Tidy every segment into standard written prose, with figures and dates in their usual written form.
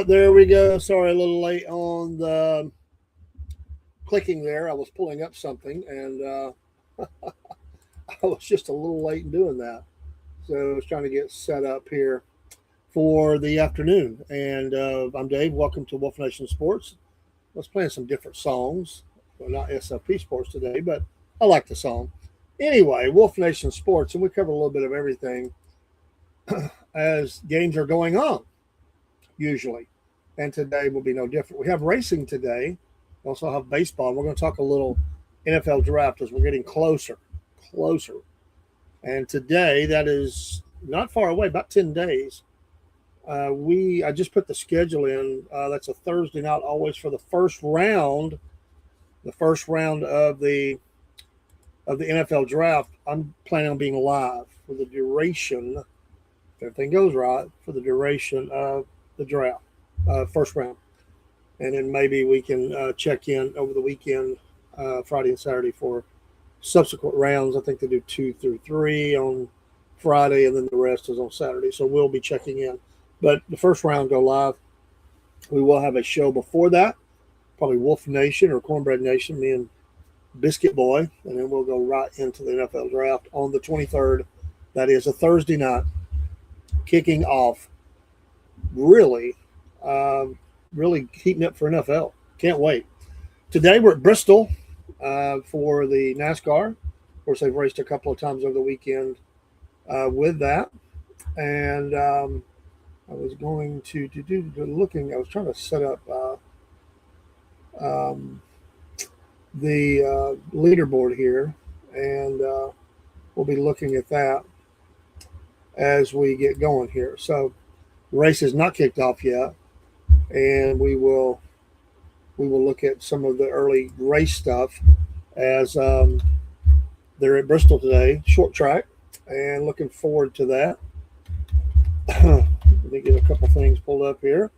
there we go. Sorry, a little late on the clicking there. I was pulling up something and I was just a little late in doing that. So I was trying to get set up here for the afternoon. And I'm Dave. Welcome to Wolf Nation Sports. Let's play some different songs. Well, not SFP Sports today, but I like the song. Anyway, Wolf Nation Sports, and we cover a little bit of everything as games are going on, usually. And today will be no different. We have racing today. We also have baseball. We're going to talk a little NFL draft as we're getting closer. And today, that is not far away, about 10 days. I just put the schedule in. That's a Thursday night, always for the first round of the NFL draft. I'm planning on being live for the duration, if everything goes right, for the duration of the draft, first round. And then maybe we can check in over the weekend, Friday and Saturday, for subsequent rounds. I think they do 2 through 3 on Friday, and then the rest is on Saturday. So we'll be checking in. But the first round go live. We will have a show before that, probably Wolf Nation or Cornbread Nation, me and Biscuit Boy, and then we'll go right into the NFL draft on the 23rd. That is a Thursday night, kicking off. Really heating up for NFL. Can't wait. Today we're at Bristol for the NASCAR. Of course, they've raced a couple of times over the weekend with that. And I was going to I was trying to set up the leaderboard here, and we'll be looking at that as we get going here. So race is not kicked off yet, and we will look at some of the early race stuff as they're at Bristol today, short track, and looking forward to that. Let me get a couple things pulled up here.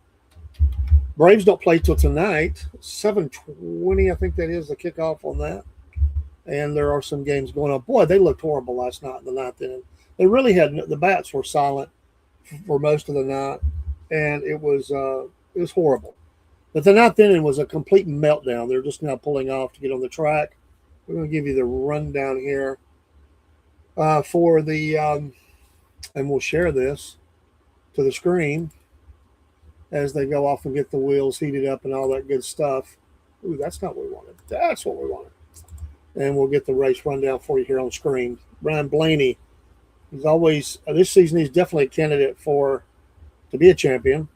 Braves don't play till tonight, 7:20, I think that is the kickoff on that. And there are some games going on. Boy, they looked horrible last night in the ninth inning. They really had the bats were silent for most of the night, and it was horrible. But the ninth inning was a complete meltdown. They're just now pulling off to get on the track. We're going to give you the rundown here for the, and we'll share this to the screen as they go off and get the wheels heated up and all that good stuff. Ooh, that's not what we wanted. That's what we wanted. And we'll get the race rundown for you here on screen. Brian Blaney, he's always, this season, he's definitely a candidate to be a champion.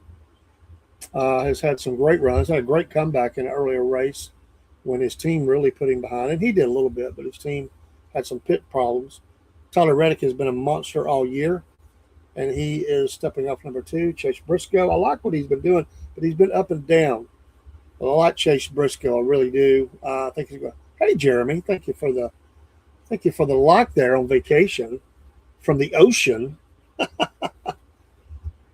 Has had some great runs, had a great comeback in an earlier race when his team really put him behind. And he did a little bit, but his team had some pit problems. Tyler Reddick has been a monster all year, and he is stepping up number 2. Chase Briscoe, I like what he's been doing, but he's been up and down. But I like Chase Briscoe, I really do. I think he's going. Hey, Jeremy, thank you for the like there on vacation from the ocean.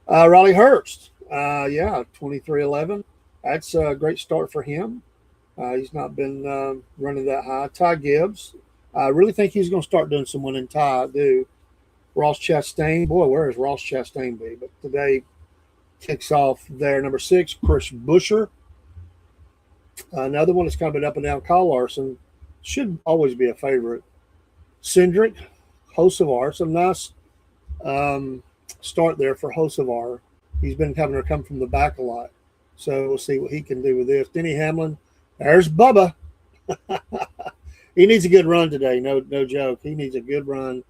Riley Hurst, 23-11. That's a great start for him. He's not been running that high. Ty Gibbs, I really think he's going to start doing some winning. Ty, I do. Ross Chastain, boy, where is Ross Chastain be? But today kicks off there. Number 6, Chris Buescher. Another one that's kind of been up and down. Kyle Larson should always be a favorite. Cindric Hocevar, some nice start there for Hocevar. He's been having to come from the back a lot. So we'll see what he can do with this. Denny Hamlin, there's Bubba. He needs a good run today, no joke. He needs a good run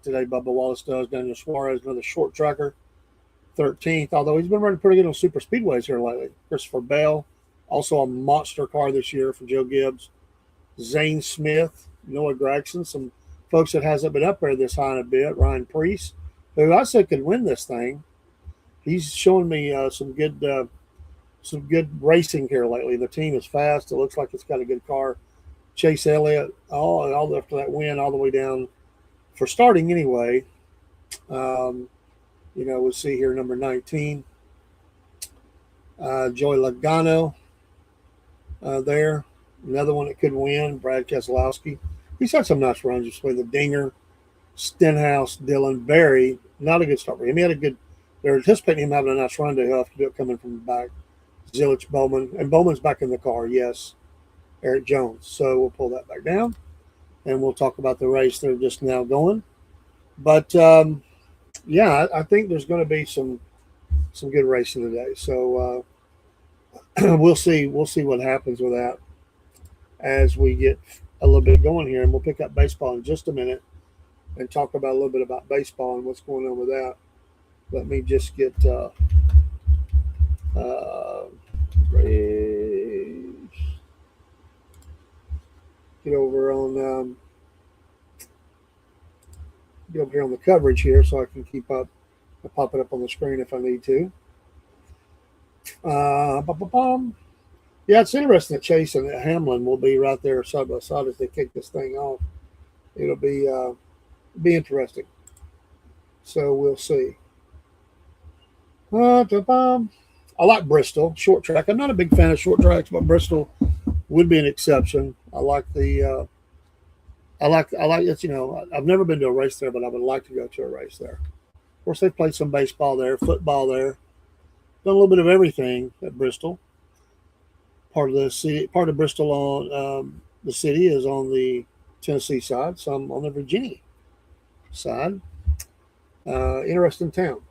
today. Bubba Wallace does. Daniel Suarez, another short tracker, 13th, although he's been running pretty good on super speedways here lately. Christopher Bell, also a monster car this year for Joe Gibbs. Zane Smith, Noah Gregson, some folks that hasn't been up there this high in a bit. Ryan Preece, who I said could win this thing. He's showing me some good racing here lately. The team is fast. It looks like it's got a good car. Chase Elliott, all after that win, all the way down for starting anyway. We'll see here number 19. Joey Logano there. Another one that could win, Brad Keselowski. He's had some nice runs this way. The Dinger, Stenhouse, Dylan Berry. Not a good start for him. He had a good They're anticipating him having a nice run. He'll have to do it coming from the back. Zilich, Bowman, and Bowman's back in the car. Yes, Eric Jones. So we'll pull that back down, and we'll talk about the race they're just now going. But yeah, I think there's going to be some good racing today. So we'll see what happens with that as we get a little bit going here, and we'll pick up baseball in just a minute and talk about a little bit about baseball and what's going on with that. Let me just get get over on get over here on the coverage here so I can keep up. I'll pop it up on the screen if I need to. Yeah, it's interesting that Chase and Hamlin will be right there side by side as they kick this thing off. It'll be interesting. So we'll see. I like Bristol short track. I'm not a big fan of short tracks, but Bristol would be an exception. I like it's, I've never been to a race there, but I would like to go to a race there. Of course, they've played some baseball there, football there, done a little bit of everything at Bristol. Part of the city, part of Bristol on the city is on the Tennessee side, some on the Virginia side. Interesting town.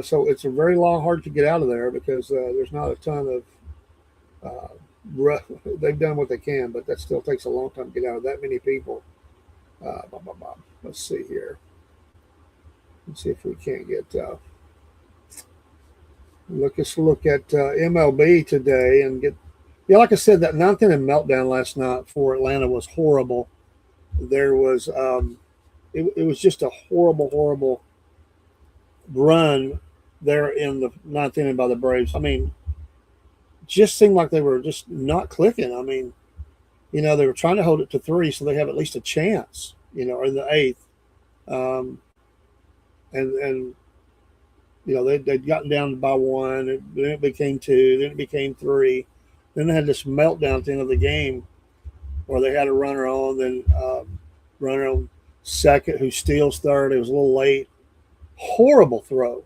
So it's a very long, hard to get out of there because there's not a ton of. They've done what they can, but that still takes a long time to get out of that many people. Let's see here. Let's see if we can't get. Let's look at MLB today and get. Yeah, like I said, that ninth inning meltdown last night for Atlanta was horrible. There was, it was just a horrible run there in the ninth inning by the Braves. I mean, just seemed like they were just not clicking. I mean, they were trying to hold it to 3 so they have at least a chance, or in the 8th. And they'd gotten down by 1, then it became 2, then it became 3. Then they had this meltdown at the end of the game where they had a runner on, then runner on second who steals third. It was a little late. Horrible throw.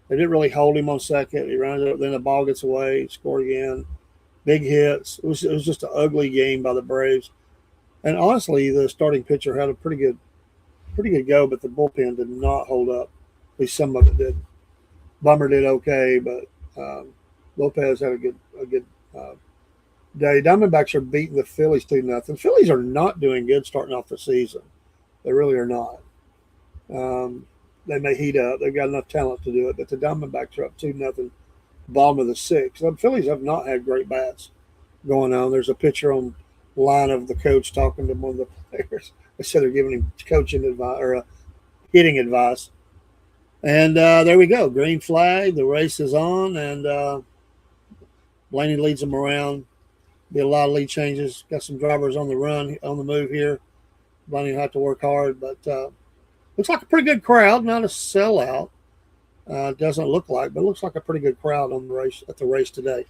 They didn't really hold him on second. He runs it, then the ball gets away, scored again. Big hits. It was just an ugly game by the Braves. And honestly, the starting pitcher had a pretty good go, but the bullpen did not hold up. At least some of it did. Bummer did okay, but Lopez had a good day. Diamondbacks are beating the Phillies 2-0. Phillies are not doing good starting off the season. They really are not. They may heat up. They've got enough talent to do it, but the Diamondbacks are up 2-0, bottom of the 6th. The Phillies have not had great bats going on. There's a picture on line of the coach talking to one of the players. They said they're giving him coaching advice or hitting advice. And there we go. Green flag. The race is on, and Blaney leads them around. Be a lot of lead changes. Got some drivers on the run, on the move here. Blaney will have to work hard, but looks like a pretty good crowd. Not a sellout. Doesn't look like, but it looks like a pretty good crowd on the race at the race today.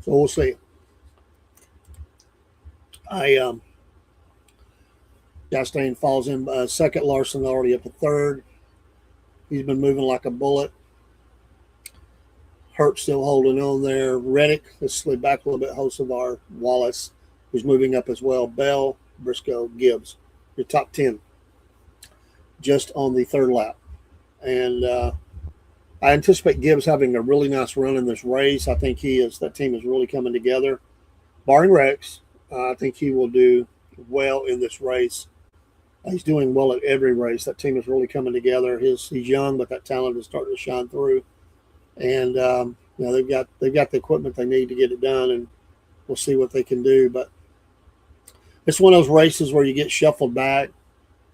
So we'll see. Chastain falls in second. Larson already up to third. He's been moving like a bullet. Hurt still holding on there. Reddick, let's slid back a little bit. Hocevar, Wallace, who's moving up as well. Bell, Briscoe, Gibbs, your top 10 just on the third lap. And I anticipate Gibbs having a really nice run in this race. I think that team is really coming together. Barring Rex, I think he will do well in this race. He's doing well at every race. That team is really coming together. He's young, but that talent is starting to shine through. And they've got the equipment they need to get it done, and we'll see what they can do. But it's one of those races where you get shuffled back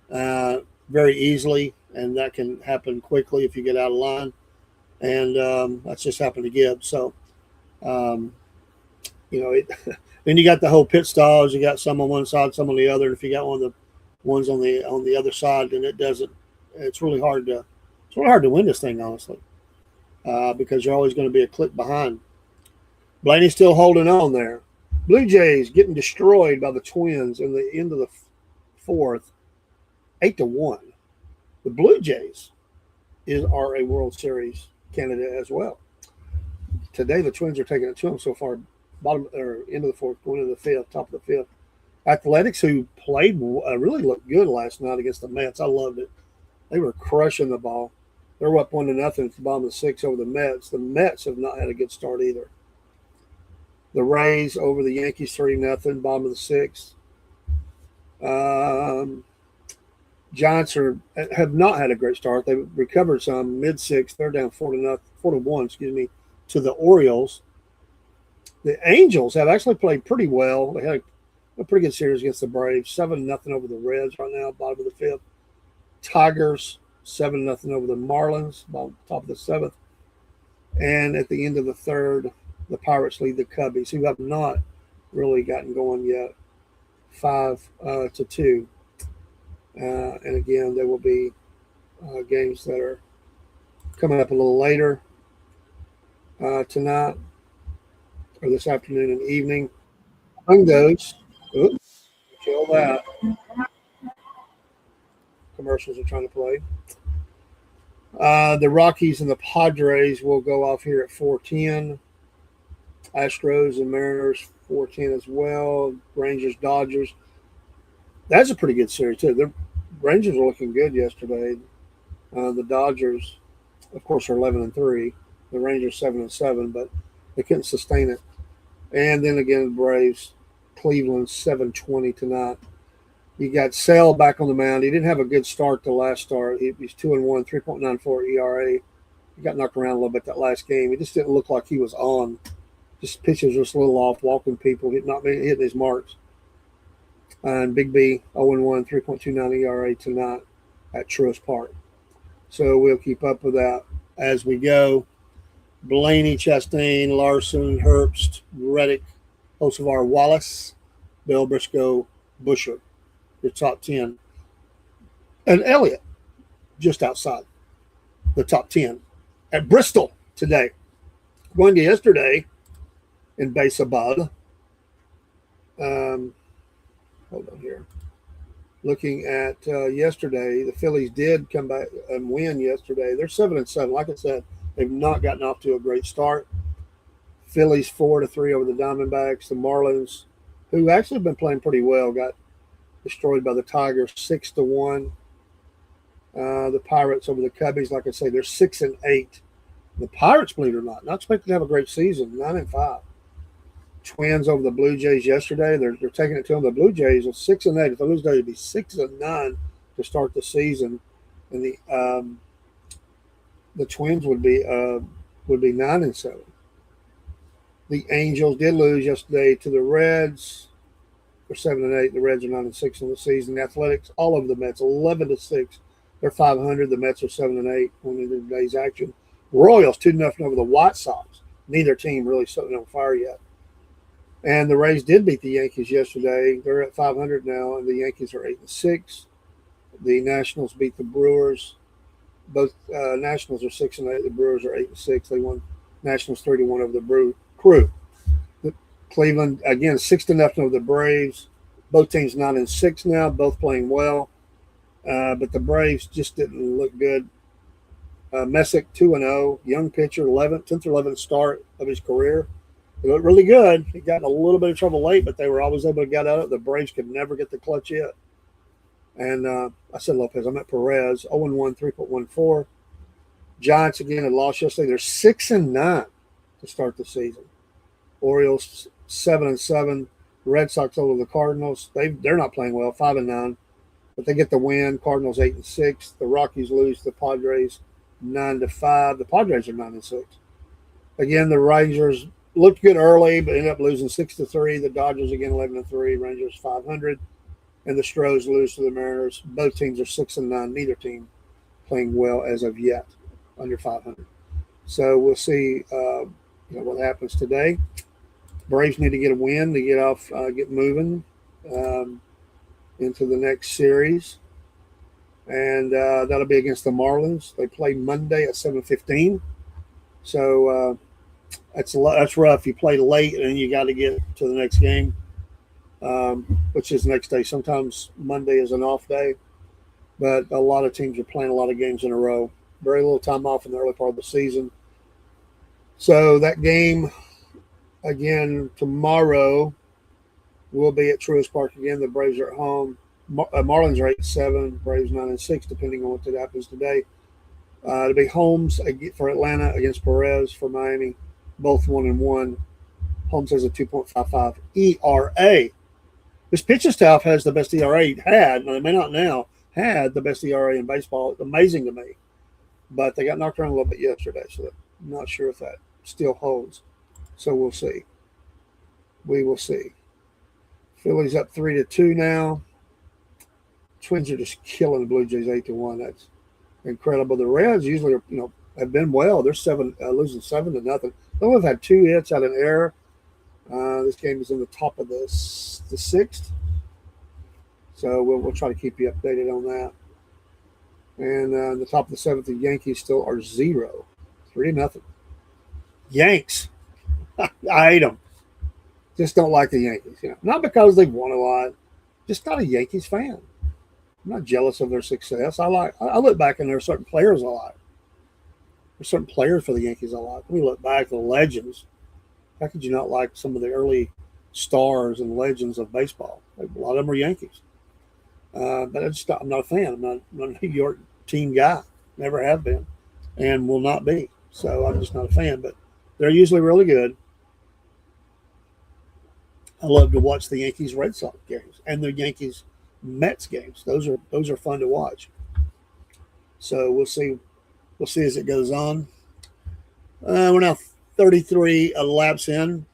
very easily, and that can happen quickly if you get out of line. And that's just happened to Gibbs. So, then you got the whole pit stalls. You got some on one side, some on the other. And if you got one of the ones on the other side, then it's really hard to win this thing, honestly. Because you're always going to be a click behind. Blaney's still holding on there. Blue Jays getting destroyed by the Twins in the end of the 4th. 8-1. The Blue Jays are a World Series candidate as well. Today, the Twins are taking it to them so far, bottom or end of the fourth, going into the fifth, top of the fifth. Athletics, who played really looked good last night against the Mets. I loved it. They were crushing the ball. They're up 1-0 at the bottom of the sixth over the Mets. The Mets have not had a good start either. The Rays over the Yankees 3-0, bottom of the sixth. Giants have not had a great start. They've recovered some mid-sixth. They're down 4-1, to the Orioles. The Angels have actually played pretty well. They had a pretty good series against the Braves. 7-0 over the Reds right now, bottom of the fifth. Tigers 7-0 over the Marlins, top of the seventh. And at the end of the third, the Pirates lead the Cubbies, who have not really gotten going yet, 5-2. And again, there will be games that are coming up a little later tonight or this afternoon and evening. Among those, kill that. Commercials are trying to play. The Rockies and the Padres will go off here at 4:10. Astros and Mariners 4:10 as well. Rangers, Dodgers. That's a pretty good series too. The Rangers were looking good yesterday. The Dodgers, of course, are 11-3. The Rangers 7-7, but they couldn't sustain it. And then again, the Braves, Cleveland 7:20 tonight. You got Sale back on the mound. He didn't have a good start the last start. He's 2-1, 3.94 ERA. He got knocked around a little bit that last game. He just didn't look like he was on. Just pitches just a little off, walking people, hitting his marks. And Big B 0-1, 3.29 ERA tonight at Truist Park. So we'll keep up with that as we go. Blaney, Chastain, Larson, Herbst, Reddick, Hocevar, Wallace, Bell, Briscoe, Busher. Your top 10. And Elliott, just outside the top 10 at Bristol today. Going to yesterday in baseball. Hold on here. Looking at yesterday, the Phillies did come back and win yesterday. They're 7-7. Like I said, they've not gotten off to a great start. Phillies 4-3 over the Diamondbacks. The Marlins, who actually have been playing pretty well, got destroyed by the Tigers 6-1. The Pirates over the Cubbies, like I say, they're 6-8. The Pirates, believe it or not expected to have a great season, 9-5. Twins over the Blue Jays yesterday. They're taking it to them. The Blue Jays are 6-8. If they lose today, it'd be 6-9 to start the season, and the Twins would be 9-7. The Angels did lose yesterday to the Reds. They're 7-8. The Reds are 9-6 on the season. The Athletics, all over the Mets, 11-6. They're 500. The Mets are 7-8 going into today's action. Royals 2-0 over the White Sox. Neither team really setting on fire yet. And the Rays did beat the Yankees yesterday. They're at 500 now, and the Yankees are 8-6. The Nationals beat the Brewers. Both Nationals are 6-8. The Brewers are 8-6. They won Nationals 3-1 over the Crew. Cleveland, again, 6-0 over the Braves. Both teams 9-6 now, both playing well. But the Braves just didn't look good. Messick, 2-0, young pitcher, 10th or 11th start of his career. He looked really good. He got in a little bit of trouble late, but they were always able to get out of it. The Braves could never get the clutch yet. And I said Lopez. I meant Perez, 0-1, 3.14. Giants, again, had lost yesterday. They're 6-9 to start the season. Orioles 7-7. Red Sox over the Cardinals. They're not playing well, 5-9, but they get the win. Cardinals 8-6. The Rockies lose to the Padres 9-5. The Padres are 9-6. Again, the Rangers looked good early, but ended up losing 6-3. The Dodgers again 11-3. Rangers 500, and the Stros lose to the Mariners. Both teams are 6-9. Neither team playing well as of yet, under 500. So we'll see what happens today. Braves need to get a win to get moving into the next series, and that'll be against the Marlins. They play Monday at 7:15, so that's rough. You play late and you got to get to the next game, which is the next day. Sometimes Monday is an off day, but a lot of teams are playing a lot of games in a row. Very little time off in the early part of the season. So that game again tomorrow will be at Truist Park again. The Braves are at home. Marlins are 8-7, Braves 9-6, depending on what happens today. It'll be Holmes for Atlanta against Perez for Miami, both 1-1. Holmes has a 2.55 ERA. This pitching staff has the best ERA had. Now, they may not now had the best ERA in baseball. It's amazing to me, but they got knocked around a little bit yesterday, so I'm not sure if that still holds. So we'll see. We will see. Phillies up 3-2 now. Twins are just killing the Blue Jays 8-1. That's incredible. The Reds usually have been well. They're losing 7-0. They only have had 2 hits out of an error. This game is in the top of the 6th, so we'll try to keep you updated on that. And the top of the 7th, the Yankees still are 0, 3-0. Yanks, I hate them. Just don't like the Yankees. Not because they've won a lot. Just not a Yankees fan. I'm not jealous of their success. I look back and there are certain players I like. There's certain players for the Yankees I like. We look back, the legends. How could you not like some of the early stars and legends of baseball? A lot of them are Yankees. But I'm not a fan. I'm not a New York team guy. Never have been and will not be. So I'm just not a fan. But they're usually really good. I love to watch the Yankees Red Sox games and the Yankees Mets games. Those are fun to watch. So we'll see as it goes on. We're now 33 laps in.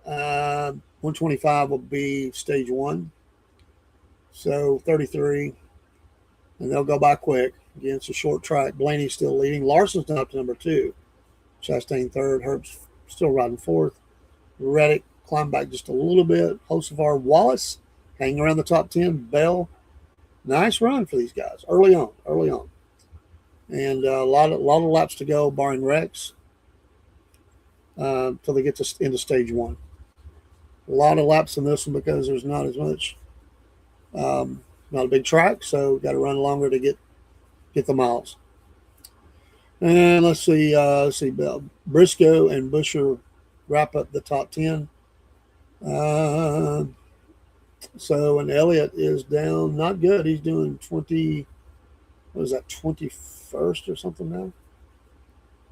125 will be stage 1. So 33, and they'll go by quick. Again, it's a short track. Blaney's still leading. Larson's up to number 2. Chastain 3rd. Herb's still riding 4th. Reddick climbed back just a little bit. Hocevar, Wallace hanging around the top 10. Bell, nice run for these guys early on. And a lot of laps to go, barring wrecks, until they get into stage 1. A lot of laps in this one because there's not as much, not a big track, so got to run longer to get the miles. And let's see, Briscoe and Busher wrap up the top 10. So, and Elliott is down, not good. He's doing 20, what is that, 21st or something now?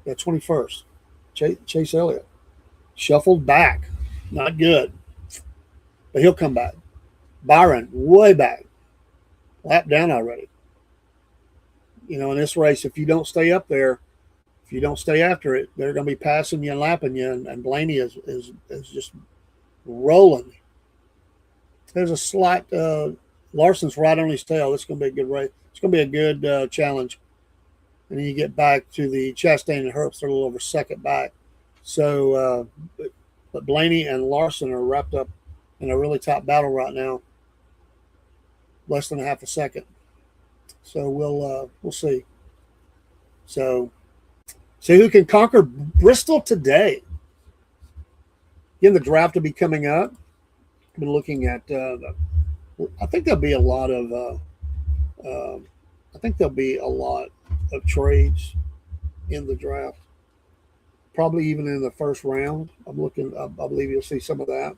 Yeah, 21st. Chase Elliott. Shuffled back. Not good. But he'll come back. Byron, way back. Lap down already. In this race, if you don't stay up there, if you don't stay after it, they're going to be passing you and lapping you, and Blaney is just rolling. There's a slight Larson's right on his tail. This is going to be a good race. It's going to be a good challenge. And then you get back to the Chastain and Herbst. They're a little over second back. So, but Blaney and Larson are wrapped up in a really tight battle right now. Less than a half a second. So we'll see. So, see who can conquer Bristol today. Again, the draft will be coming up. I've been looking at. I think there'll be a lot of. Trades in the draft. Probably even in the first round. I believe you'll see some of that.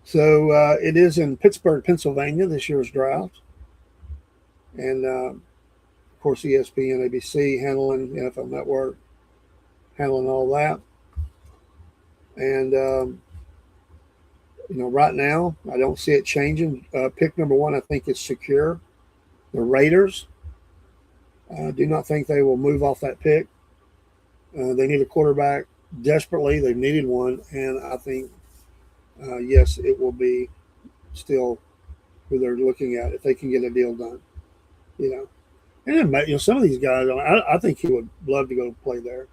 So it is in Pittsburgh, Pennsylvania, this year's draft. And, of course, ESPN, ABC, handling NFL Network, handling all that. And, right now, I don't see it changing. Pick number 1, I think, is secure. The Raiders. I do not think they will move off that pick. They need a quarterback desperately. They've needed one. And I think, yes, it will be still who they're looking at if they can get a deal done. And some of these guys, I think he would love to go play there,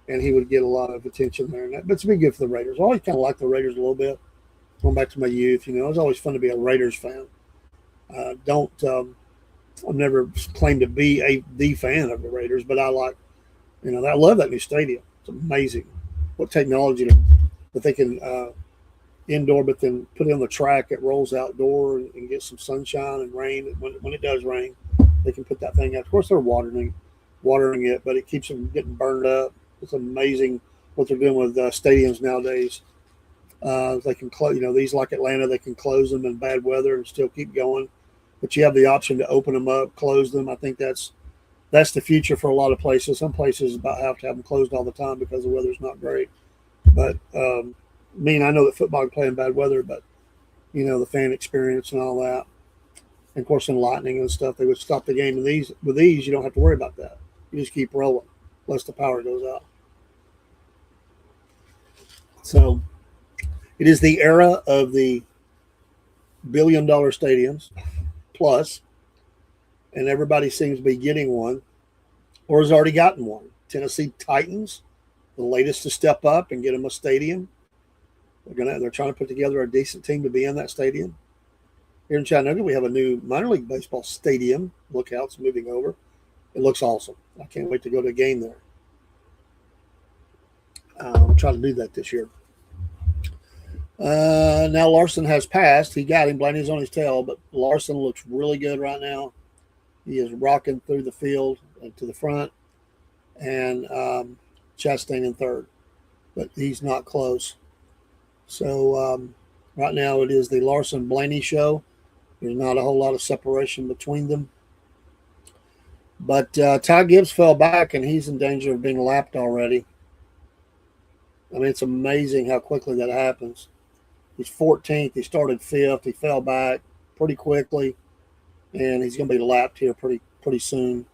and he would get a lot of attention there. But it's been good for the Raiders. I always kind of liked the Raiders a little bit. Going back to my youth, it was always fun to be a Raiders fan. I've never claimed to be the fan of the Raiders, but I like, I love that new stadium. It's amazing what technology that they can indoor, but then put it on the track. It rolls outdoor and gets some sunshine and rain. When it does rain, they can put that thing out. Of course, they're watering it, but it keeps them getting burned up. It's amazing what they're doing with stadiums nowadays. They can close, these like Atlanta, they can close them in bad weather and still keep going. But you have the option to open them up, close them. I think that's the future for a lot of places. Some places about have to have them closed all the time because the weather's not great. But I know that football can play in bad weather, but the fan experience and all that. And of course, in lightning and stuff, they would stop the game. And with these, you don't have to worry about that. You just keep rolling, unless the power goes out. So it is the era of the billion-dollar stadiums plus, and everybody seems to be getting one or has already gotten one. Tennessee Titans, the latest to step up and get them a stadium. They're trying to put together a decent team to be in that stadium. Here in Chattanooga, we have a new minor league baseball stadium. Look how it's moving over. It looks awesome. I can't wait to go to a game there. I'll try to do that this year. Now Larson has passed. He got him. Blaney's on his tail, but Larson looks really good right now. He is rocking through the field to the front, and Chastain in third, but he's not close. So right now it is the Larson-Blaney show. There's not a whole lot of separation between them. But Ty Gibbs fell back, and he's in danger of being lapped already. I mean, it's amazing how quickly that happens. He's 14th. He started 5th. He fell back pretty quickly, and he's going to be lapped here pretty soon.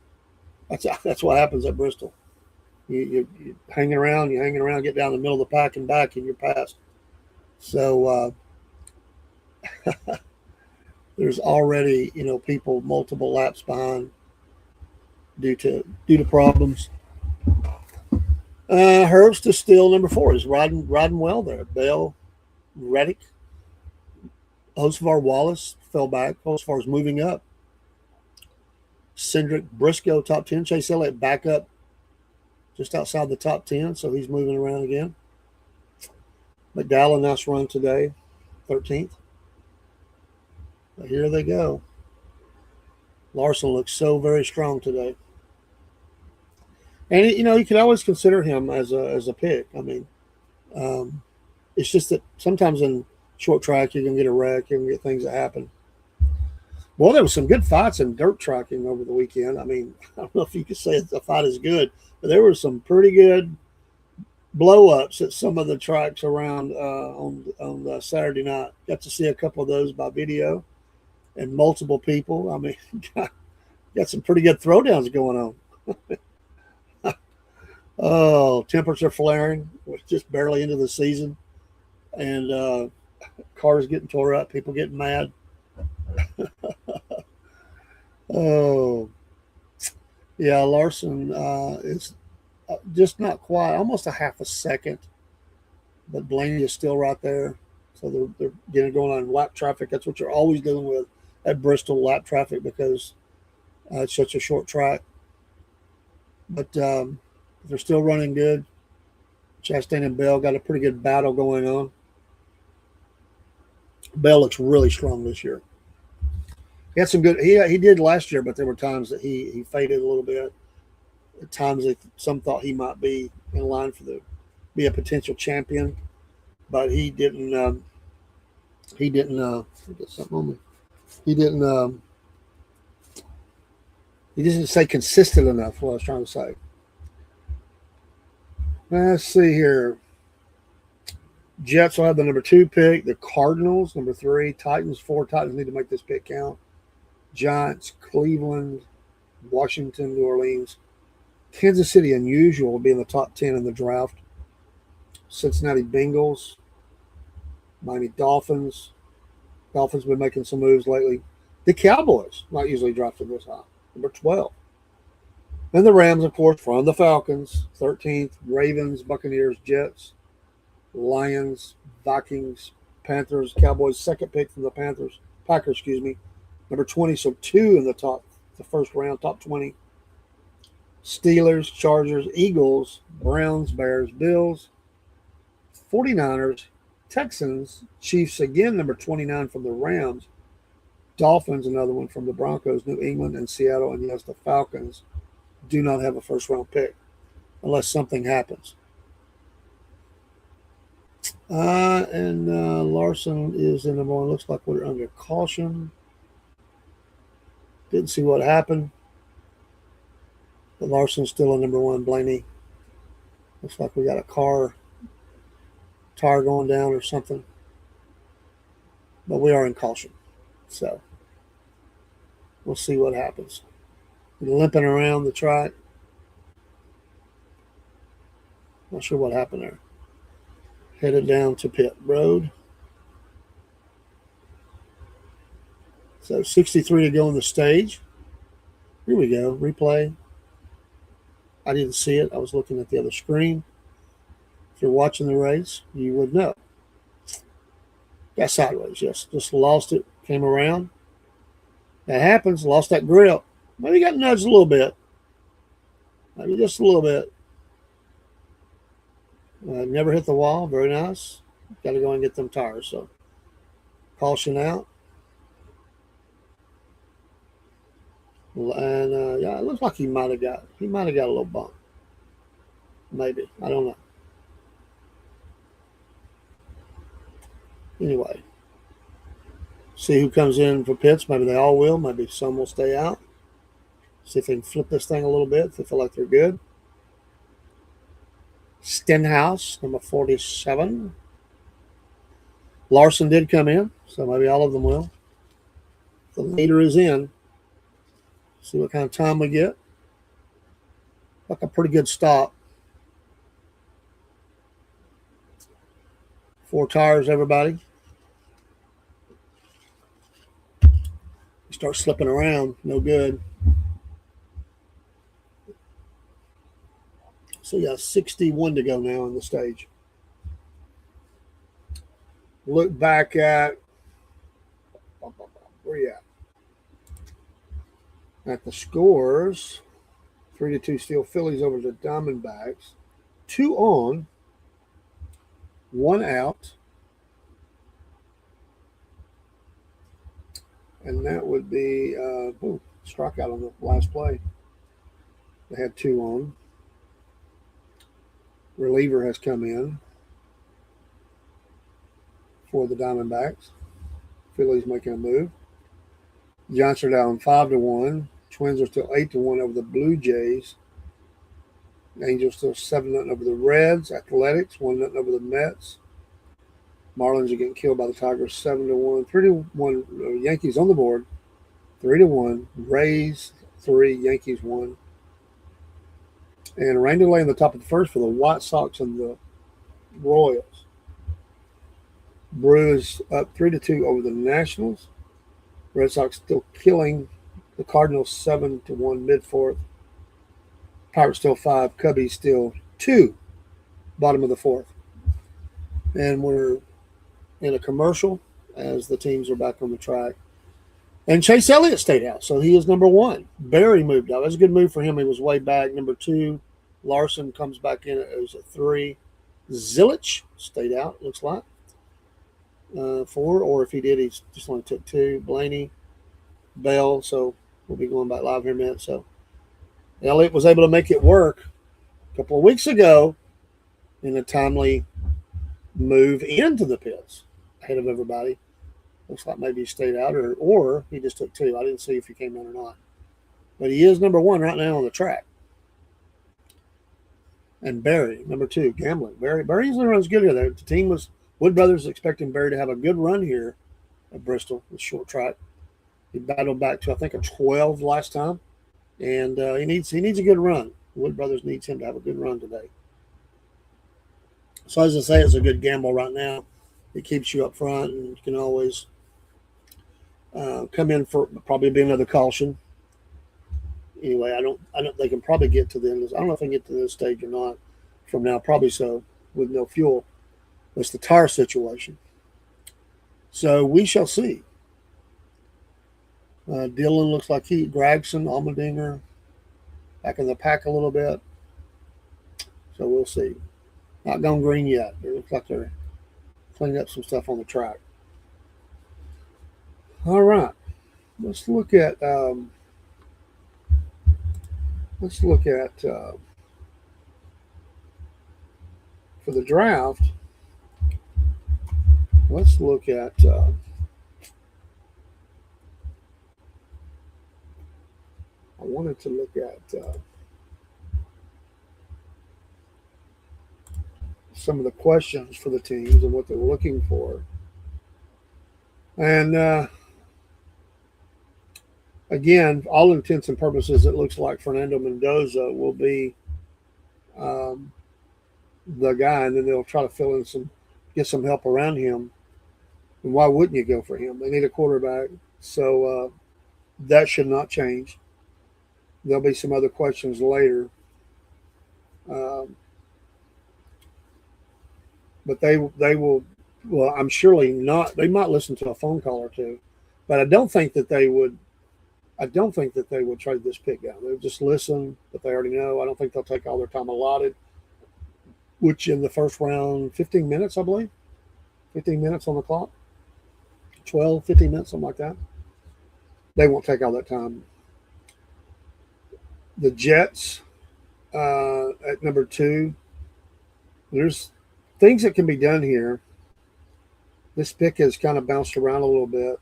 That's what happens at Bristol. You hanging around, get down the middle of the pack and back, and you're past. So there's already people multiple laps behind due to problems. Herbst is still number 4. He's riding well there. Bell, Reddick, Hocevar Wallace fell back. Hocevar is moving up. Cindric Briscoe top 10. Chase Elliott back up just outside the top 10, so he's moving around again. McDowell, nice run today, 13th. But here they go. Larson looks so very strong today. And, you could always consider him as a pick. I mean, it's just that sometimes in short track, you're going to get a wreck. You're going to get things that happen. Well, there was some good fights in dirt tracking over the weekend. I mean, I don't know if you could say the fight is good, but there were some pretty good blow-ups at some of the tracks around on Saturday night. Got to see a couple of those by video and multiple people. I mean, got some pretty good throwdowns going on. Oh, tempers are flaring. We're just barely into the season. And cars getting tore up, people getting mad. Oh, yeah, Larson is just not quite, almost a half a second. But Blaney is still right there. So they're getting going on lap traffic. That's what you're always dealing with at Bristol, lap traffic, because it's such a short track. But they're still running good. Chastain and Bell got a pretty good battle going on. Bell looks really strong this year. He had some good. He did last year, but there were times that he faded a little bit. At times, some thought he might be in line be a potential champion, but he didn't. He didn't. Get something on me. He didn't. He didn't stay consistent enough. What I was trying to say. Let's see here. Jets will have the number 2 pick. The Cardinals, number 3. Titans, 4. Titans need to make this pick count. Giants, Cleveland, Washington, New Orleans. Kansas City, unusual, will be in the top 10 in the draft. Cincinnati Bengals. Miami Dolphins. Dolphins have been making some moves lately. The Cowboys, not usually drafted this high. Number 12. And the Rams, of course, from the Falcons, 13th. Ravens, Buccaneers, Jets, Lions, Vikings, Panthers, Cowboys, second pick from the Packers, number 20. So 2 in the first round, top 20. Steelers, Chargers, Eagles, Browns, Bears, Bills, 49ers, Texans, Chiefs again, number 29 from the Rams, Dolphins, another one from the Broncos, New England, and Seattle, and yes, the Falcons do not have a first round pick unless something happens. And Larson is in the one. Looks like we're under caution. Didn't see what happened. But Larson's still in number one. Blaney. Looks like we got a tire going down or something. But we are in caution. So we'll see what happens. We're limping around the track. Not sure what happened there. Headed down to pit road. So 63 to go on the stage. Here we go. Replay. I didn't see it. I was looking at the other screen. If you're watching the race, you would know. Got sideways, yes. Just lost it. Came around. That happens. Lost that grip. Maybe got nudged a little bit. Maybe just a little bit. Never hit the wall. Very nice. Got to go and get them tires. So caution out. And yeah, it looks like he might have got a little bump. Maybe. I don't know. Anyway. See who comes in for pits. Maybe they all will. Maybe some will stay out. See if they can flip this thing a little bit if they feel like they're good. Stenhouse, number 47. Larson did come in, so maybe all of them will. The leader is in. See what kind of time we get. Like a pretty good stop. 4 tires, everybody. You start slipping around, no good. So yeah, 61 to go now on the stage. Look back at where you at the scores. 3-2 Steel Phillies over the Diamondbacks. 2 on, 1 out. And that would be strikeout on the last play. They had 2 on. Reliever has come in for the Diamondbacks. Phillies making a move. Giants are down 5-1. Twins are still 8-1 over the Blue Jays. Angels still 7-0 over the Reds. Athletics 1-0 over the Mets. Marlins are getting killed by the Tigers 7-1. 3-1 Yankees on the board. 3-1 Rays 3, Yankees 1. And rain delay in the top of the first for the White Sox and the Royals. Brewers up 3-2 over the Nationals. Red Sox still killing the Cardinals 7-1 mid-fourth. Pirates still 5. Cubbies still 2. Bottom of the fourth. And we're in a commercial as the teams are back on the track. And Chase Elliott stayed out, so he is number 1. Barry moved out. That was a good move for him. He was way back. Number 2, Larson comes back in. It was a 3. Zilich stayed out, looks like. 4, or if he did, he just only took 2. Blaney, Bell, so we'll be going back live here in a minute. So Elliott was able to make it work a couple of weeks ago in a timely move into the pits ahead of everybody. Looks like maybe he stayed out or he just took 2. I didn't see if he came in or not. But he is number 1 right now on the track. And Barry, number 2, gambling. Barry usually runs good here. The team was Wood Brothers expecting Barry to have a good run here at Bristol with short track. He battled back to I think a 12 last time, and he needs a good run. Wood Brothers needs him to have a good run today. So as I say, it's a good gamble right now. It keeps you up front, and you can always come in for probably be another caution. Anyway, I don't. They can probably get to the end. I don't know if they can get to this stage or not. From now, probably so, with no fuel. It's the tire situation. So we shall see. Dillon looks like Gregson, Almendinger, back in the pack a little bit. So we'll see. Not gone green yet. It looks like they're clean up some stuff on the track. All right, let's look at let's look at for the draft. Let's look at I wanted to look at some of the questions for the teams and what they're looking for. And again, all intents and purposes, it looks like Fernando Mendoza will be um, the guy, and then they'll try to fill in get some help around him. And why wouldn't you go for him? They need a quarterback, so that should not change. There'll be some other questions later, um, but they will. Well, I'm surely not. They might listen to a phone call or two, but I don't think that they would. I don't think that they would trade this pick down. They'll just listen, but they already know. I don't think they'll take all their time allotted, which in the first round, 15 minutes, I believe. 15 minutes on the clock. 12, 15 minutes, something like that. They won't take all that time. The Jets at number 2. There's things that can be done here. This pick has kind of bounced around a little bit.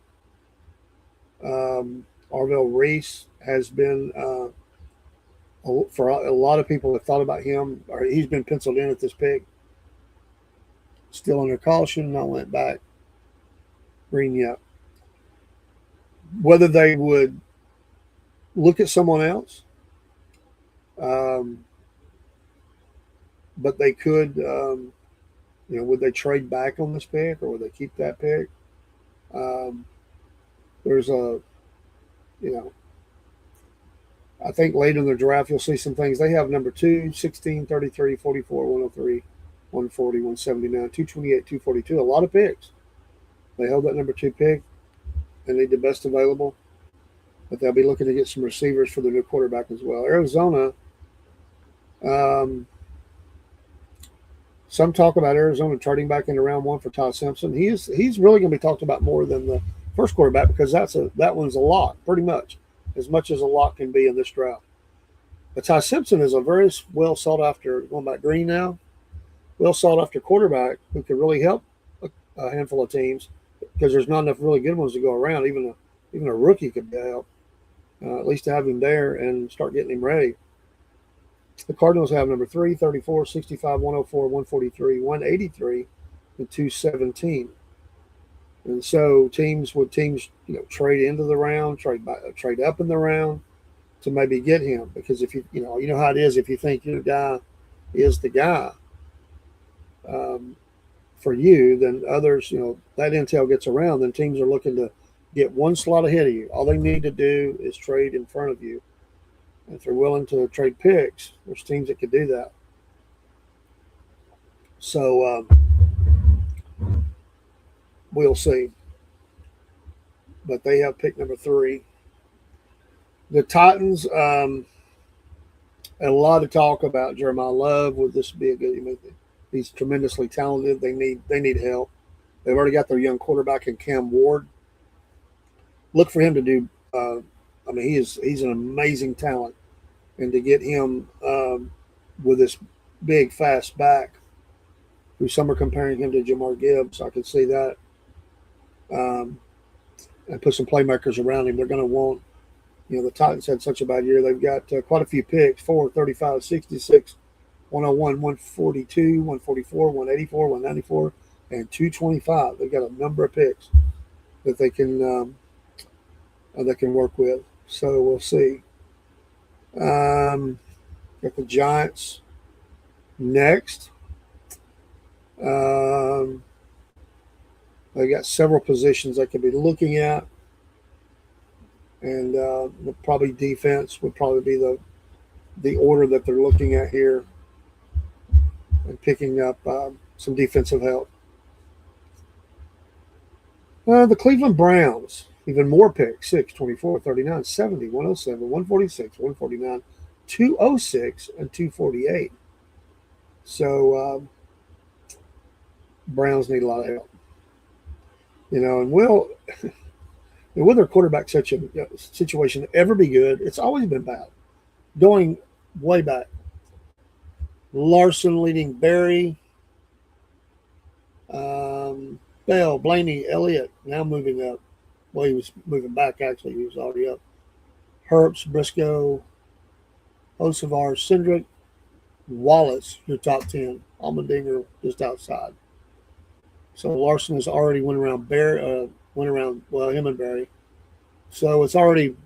Arvell Reese has been, for a lot of people have thought about him, or he's been penciled in at this pick. Still under caution, not went back green yet. Whether they would look at someone else, but they could, would they trade back on this pick or would they keep that pick? There's I think late in the draft you'll see some things. They have number 2, 16, 33, 44, 103, 140, 179, 228, 242. A lot of picks. They held that number 2 pick. They need the best available. But they'll be looking to get some receivers for the new quarterback as well. Arizona, some talk about Arizona trading back into round 1 for Ty Simpson. He's really going to be talked about more than the first quarterback because that one's a lock, pretty much as a lock can be in this draft. But Ty Simpson is a very well sought after, going back green now, well sought after quarterback who can really help a handful of teams because there's not enough really good ones to go around. Even a rookie could help. At least to have him there and start getting him ready. The Cardinals have number 3, 34, 65, 104, 143, 183, and 217. And so teams trade into the round, trade up in the round to maybe get him because if you know how it is if you think your guy is the guy for you, then others that intel gets around. Then teams are looking to get one slot ahead of you. All they need to do is trade in front of you. And if they're willing to trade picks, there's teams that could do that. So we'll see. But they have pick number 3. The Titans, a lot of talk about Jeremiah Love. Would this be a good? He's tremendously talented. They need help. They've already got their young quarterback in Cam Ward. Look for him to do. He's an amazing talent, and to get him with this big, fast back, who some are comparing him to Jamar Gibbs, I could see that, and put some playmakers around him. They're going to want. The Titans had such a bad year. They've got quite a few picks: 4, 35, 66, 101, 142, 144, 184, 194, and 225. They've got a number of picks that they can work with. So we'll see. Got the Giants next. They got several positions they could be looking at, and probably defense would probably be the order that they're looking at here, and picking up some defensive help. The Cleveland Browns. Even more picks: 6, 24, 39, 70, 107, 146, 149, 206, and 248. So Browns need a lot of help. And will their quarterback situation ever be good? It's always been bad. Going way back, Larson leading Barry, Bell, Blaney, Elliott now moving up. Well, he was moving back actually. He was already up. Herbst, Briscoe, Osavar, Cindric, Wallace, your top 10. Almendinger just outside. So Larson has already him and Barry. So it's already,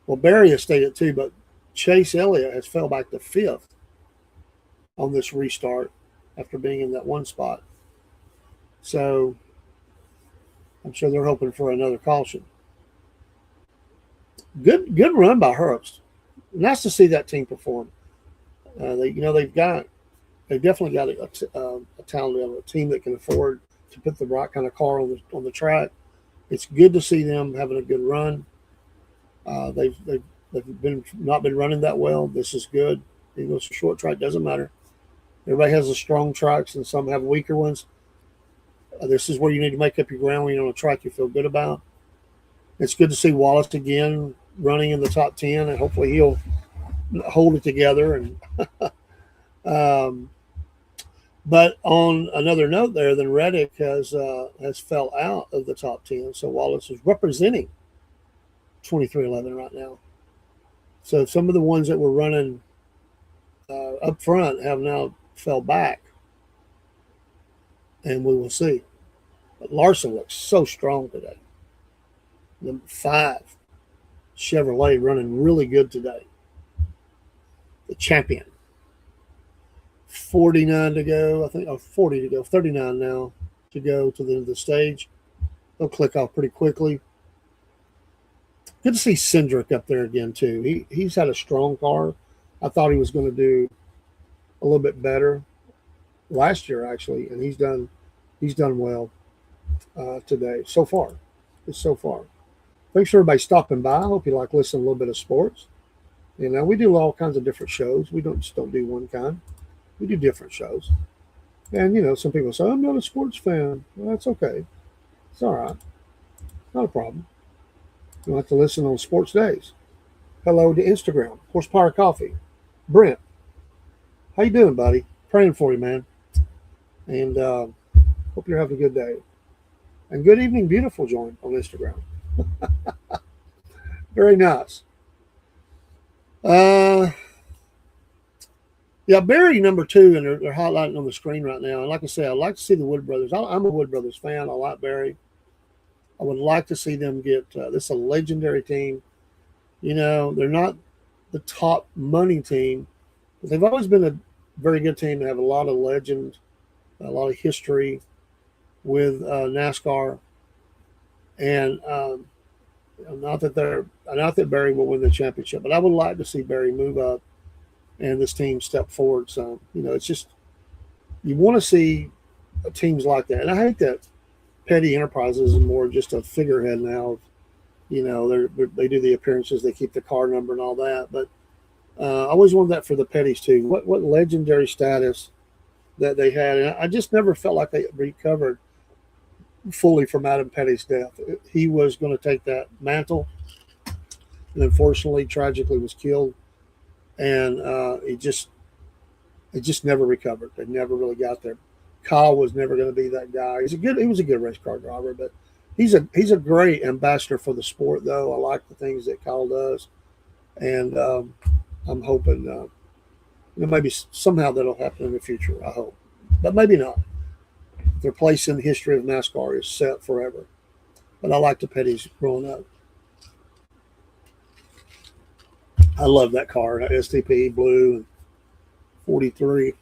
Barry has stayed at 2, but Chase Elliott has fell back to 5th on this restart after being in that one spot. So I'm sure they're hoping for another caution. Good run by Herbst. Nice to see that team perform. They've definitely got a talented team that can afford to put the right kind of car on the track. It's good to see them having a good run. They've not been running that well. This is good. Even though it's a short track, doesn't matter. Everybody has the strong tracks, and some have weaker ones. This is where you need to make up your ground when you're on a track you feel good about. It's good to see Wallace again running in the top 10, and hopefully he'll hold it together. And but on another note, then Reddick has fell out of the top 10, so Wallace is representing 2311 right now. So some of the ones that were running up front have now fell back, and we will see. But Larson looks so strong today. Number 5, Chevrolet, running really good today. The champion. 49 to go, I think, 40 to go, 39 now to go to the end of the stage. They'll click off pretty quickly. Good to see Cindric up there again, too. He's had a strong car. I thought he was going to do a little bit better last year, actually, and he's done well today so far. Thanks for everybody stopping by. I hope you like listening to a little bit of sports. We do all kinds of different shows. We just don't do one kind. We do different shows. And, some people say, I'm not a sports fan. Well, that's okay. It's all right. Not a problem. You don't have to listen on sports days. Hello to Instagram. Horsepower Coffee. Brent. How you doing, buddy? Praying for you, man. And hope you're having a good day. And good evening, beautiful join on Instagram. Very nice. Yeah, Barry number 2, and they're highlighting on the screen right now. And like I said, I'd like to see the Wood Brothers. I'm a Wood Brothers fan. I like Barry. I would like to see them get this is a legendary team. They're not the top money team, but they've always been a very good team. They have a lot of legend, a lot of history with NASCAR. And not that Barry will win the championship, but I would like to see Barry move up and this team step forward some. It's just you want to see teams like that. And I hate that Petty Enterprises is more just a figurehead now. They do the appearances, they keep the car number and all that. But I always wanted that for the Pettys too. What legendary status that they had. And I just never felt like they recovered fully from Adam Petty's death. He was going to take that mantle, and unfortunately, tragically, was killed. And it just never recovered. They never really got there. Kyle was never going to be that guy. He was a good race car driver, but he's a great ambassador for the sport, though. I like the things that Kyle does, and I'm hoping maybe somehow that'll happen in the future. I hope, but maybe not. Their place in the history of NASCAR is set forever. But I like the Pettys growing up. I love that car, that STP blue and 43.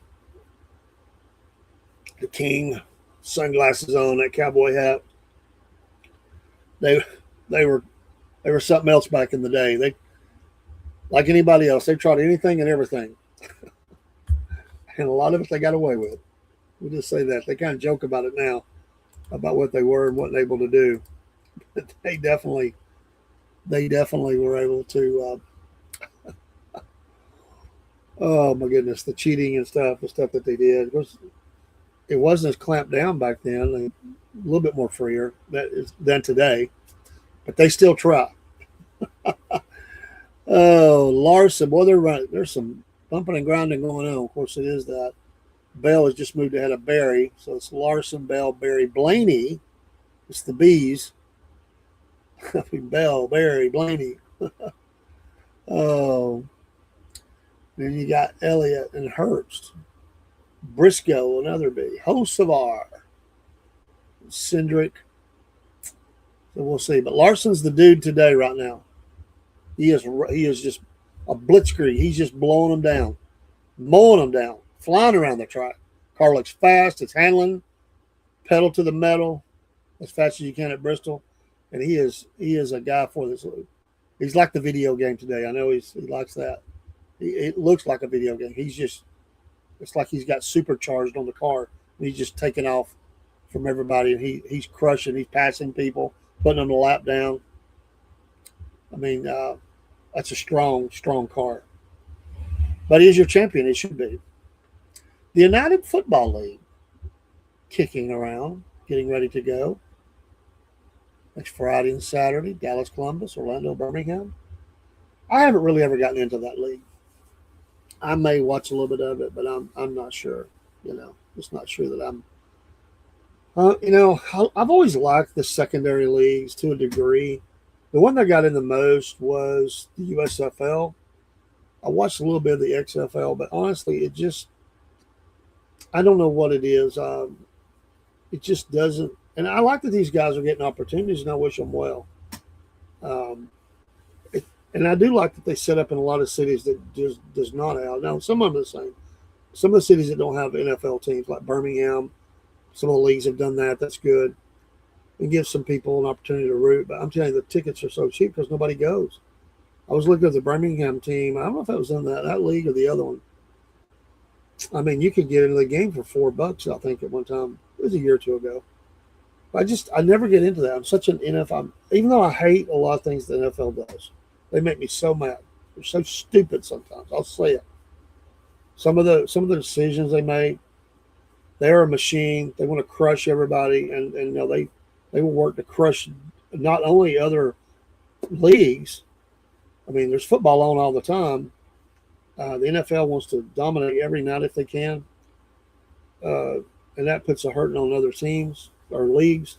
The King, sunglasses on, that cowboy hat. They were something else back in the day. They, like anybody else, they tried anything and everything. And a lot of it they got away with. We'll just say that. They kind of joke about it now, about what they were and what they were able to do. But they definitely were able to oh my goodness, the cheating and stuff, the stuff that they did. it wasn't as clamped down back then. Like, a little bit more freer than today, but they still try. Oh, Larson, boy, they're running. There's some bumping and grinding going on. Of course, it is that. Bell has just moved ahead of Barry, so it's Larson, Bell, Barry, Blaney. It's the Bees. I mean, Bell, Barry, Blaney. Oh, then you got Elliott and Herbst. Briscoe, another B. Hosevar, Cindric. So we'll see. But Larson's the dude today, right now. He is just a blitzkrieg. He's just blowing them down, mowing them down, flying around the track. Car looks fast. It's handling, pedal to the metal, as fast as you can at Bristol. And he is a guy for this. He's like the video game today. I know he likes that. It looks like a video game. It's like he's got supercharged on the car. And he's just taking off from everybody. And he's crushing. He's passing people, putting them to lap down. I mean, that's a strong, strong car. But he's your champion. It should be. The United Football League kicking around, getting ready to go. Next Friday and Saturday, Dallas, Columbus, Orlando, Birmingham. I haven't really ever gotten into that league. I may watch a little bit of it, but I'm not sure. Just not sure that I'm. I've always liked the secondary leagues to a degree. The one that got in the most was the USFL. I watched a little bit of the XFL, but honestly, I don't know what it is. It just doesn't. And I like that these guys are getting opportunities, and I wish them well. And I do like that they set up in a lot of cities that just does not have. Now, some of them are the same. Some of the cities that don't have NFL teams, like Birmingham, some of the leagues have done that. That's good. And give some people an opportunity to root. But I'm telling you, the tickets are so cheap because nobody goes. I was looking at the Birmingham team. I don't know if that was in that league or the other one. I mean, you could get into the game for $4, I think, at one time. It was a year or two ago. I never get into that. I'm such an NFL. Even though I hate a lot of things the NFL does, they make me so mad. They're so stupid sometimes. I'll say it. Some of the decisions they make, they're a machine. They want to crush everybody, and they will work to crush not only other leagues. I mean, there's football on all the time. The NFL wants to dominate every night if they can, and that puts a hurting on other teams or leagues.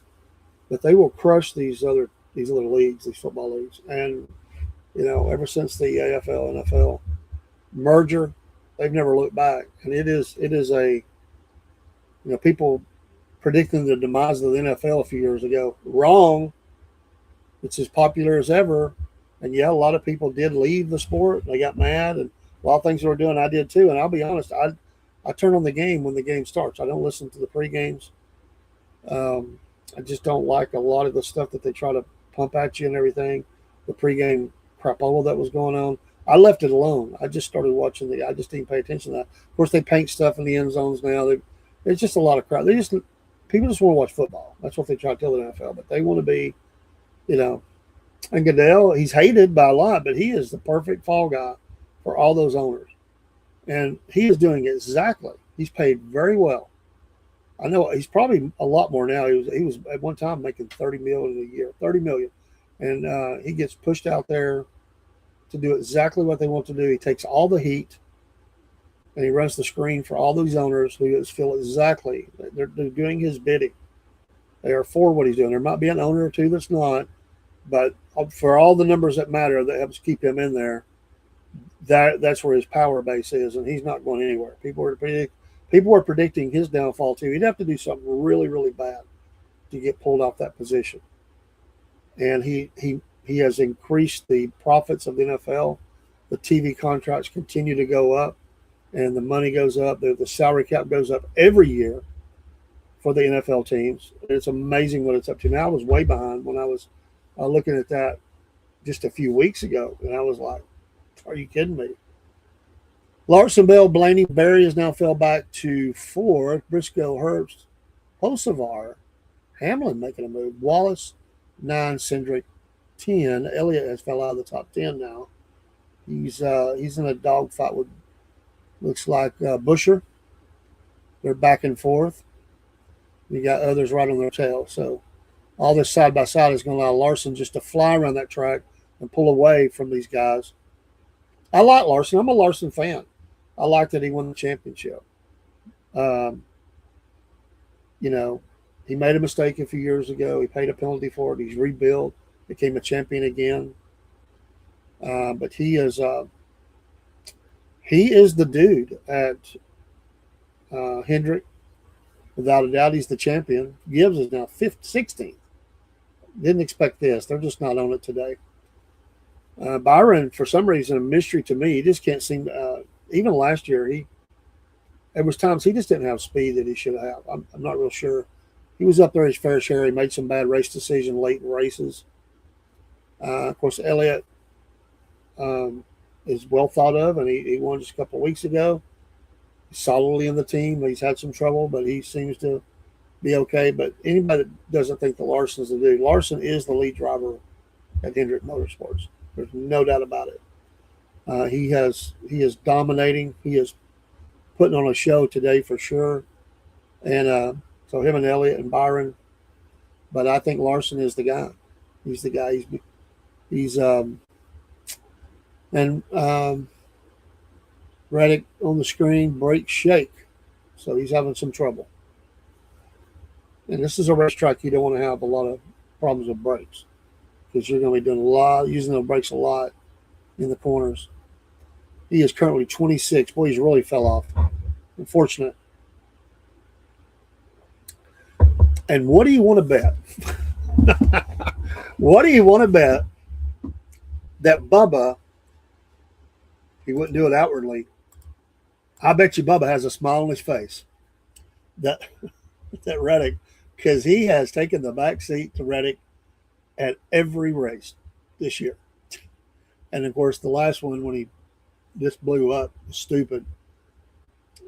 But they will crush these other leagues, these football leagues, and ever since the AFL NFL merger, they've never looked back. And it is a people predicting the demise of the NFL a few years ago. Wrong. It's as popular as ever. And yeah, a lot of people did leave the sport. They got mad, and a lot of things they were doing, I did too. And I'll be honest, I turn on the game when the game starts. I don't listen to the pre-games. I just don't like a lot of the stuff that they try to pump at you and everything. The pre-game crapola that was going on. I left it alone. I just started watching I just didn't pay attention to that. Of course, they paint stuff in the end zones now. It's just a lot of crap. People just want to watch football. That's what they try to tell the NFL. But they want to be, And Goodell, he's hated by a lot, but he is the perfect fall guy for all those owners. And he is doing exactly. He's paid very well. I know he's probably a lot more now. He was at one time making $30 million a year, $30 million, and he gets pushed out there to do exactly what they want to do. He takes all the heat, and he runs the screen for all these owners who feel exactly they're doing his bidding. They are for what he's doing. There might be an owner or two that's not, but for all the numbers that matter that helps keep him in there, that's where his power base is, and he's not going anywhere. People are predicting his downfall too. He'd have to do something really, really bad to get pulled off that position. And he has increased the profits of the NFL. The TV contracts continue to go up, and the money goes up. The salary cap goes up every year for the NFL teams. It's amazing what it's up to now. I was way behind when I was looking at that just a few weeks ago, and I was like, are you kidding me? Larson, Bell, Blaney, Barry has now fell back to 4. Briscoe, Herbst, Hosevar, Hamlin making a move. Wallace, 9. Cindric, 10. Elliott has fell out of the top 10 now. He's in a dogfight with, looks like, Busher. They're back and forth. You got others right on their tail. So all this side by side is going to allow Larson just to fly around that track and pull away from these guys. I like Larson. I'm a Larson fan. I like that he won the championship. Um, you know, he made a mistake a few years ago. He paid a penalty for it. He's rebuilt, became a champion again. But he is the dude at Hendrick. Without a doubt, he's the champion. Gibbs is now 16th. Didn't expect this. They're just not on it today. Byron, for some reason, a mystery to me. He just can't seem. Even last year, there was times he just didn't have speed that he should have. I'm not real sure. He was up there his fair share. He made some bad race decisions late in races. Of course, Elliott is well thought of, and he won just a couple of weeks ago. He's solidly in the team. He's had some trouble, but he seems to be okay. But anybody that doesn't think that Larson's the dude, Larson is the lead driver at Hendrick Motorsports. There's no doubt about it. He is dominating. He is putting on a show today for sure. And so him and Elliott and Byron. But I think Larson is the guy. He's the guy. He's Reddick on the screen, brake shake. So he's having some trouble. And this is a racetrack you don't want to have a lot of problems with brakes because you're going to be doing using the brakes a lot in the corners. He is currently 26. Boy, he's really fell off. Unfortunate. And what do you want to bet? What do you want to bet that Bubba, he wouldn't do it outwardly, I bet you Bubba has a smile on his face. That Reddick, because he has taken the back seat to Reddick at every race this year. And of course, the last one when he just blew up was stupid.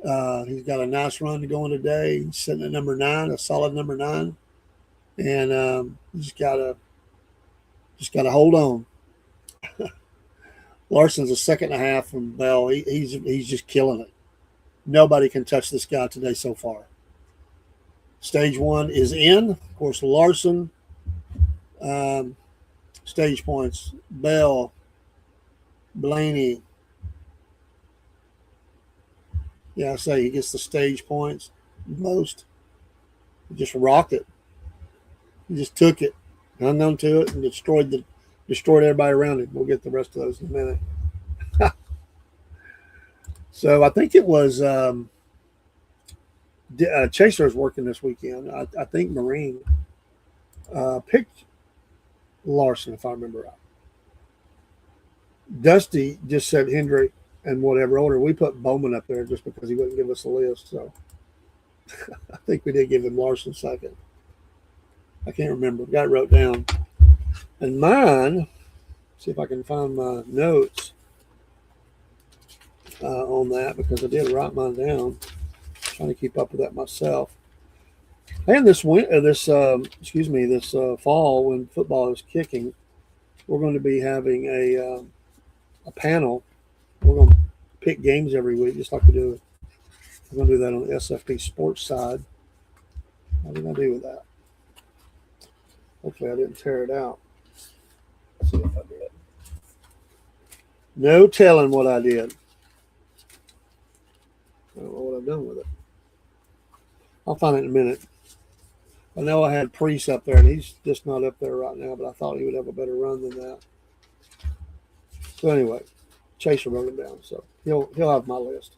He's got a nice run going today. He's sitting at number 9, a solid number 9, and just gotta hold on. Larson's a second and a half from Bell. He's just killing it. Nobody can touch this guy today so far. Stage 1 is in. Of course, Larson. Stage points. Bell. Blaney. Yeah, I say he gets the stage points most. He just rocked it. He just took it, hung on to it, and destroyed everybody around him. We'll get the rest of those in a minute. So I think it was Chaser's working this weekend. I think Marine picked Larson, if I remember right. Dusty just said Hendrick and whatever order. We put Bowman up there just because he wouldn't give us a list. So I think we did give him Larson second. I can't remember. Got it wrote down. And mine, see if I can find my notes on that because I did write mine down. Trying to keep up with that myself. And this fall when football is kicking, we're going to be having a panel. We're going to pick games every week, just like we do. We're going to do that on the SFP sports side. What did I do with that? Hopefully I didn't tear it out. Let's see if I did. No telling what I did. I don't know what I've done with it. I'll find it in a minute. I know I had Priest up there, and he's just not up there right now, but I thought he would have a better run than that. So anyway, Chaser wrote them down, so he'll have my list.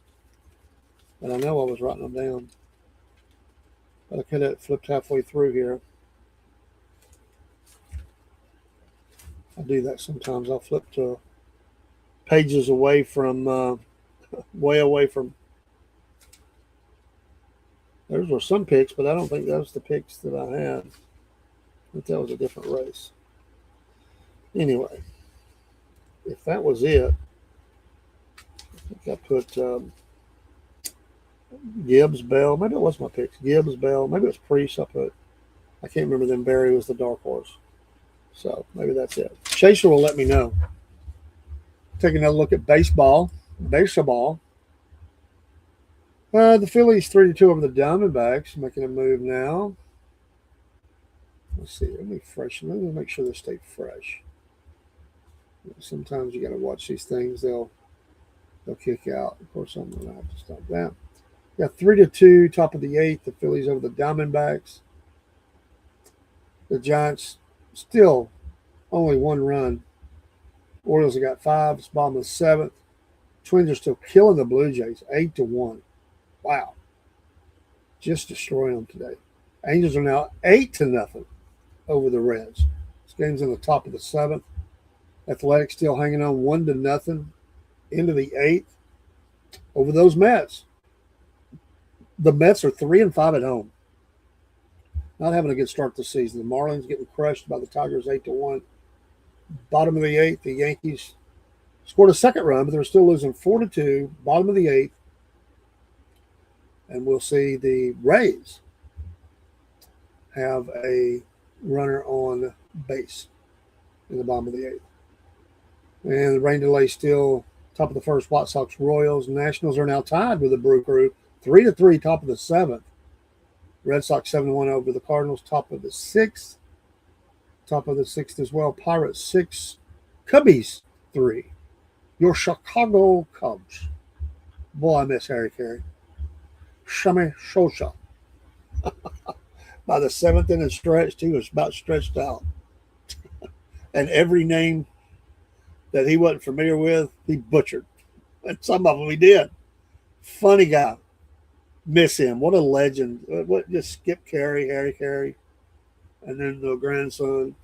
And I know I was writing them down. But I could have flipped halfway through here. I do that sometimes. I'll flip to pages away from, way away from. Those were some picks, but I don't think that was the picks that I had. I think that was a different race. Anyway, if that was it, I think I put Gibbs, Bell. Maybe it was my picks. Gibbs, Bell. Maybe it was Priest. I can't remember them. Barry was the dark horse. So maybe that's it. Chaser will let me know. Take another look at baseball. The Phillies 3-2 over the Diamondbacks, making a move now. Let's see. Let me freshen. Let me make sure they stay fresh. Sometimes you got to watch these things. They'll kick out. Of course, I'm gonna have to stop that. Yeah, 3-2, top of the eighth. The Phillies over the Diamondbacks. The Giants still only one run. Orioles have got five. It's bottom of the seventh. Twins are still killing the Blue Jays, 8-1. Wow, just destroying them today. Angels are now 8-0 over the Reds. This game's in the top of the seventh. Athletics still hanging on 1-0 into the eighth over those Mets. The Mets are 3-5 at home. Not having a good start this season. The Marlins getting crushed by the Tigers 8-1. Bottom of the eighth, the Yankees scored a second run, but they're still losing 4-2. Bottom of the eighth. And we'll see the Rays have a runner on base in the bottom of the eighth. And the rain delay still top of the first. White Sox, Royals, Nationals are now tied with the Brew Crew, 3-3, top of the seventh. Red Sox 7-1 over the Cardinals, top of the sixth. Top of the sixth as well. Pirates 6, Cubbies 3. Your Chicago Cubs. Boy, I miss Harry Carey. Shami Shosha. By the seventh inning stretch, he was about stretched out. And every name that he wasn't familiar with, he butchered. And some of them he did. Funny guy. Miss him. What a legend. What just Skip Carey, Harry Carey, and then the grandson.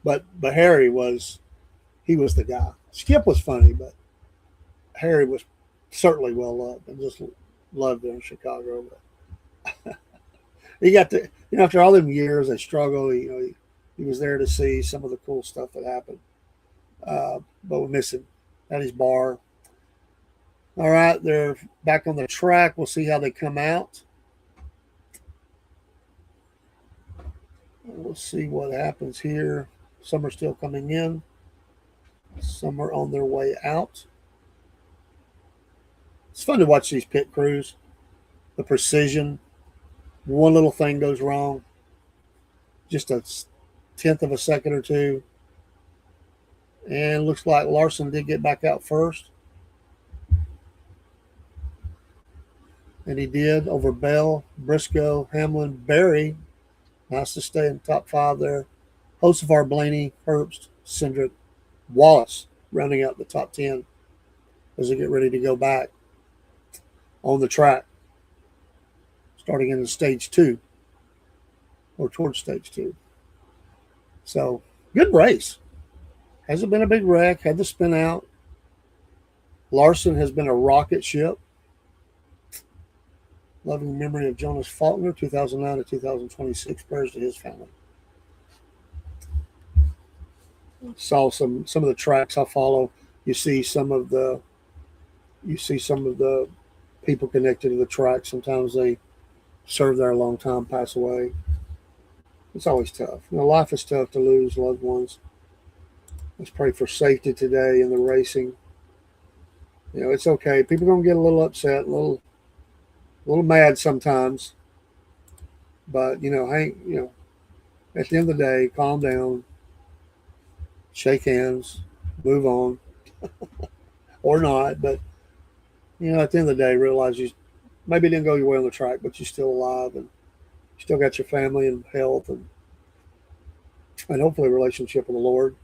But Harry was the guy. Skip was funny, but Harry was certainly well loved and just loved there in Chicago. But he got to, after all them years of struggle, he was there to see some of the cool stuff that happened. But we miss him at his bar. All right, they're back on the track. We'll see how they come out. We'll see what happens here. Some are still coming in. Some are on their way out. It's fun to watch these pit crews. The precision. One little thing goes wrong. Just a tenth of a second or two. And looks like Larson did get back out first. And he did over Bell, Briscoe, Hamlin, Berry. Nice to stay in the top five there. Hocevar, Blaney, Herbst, Cindric, Wallace rounding out the top 10 as they get ready to go back on the track, starting in stage 2 or towards stage 2. So, good race. Hasn't been a big wreck, had the spin out. Larson has been a rocket ship. Loving memory of Jonas Faulkner, 2009 to 2026, prayers to his family. Saw some of the tracks I follow. You see some of the people connected to the track. Sometimes they serve there a long time, pass away. It's always tough. Life is tough to lose loved ones. Let's pray for safety today in the racing. It's okay. People are gonna get a little upset, a little mad sometimes. But at the end of the day, calm down, shake hands, move on. Or not, but at the end of the day, realize you maybe didn't go your way on the track, but you're still alive and you still got your family and health and hopefully a relationship with the Lord.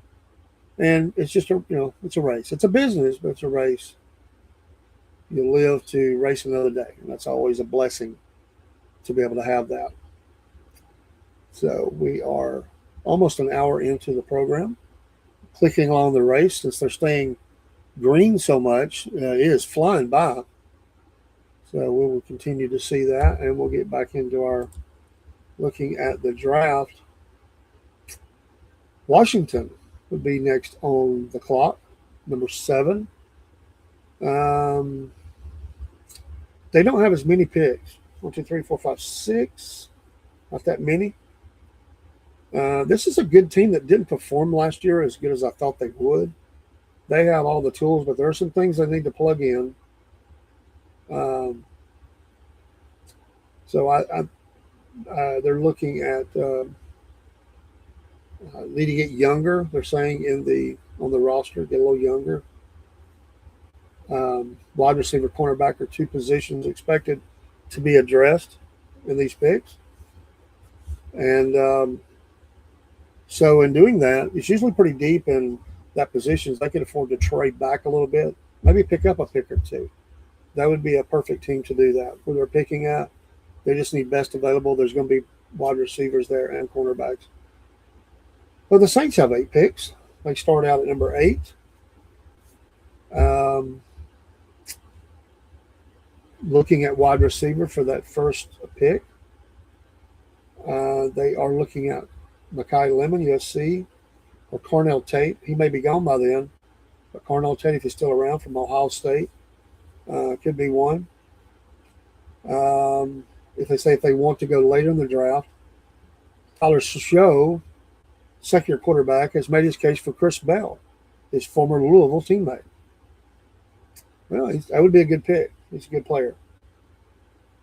And it's just it's a race. It's a business, but it's a race. You live to race another day, and that's always a blessing to be able to have that. So we are almost an hour into the program, clicking along the race. Since they're staying green so much, it is flying by. So we will continue to see that, and we'll get back into our looking at the draft. Washington would be next on the clock, number 7. They don't have as many picks. 1, 2, 3, 4, 5, 6. Not that many. This is a good team that didn't perform last year as good as I thought they would. They have all the tools, but there are some things they need to plug in. So they're looking at need to get younger. They're saying on the roster, get a little younger. Wide receiver, cornerback are two positions expected to be addressed in these picks. And so in doing that, it's usually pretty deep in that position. They can afford to trade back a little bit, maybe pick up a pick or two. That would be a perfect team to do that. Where they're picking at, they just need best available. There's going to be wide receivers there and cornerbacks. Well, the Saints have 8 picks. They start out at number 8. Looking at wide receiver for that first pick, they are looking at Mekhi Lemon, USC, or Cornell Tate. He may be gone by then, but Cornell Tate, if he's still around, from Ohio State, could be one. If they want to go later in the draft, Tyler Show, second-year quarterback, has made his case for Chris Bell, his former Louisville teammate. Well, that would be a good pick. He's a good player.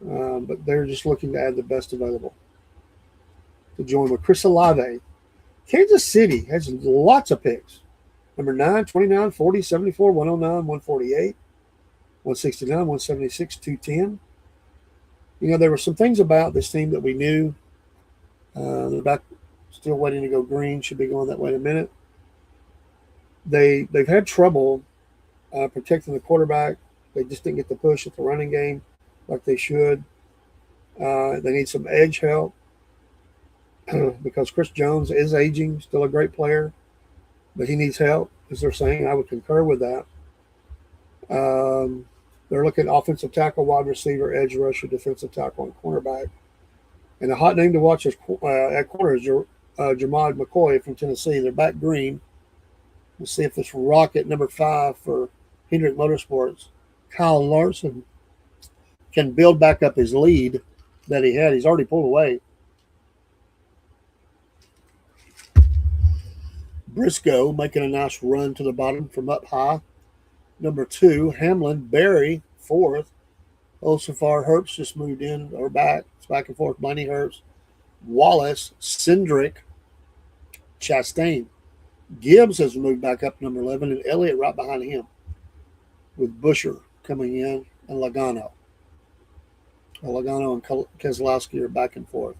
But they're just looking to add the best available to join with Chris Olave. Kansas City has lots of picks. Number 9, 29, 40, 74, 109, 148, 169, 176, 210. There were some things about this team that we knew. They're back, still waiting to go green. Should be going that way in a minute. They've had trouble protecting the quarterback. They just didn't get the push at the running game like they should. They need some edge help because Chris Jones is aging, still a great player, but he needs help, as they're saying. I would concur with that. They're looking at offensive tackle, wide receiver, edge rusher, defensive tackle, and cornerback. And a hot name to watch at corner is Jermod McCoy from Tennessee. They're back green. We'll see if this rocket number 5 for Hendrick Motorsports, Kyle Larson, can build back up his lead that he had. He's already pulled away. Briscoe making a nice run to the bottom from up high. Number 2, Hamlin, Barry, 4th. Osafar, Herbst just moved in or back. It's back and forth. Blaney, Herbst, Wallace, Cindric, Chastain. Gibbs has moved back up to number 11, and Elliott right behind him, with Busher coming in and Logano. Logano and Keselowski are back and forth.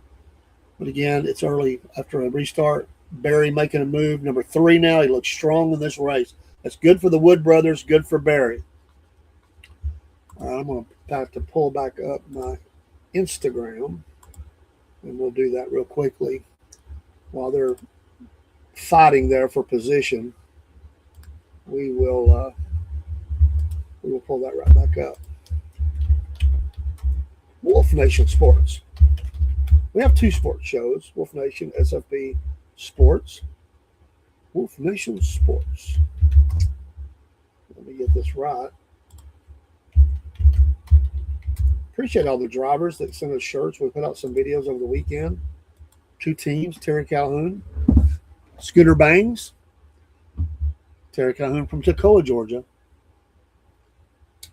But again, it's early after a restart. Barry making a move. Number 3 now. He looks strong in this race. That's good for the Wood brothers, good for Barry. I'm going to have to pull back up my Instagram, and we'll do that real quickly while they're fighting there for position. We will pull that right back up. Wolf Nation Sports. We have 2 sports shows: Wolf Nation, SFB Sports. Wolf Nation Sports. Let me get this right. Appreciate all the drivers that sent us shirts. We put out some videos over the weekend. 2 teams: Terry Calhoun, Scooter Bangs. Terry Calhoun from Toccoa, Georgia.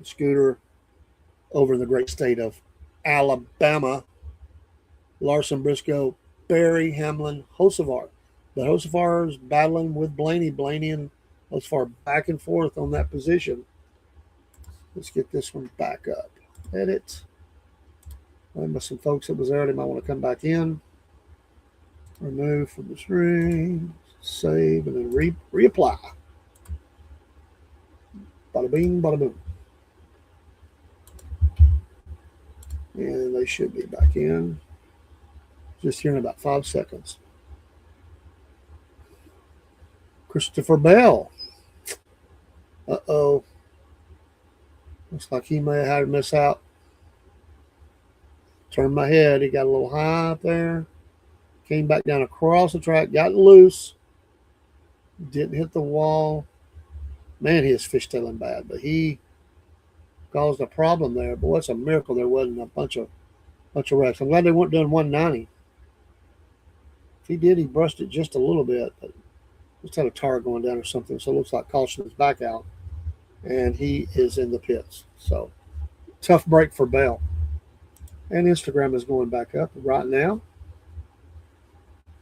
Scooter over in the great state of Alabama. Larson, Briscoe, Barry, Hamlin, Hocevar. But Hocevar is battling with Blaney. Blaney and Hocevar back and forth on that position. Let's get this one back up. Edit. I'm some folks that was there. They might want to come back in. Remove from the screen. Save and then reapply. Bada bing, bada boom. And they should be back in just here in about 5 seconds. Christopher Bell. Uh-oh. Looks like he may have had a miss out. Turned my head. He got a little high up there. Came back down across the track. Got loose. Didn't hit the wall. Man, he is fishtailing bad. But he caused a problem there. Boy, it's a miracle there wasn't a bunch of wrecks. I'm glad they weren't doing 190. If he did, he brushed it just a little bit. But just had a tire going down or something. So it looks like caution is back out. And he is in the pits. So tough break for Bell. And Instagram is going back up right now.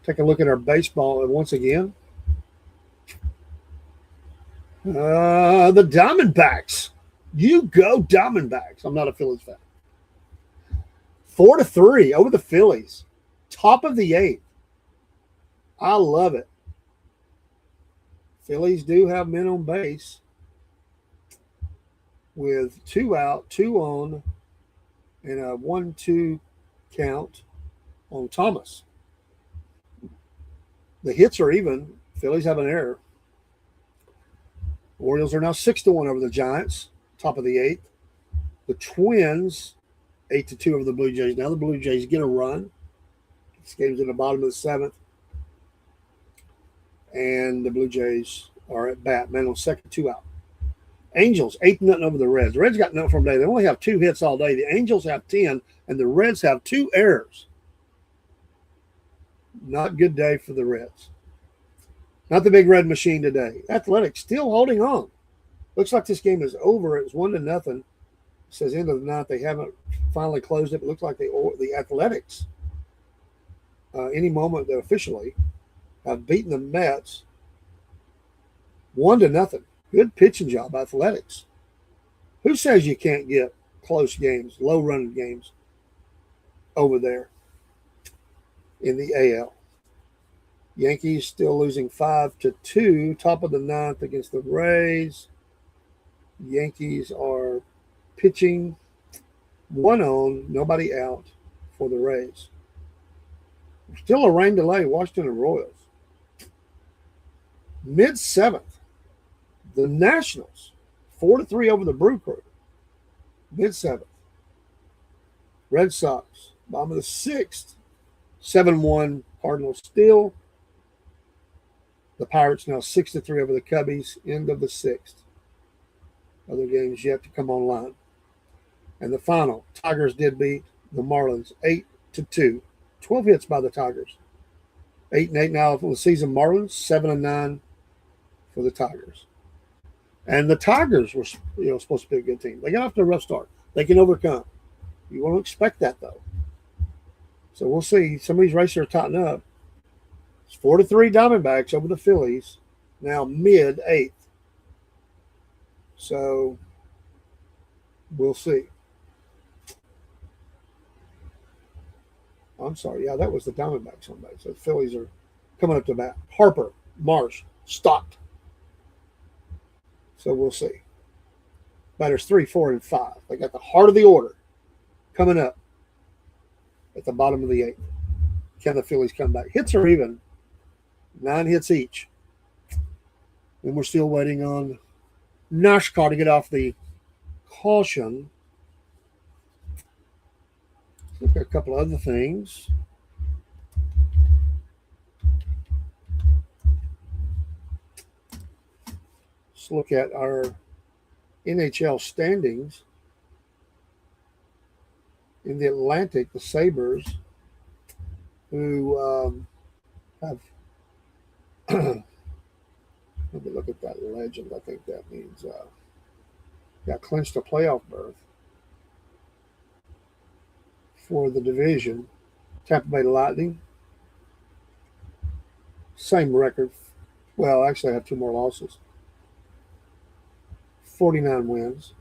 Take a look at our baseball once again. The Diamondbacks. You go Diamondbacks. I'm not a Phillies fan. 4-3 over the Phillies. Top of the 8th. I love it. Phillies do have men on base with 2 out, 2 on, and a 1-2 count on Thomas. The hits are even. Phillies have an error. Orioles are now 6-1 over the Giants, top of the 8th. The Twins, 8-2 over the Blue Jays. Now the Blue Jays get a run. This game's in the bottom of the 7th. And the Blue Jays are at bat. Man on second, 2 out. Angels, 8-0 over the Reds. The Reds got nothing from day. They only have 2 hits all day. The Angels have 10, and the Reds have 2 errors. Not good day for the Reds. Not the big red machine today. Athletics still holding on. Looks like this game is over. It's 1-0. It says end of the 9th. They haven't finally closed it. But it looks like the Athletics, any moment they officially have beaten the Mets 1-0. Good pitching job, Athletics. Who says you can't get close games, low-running games over there in the AL? Yankees still losing 5-2, top of the 9th against the Rays. Yankees are pitching 1 on, nobody out for the Rays. Still a rain delay, Washington and Royals. Mid-7th, the Nationals, 4-3 over the Brew Crew. Mid-7th. Red Sox, bottom of the 6th, 7-1 Cardinals still. The Pirates now 6-3 over the Cubbies, end of the 6th. Other games yet to come online. And the final, Tigers did beat the Marlins 8-2. 12 hits by the Tigers. 8-8 now for the season. Marlins 7-9 for the Tigers. And the Tigers were supposed to be a good team. They got off to a rough start. They can overcome. You won't expect that though. So we'll see. Some of these races are tightening up. It's 4-3 Diamondbacks over the Phillies. Now mid-8th. So we'll see. I'm sorry. Yeah, that was the Diamondbacks on base. So the Phillies are coming up to bat. Harper, Marsh, Stott. So we'll see. Batters 3, 4, and 5. They got the heart of the order coming up at the bottom of the 8th. Can the Phillies come back? Hits are even. 9 hits each. And we're still waiting on NASCAR to get off the caution. Look at a couple of other things. Let's look at our NHL standings. In the Atlantic, the Sabres, who have let me look at that legend. I think that means got clinched a playoff berth for the division. Tampa Bay Lightning, same record. Well, actually, I have 2 more losses. 49 wins.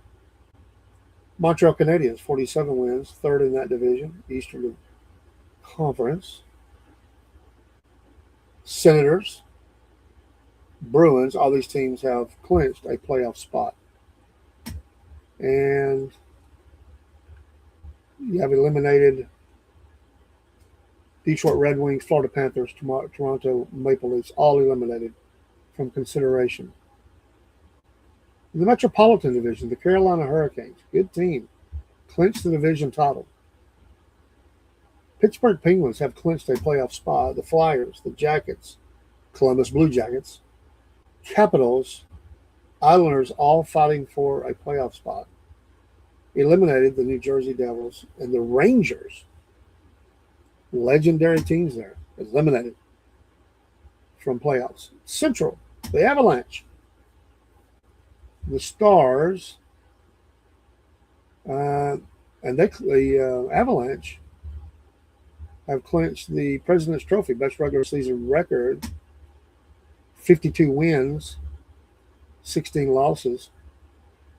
Montreal Canadiens, 47 wins, 3rd in that division, Eastern Conference. Senators, Bruins, all these teams have clinched a playoff spot. And you have eliminated Detroit Red Wings, Florida Panthers, Toronto Maple Leafs, all eliminated from consideration. In the Metropolitan Division, the Carolina Hurricanes, good team, clinched the division title. Pittsburgh Penguins have clinched a playoff spot. The Flyers, the Jackets, Columbus Blue Jackets, Capitals, Islanders, all fighting for a playoff spot. Eliminated the New Jersey Devils and the Rangers, legendary teams there, eliminated from playoffs. Central, the Avalanche, the Stars, And the Avalanche have clinched the President's Trophy, best regular season record, 52 wins, 16 losses.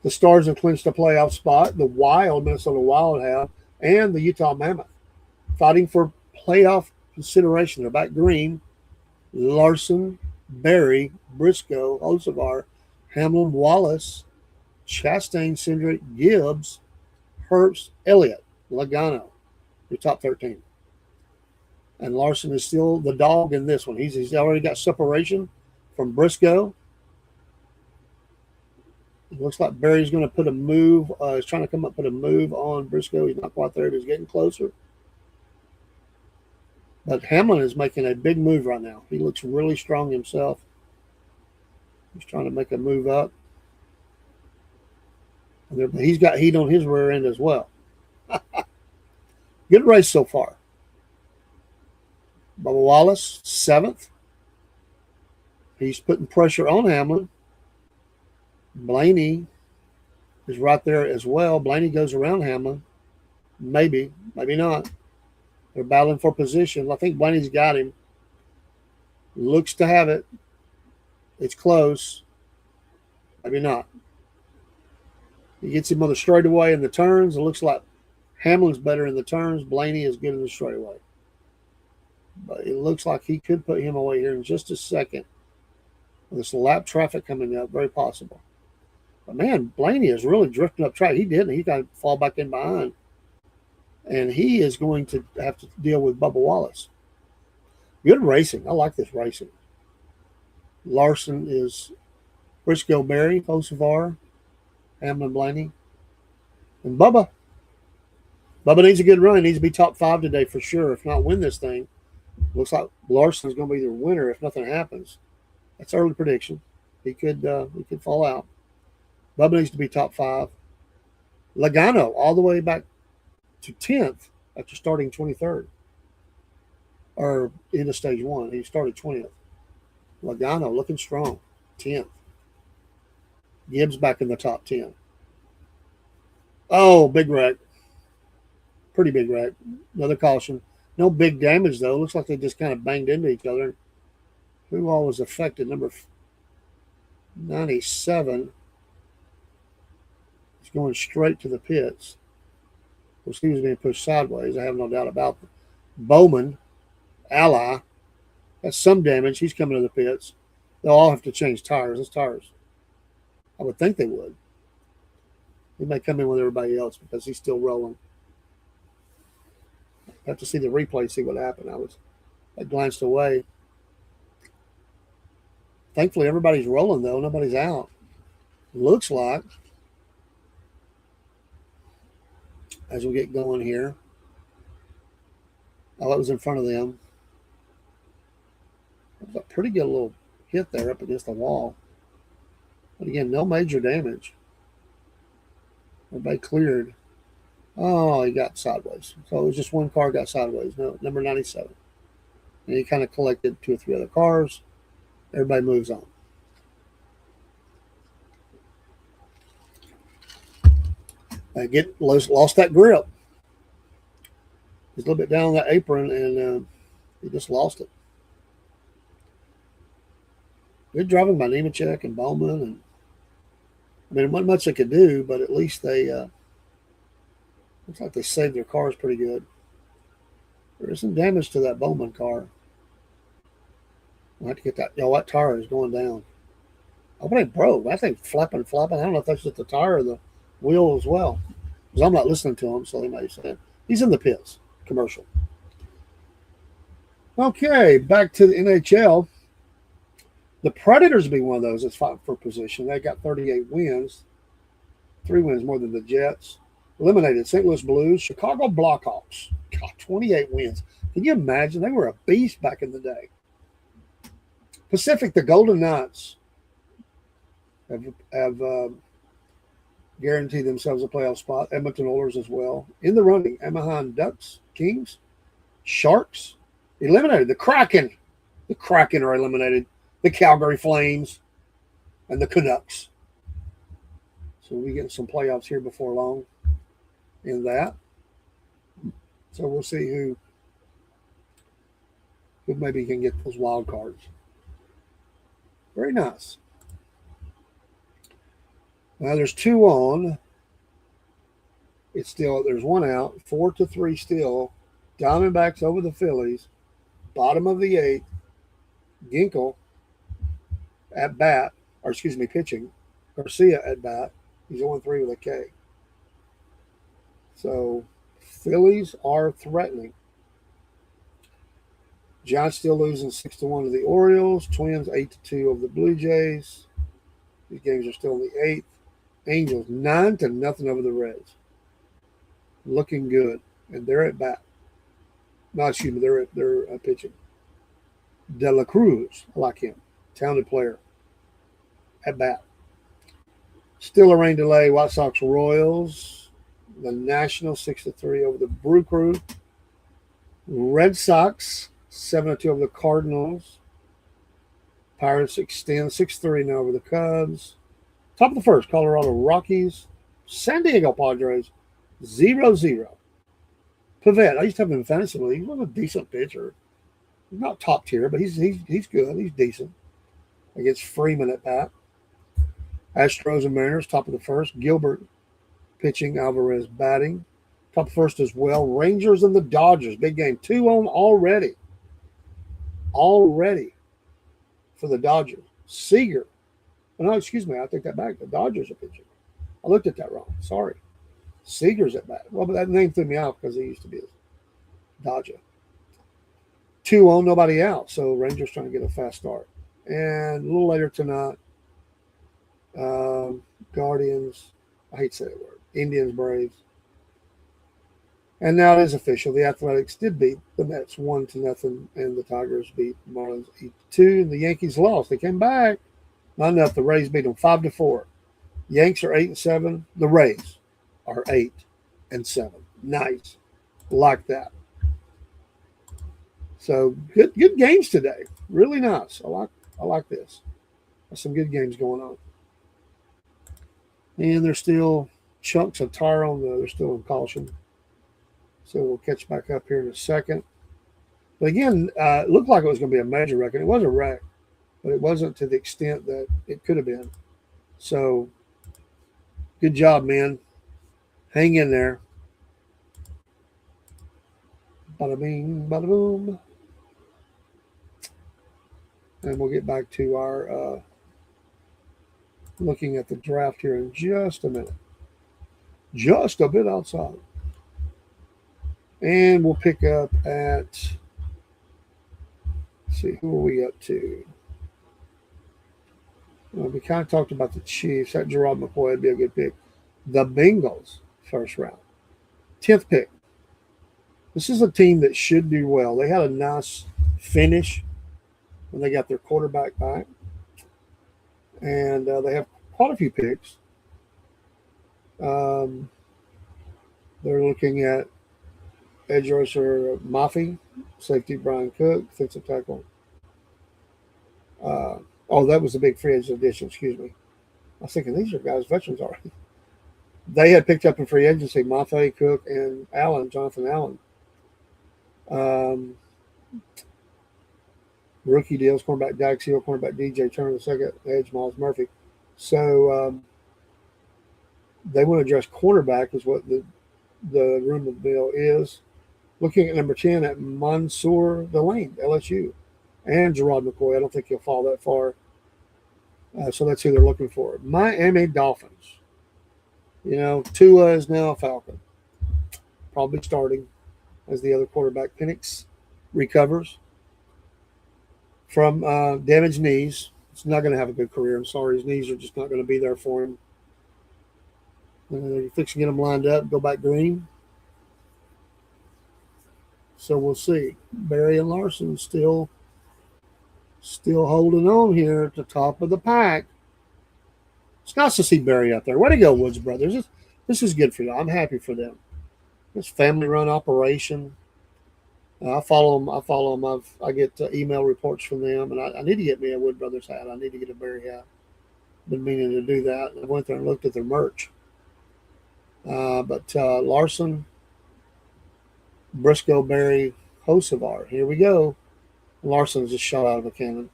The Stars have clinched a playoff spot. The Minnesota Wild have, and the Utah Mammoth, fighting for playoff consideration. They're back green. Larson, Berry, Briscoe, Osevar, Hamlin, Wallace, Chastain, Cindric, Gibbs, Herbst, Elliott, Logano, your top 13. And Larson is still the dog in this one. He's already got separation from Briscoe. It looks like Berry's going to put a move. He's trying to come up with a move on Briscoe. He's not quite there. He's getting closer. But Hamlin is making a big move right now. He looks really strong himself. He's trying to make a move up. And he's got heat on his rear end as well. Good race so far. Bubba Wallace, 7th. He's putting pressure on Hamlin. Blaney is right there as well. Blaney goes around Hamlin. Maybe, maybe not. They're battling for position. I think Blaney's got him. Looks to have it. It's close. Maybe not. He gets him on the straightaway in the turns. It looks like Hamlin's better in the turns. Blaney is good in the straightaway. But it looks like he could put him away here in just a second. With this lap traffic coming up, very possible. But man, Blaney is really drifting up track. He didn't. He got to fall back in behind. And he is going to have to deal with Bubba Wallace. Good racing. I like this racing. Larson is Briscoe, Berry, Osevar, Hamlin, Blaney, and Bubba. Bubba needs a good run. He needs to be top 5 today for sure. If not, win this thing. Looks like Larson's going to be the winner if nothing happens. That's early prediction. He could fall out. Bubba needs to be top 5. Logano all the way back to 10th after starting 23rd. Or into stage 1. He started 20th. Logano looking strong. 10th. Gibbs back in the top 10. Oh, big wreck. Pretty big wreck. Another caution. No big damage, though. Looks like they just kind of banged into each other. Who all was affected? Number 97 is going straight to the pits. Of course, he was being pushed sideways. I have no doubt about that. Bowman, Ally, has some damage. He's coming to the pits. They'll all have to change tires. Those tires. I would think they would. He may come in with everybody else because he's still rolling. I have to see the replay, see what happened. I glanced away. Thankfully, everybody's rolling, though. Nobody's out. Looks like, as we get going here. Oh, that was in front of them. It was a pretty good little hit there up against the wall. But again, no major damage. Everybody cleared. Oh, he got sideways. So it was just one car got sideways. No, number 97. And he kind of collected 2 or 3 other cars. Everybody moves on. Lost that grip. He's a little bit down on that apron, and he just lost it. Good driving by Nemechek and Bowman. And I mean, wasn't much they could do, but at least they looks like they saved their cars pretty good. There is some damage to that Bowman car. I'll have to get that. That tire is going down. I hope it broke. I think flapping. I don't know if that's just the tire or the wheel as well. Because I'm not listening to him, so they might say he's in the pits. Commercial. Okay, back to the NHL. The Predators will be one of those that's fighting for position. They got 38 wins. 3 wins more than the Jets. Eliminated St. Louis Blues, Chicago Blackhawks. God, 28 wins. Can you imagine? They were a beast back in the day. Pacific, the Golden Knights have guaranteed themselves a playoff spot. Edmonton Oilers as well. In the running, Anaheim Ducks, Kings, Sharks, eliminated. The Kraken. The Kraken are eliminated. The Calgary Flames, and the Canucks. So we'll be getting some playoffs here before long. in that. So we'll see who maybe can get those wild cards. Very nice. Now there's 2 on. It's still there's 1 out. 4-3 still. Diamondbacks over the Phillies. Bottom of the 8th. Ginkle at bat, or excuse me, pitching. Garcia at bat. He's 0-3 with a K. So Phillies are threatening. Giants still losing 6-1 to the Orioles. Twins 8-2 over the Blue Jays. These games are still in the 8th. Angels 9-0 over the Reds. Looking good, and they're at bat. No, excuse me, they're pitching. De La Cruz, I like him, talented player. At bat. Still a rain delay. White Sox Royals. The Nationals 6-3 over the Brew Crew. Red Sox 7-2 over the Cardinals. Pirates extend 6-3 now over the Cubs. Top of the first, Colorado Rockies. San Diego Padres 0-0. Pivette, I used to have him in fantasy league. He was a decent pitcher. He's not top tier, but he's good. He's decent. Against Freeman at bat. Astros and Mariners, top of the first. Gilbert pitching, Alvarez batting. Top of first as well. Rangers and the Dodgers. Big game. 2 on already. Already for the Dodgers. Seager. Oh, no, excuse me. I take that back. The Dodgers are pitching. I looked at that wrong. Sorry. Seager's at bat. Well, but that name threw me out because he used to be a Dodger. 2 on, nobody out. So Rangers trying to get a fast start. And a little later tonight, Guardians, I hate to say that word, Indians, Braves. And now it is official. The Athletics did beat the Mets 1-0, and the Tigers beat the Marlins 8-2. And the Yankees lost. They came back. Not enough. The Rays beat them 5-4. Yanks are 8-7. The Rays are 8-7. Nice. Like that. So good games today. Really nice. I like this. There's some good games going on. And there's still chunks of tire on they're still in caution. So we'll catch back up here in a second. But again, it looked like it was going to be a major wreck. And it was a wreck, but it wasn't to the extent that it could have been. So good job, man. Hang in there. Bada bing, bada boom. And we'll get back to our looking at the draft here in just a minute. Just a bit outside. And we'll pick up at, let's see, who are we up to? Well, we kind of talked about the Chiefs. That Gerard McCoy would be a good pick. The Bengals, first round. 10th pick. This is a team that should do well. They had a nice finish when they got their quarterback back. And they have quite a few picks. They're looking at edge rusher Mafi, safety Brian Cook, defensive tackle. That was a big free agent addition, excuse me. I was thinking these are guys, veterans already. They had picked up in free agency Mafi, Cook, and Jonathan Allen. Rookie deals, cornerback Dax Hill, cornerback DJ Turner, the second edge Miles Murphy. So they want to address cornerback is what the room of the bill is. Looking at number 10 at Mansour Delane, LSU, and Gerard McCoy. I don't think he'll fall that far. So that's who they're looking for. Miami Dolphins. You know, Tua is now a Falcon. Probably starting as the other quarterback. Penix recovers from damaged knees. He's not going to have a good career. I'm sorry. His knees are just not going to be there for him. They're fixing to get him lined up, go back green. So we'll see. Barry and Larson still holding on here at the top of the pack. It's nice to see Barry out there. Way to go, Woods Brothers. This is good for you. I'm happy for them. It's family-run operation. I follow them. I get email reports from them, and I need to get me a Wood Brothers hat. I need to get a Barry hat. Been meaning to do that. I went there and looked at their merch. But Larson, Briscoe, Berry, Hocevar. Here we go. Larson's just shot out of a cannon.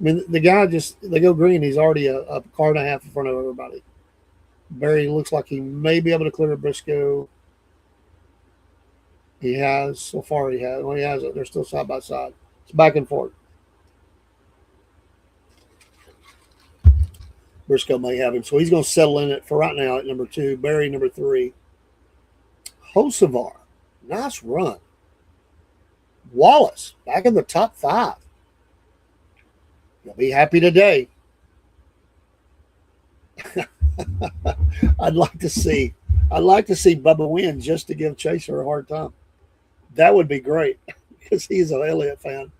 I mean, the guy just, they go green. He's already a car and a half in front of everybody. Berry looks like he may be able to clear Briscoe. He has, so far he has. Well, he has it. They're still side by side. It's back and forth. Briscoe may have him. So he's going to settle in it for right now at number 2. Berry, number 3. Hocevar, nice run. Wallace, back in the top 5. You'll be happy today. I'd like to see Bubba win just to give Chaser a hard time. That would be great because he's an Elliott fan.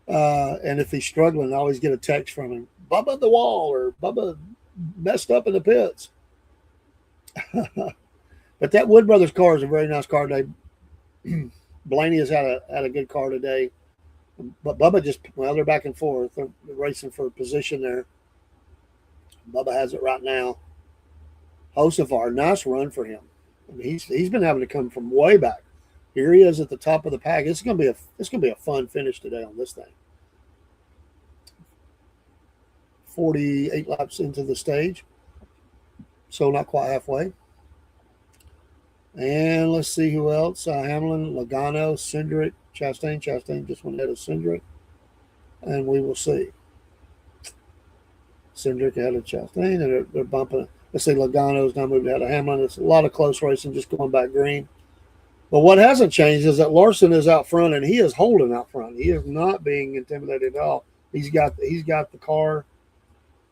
And if he's struggling, I always get a text from him, Bubba the wall, or Bubba messed up in the pits. But that Wood Brothers car is a very nice car today. Blaney has had a good car today. But Bubba just, well, they're back and forth. They're racing for position there. Bubba has it right now. Hocevar, nice run for him. I mean, he's been having to come from way back. Here he is at the top of the pack. It's gonna be a fun finish today on this thing. 48 laps into the stage, so not quite halfway. And let's see who else. Hamlin, Logano, Cindric, Chastain. Chastain just went ahead of Cindric. And we will see. Cindric ahead of Chastain, and they're bumping. Let's see, Logano's now moved ahead of Hamlin. It's a lot of close racing, just going back green. But what hasn't changed is that Larson is out front, and he is holding out front. He is not being intimidated at all. He's got the car.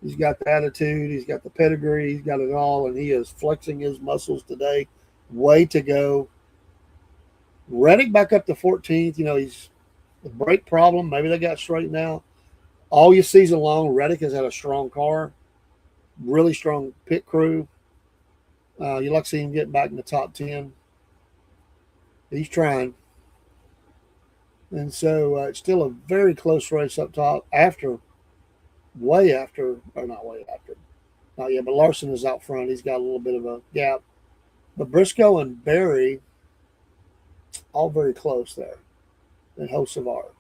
He's got the attitude. He's got the pedigree. He's got it all, and he is flexing his muscles today. Way to go. Reddick back up to 14th. You know, he's a brake problem. Maybe they got straightened out. All your season long, Reddick has had a strong car, really strong pit crew. You like to see him get back in the top 10. He's trying. And so it's still a very close race up top not yet, but Larson is out front. He's got a little bit of a gap. But Briscoe and Berry, all very close there. And Hocevar.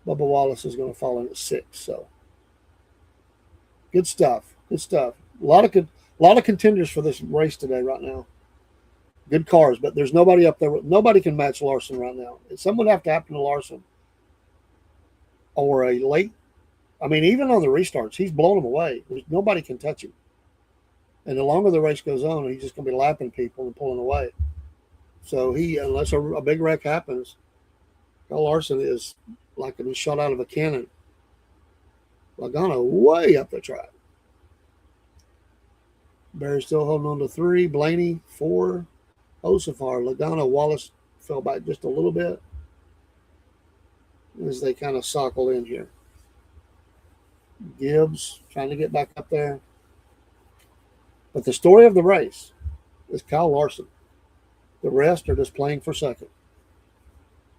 Bubba Wallace is going to fall in at 6. So good stuff. Good stuff. A lot of contenders for this race today right now. Good cars, but there's nobody up there. Nobody can match Larson right now. Something would have to happen to Larson. Or a late. I mean, even on the restarts, he's blowing them away. Nobody can touch him. And the longer the race goes on, he's just going to be lapping people and pulling away. So unless a big wreck happens, Larson is like he's shot out of a cannon. Logano way up the track. Berry's still holding on to 3. Blaney, 4. Hocevar. Logano, Wallace fell back just a little bit as they kind of sockle in here. Gibbs trying to get back up there. But the story of the race is Kyle Larson. The rest are just playing for second.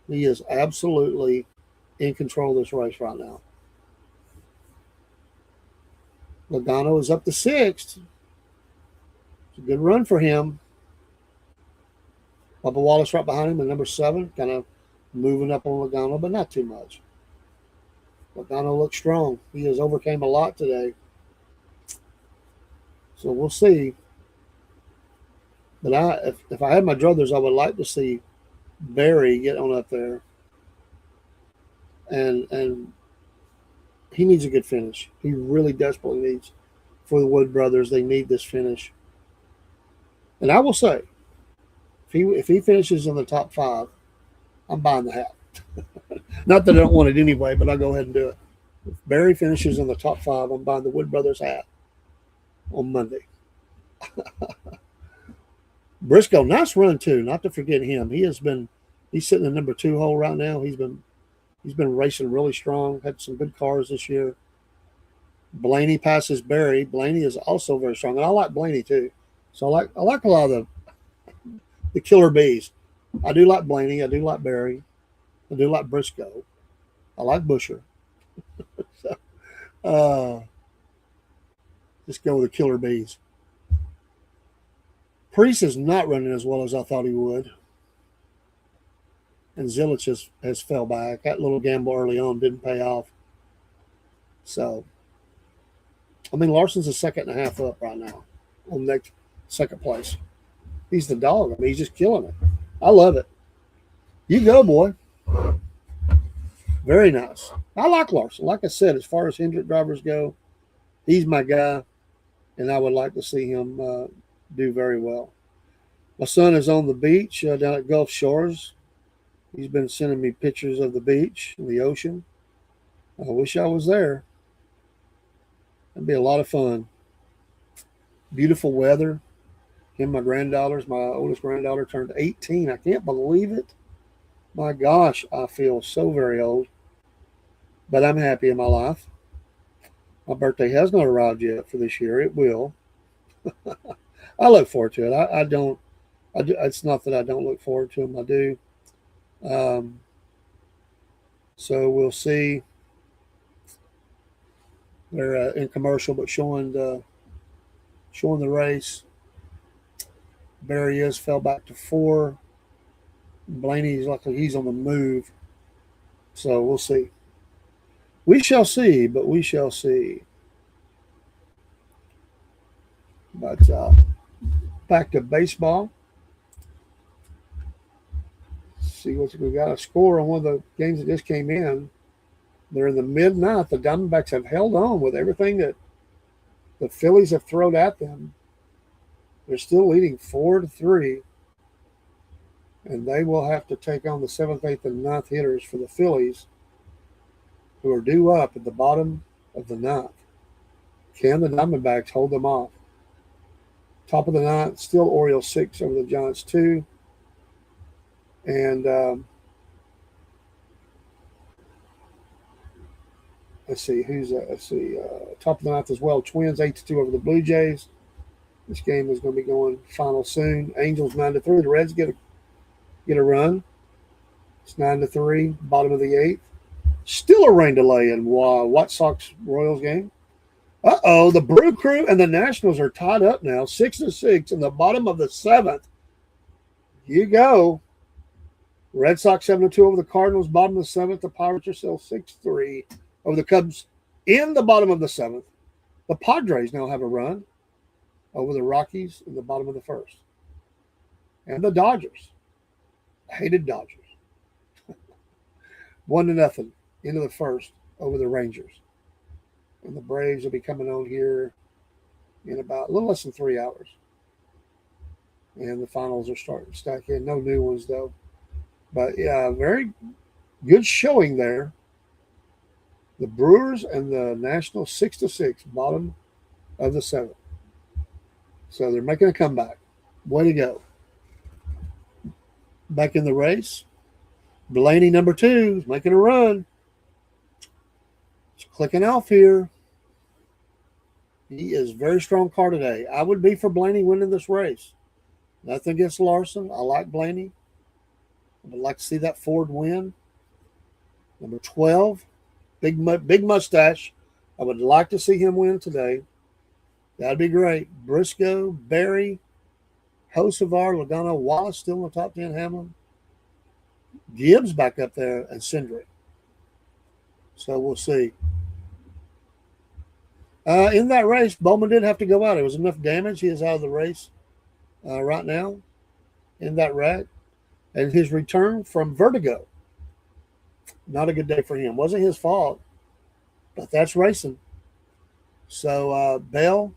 He is absolutely in control of this race right now. Logano is up to 6th. It's a good run for him. Bubba Wallace right behind him at number 7, kind of moving up on Logano, but not too much. Logano looks strong. He has overcame a lot today. So we'll see. But if I had my druthers, I would like to see Berry get on up there. And he needs a good finish. He really desperately needs, for the Wood Brothers, they need this finish. And I will say, if he finishes in the top 5, I'm buying the hat. Not that I don't want it anyway, but I'll go ahead and do it. If Berry finishes in the top 5, I'm buying the Wood Brothers hat on Monday. Briscoe, nice run too. Not to forget him. He's sitting in number 2 hole right now. He's been racing really strong. Had some good cars this year. Blaney passes Berry. Blaney is also very strong, and I like Blaney too. So I like a lot of the killer bees. I do like Blaney. I do like Berry. I do like Briscoe. I like Busher. So, just go with the killer bees. Priest is not running as well as I thought he would. And Zilich has fell back. That little gamble early on didn't pay off. So, I mean, Larson's a second and a half up right now on next second place. He's the dog. I mean, he's just killing it. I love it. You go, boy. Very nice. I like Larson. Like I said, as far as Hendrick drivers go, he's my guy, and I would like to see him do very well. My son is on the beach down at Gulf Shores. He's been sending me pictures of the beach and the ocean. I wish I was there. That'd be a lot of fun. Beautiful weather. Him, my granddaughters, my oldest granddaughter turned 18. I can't believe it. My gosh, I feel so very old. But I'm happy in my life. My birthday has not arrived yet for this year. It will. I look forward to it. I don't. It's not that I don't look forward to them. I do. So we'll see. They're in commercial, but showing the race. Barry is fell back to 4. Blaney's luckily he's on the move. So we'll see. We shall see, but we shall see. But back to baseball. See what we got a score on one of the games that just came in. They're in the mid-ninth. The Diamondbacks have held on with everything that the Phillies have thrown at them. They're still leading 4-3. And they will have to take on the 7th, 8th, and 9th hitters for the Phillies, who are due up at the bottom of the 9th. Can the Diamondbacks hold them off? Top of the 9th, still Orioles 6 over the Giants 2. And let's see, top of the 9th as well. Twins 8-2 over the Blue Jays. This game is going to be going final soon. Angels 9-3. The Reds get a run. It's 9-3, bottom of the 8th. Still a rain delay in White Sox Royals game. The Brew Crew and the Nationals are tied up now, 6-6 in the bottom of the 7th. You go. Red Sox 7-2 over the Cardinals, bottom of the 7th. The Pirates are still 6-3 over the Cubs in the bottom of the 7th. The Padres now have a run over the Rockies in the bottom of the 1st. And the Dodgers. Hated Dodgers. 1-0 into the 1st over the Rangers. And the Braves will be coming on here in about a little less than 3 hours. And the finals are starting to stack in. No new ones, though. But, yeah, very good showing there. The Brewers and the Nationals 6-6, bottom of the 7th. So they're making a comeback. Way to go. Back in the race. Blaney, number 2, is making a run. It's clicking off here. He is a very strong car today. I would be for Blaney winning this race. Nothing against Larson. I like Blaney. I would like to see that Ford win. Number 12, big mustache. I would like to see him win today. That'd be great. Briscoe, Barry, Hocevar, Logano, Wallace still in the top 10, Hamlin. Gibbs back up there, and Cindric. So we'll see. In that race, Bowman did have to go out. There was enough damage. He is out of the race right now in that wreck. And his return from vertigo. Not a good day for him. Wasn't his fault, but that's racing. So Bell,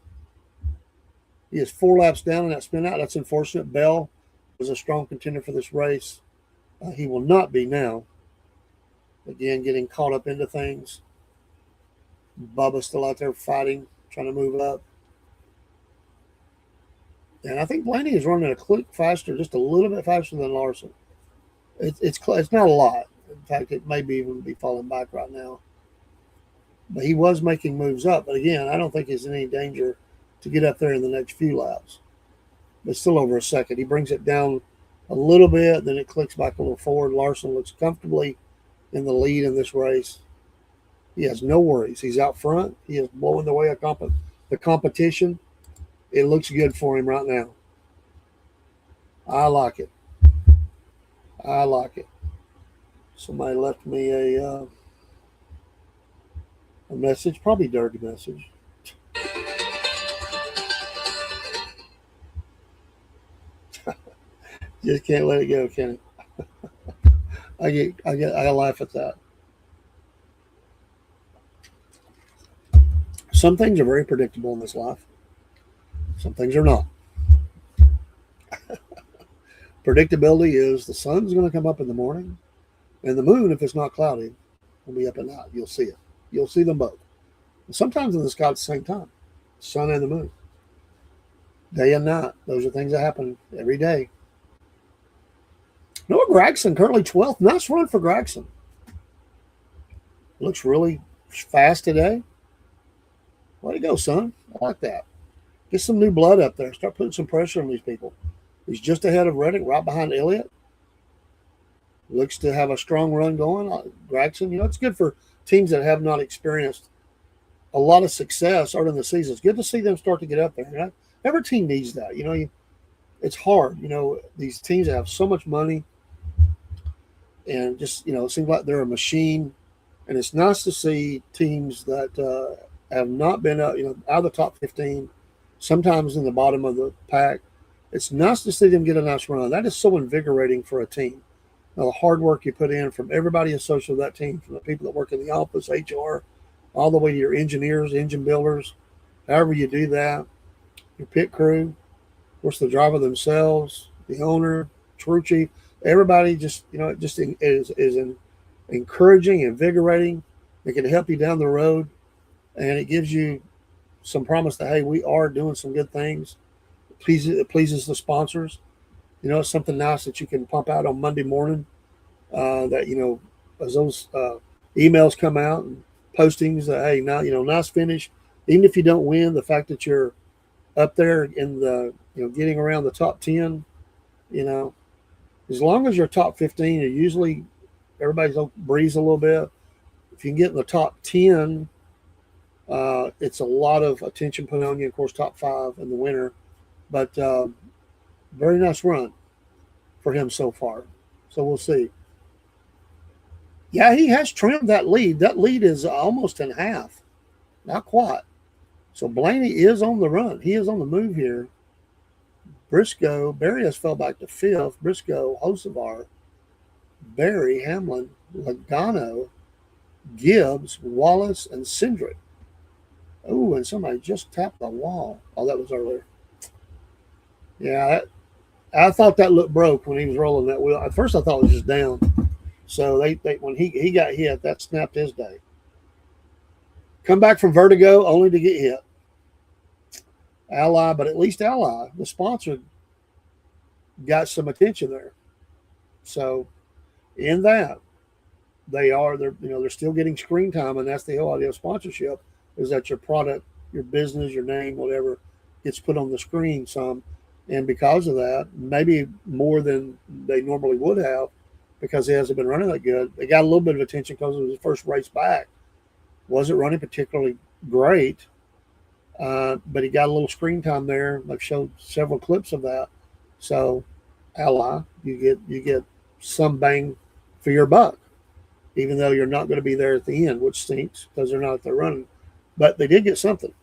he is 4 laps down in that spin out. That's unfortunate. Bell was a strong contender for this race. He will not be now. Again, getting caught up into things. Bubba's still out there fighting, trying to move up. And I think Blaney is running a click faster, just a little bit faster than Larson. It's not a lot. In fact, it may even be falling back right now. But he was making moves up. But again, I don't think he's in any danger to get up there in the next few laps. But still over a second. He brings it down a little bit, then it clicks back a little forward. Larson looks comfortably in the lead in this race. He has no worries. He's out front. He is blowing the way of the competition. It looks good for him right now. I like it. I like it. Somebody left me a message, probably dirty message. Just can't let it go, can it? I laugh at that. Some things are very predictable in this life. Some things are not. Predictability is the sun's going to come up in the morning, and the moon, if it's not cloudy, will be up at night. You'll see it. You'll see them both. And sometimes in the sky at the same time, sun and the moon, day and night. Those are things that happen every day. Noah Gragson, currently 12th. Nice run for Gragson. Looks really fast today. Way to go, son. I like that. Get some new blood up there. Start putting some pressure on these people. He's just ahead of Reddick, right behind Elliott. Looks to have a strong run going. Gregson, it's good for teams that have not experienced a lot of success early in the season. It's good to see them start to get up there. Every team needs that. It's hard. These teams that have so much money and just, it seems like they're a machine. And it's nice to see teams that have not been out of the top 15, sometimes in the bottom of the pack. It's nice to see them get a nice run. That is so invigorating for a team. Now, the hard work you put in from everybody associated with that team, from the people that work in the office, HR, all the way to your engineers, engine builders, however you do that, your pit crew, of course, the driver themselves, the owner, crew chief, everybody just, it just is encouraging, invigorating. It can help you down the road, and it gives you some promise that, hey, we are doing some good things. It pleases the sponsors. It's something nice that you can pump out on Monday morning. That as those emails come out and postings that, hey, now nice finish. Even if you don't win, the fact that you're up there in the getting around the top 10, as long as you're top 15, you're usually everybody's breeze a little bit. If you can get in the top 10, it's a lot of attention put on you. Of course, top 5 in the winter. But very nice run for him so far. So we'll see. Yeah, he has trimmed that lead. That lead is almost in half. Not quite. So Blaney is on the run. He is on the move here. Barry has fell back to 5th. Briscoe, Hocevar, Barry, Hamlin, Logano, Gibbs, Wallace, and Cindric. Oh, and somebody just tapped the wall. Oh, that was earlier. Yeah, I thought that looked broke when he was rolling that wheel. At first, I thought it was just down. So they when he got hit, that snapped his day. Come back from Vertigo only to get hit. Ally, but at least Ally, the sponsor, got some attention there. So in that, they're still getting screen time, and that's the whole idea of sponsorship, is that your product, your business, your name, whatever, gets put on the screen some. And because of that, maybe more than they normally would have, because he hasn't been running that good, they got a little bit of attention because it was his first race back. Wasn't running particularly great, but he got a little screen time there. I've showed several clips of that. So, Ally, you get some bang for your buck, even though you're not going to be there at the end, which stinks because they're not at the running. But they did get something,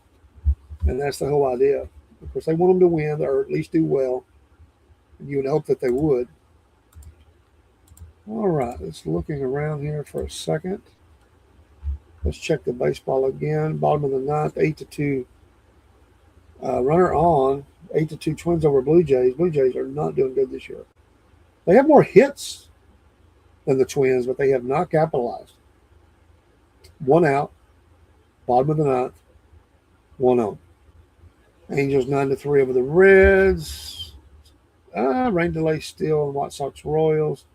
and that's the whole idea. Of course, they want them to win or at least do well, and you would hope that they would. All right, let's looking around here for a second. Let's check the baseball again. Bottom of the 9th, 8-2. Runner on, 8-2 Twins over Blue Jays. Blue Jays are not doing good this year. They have more hits than the Twins, but they have not capitalized. 1 out, bottom of the 9th, 1 on. Angels 9-3 over the Reds. Rain delay still on White Sox Royals.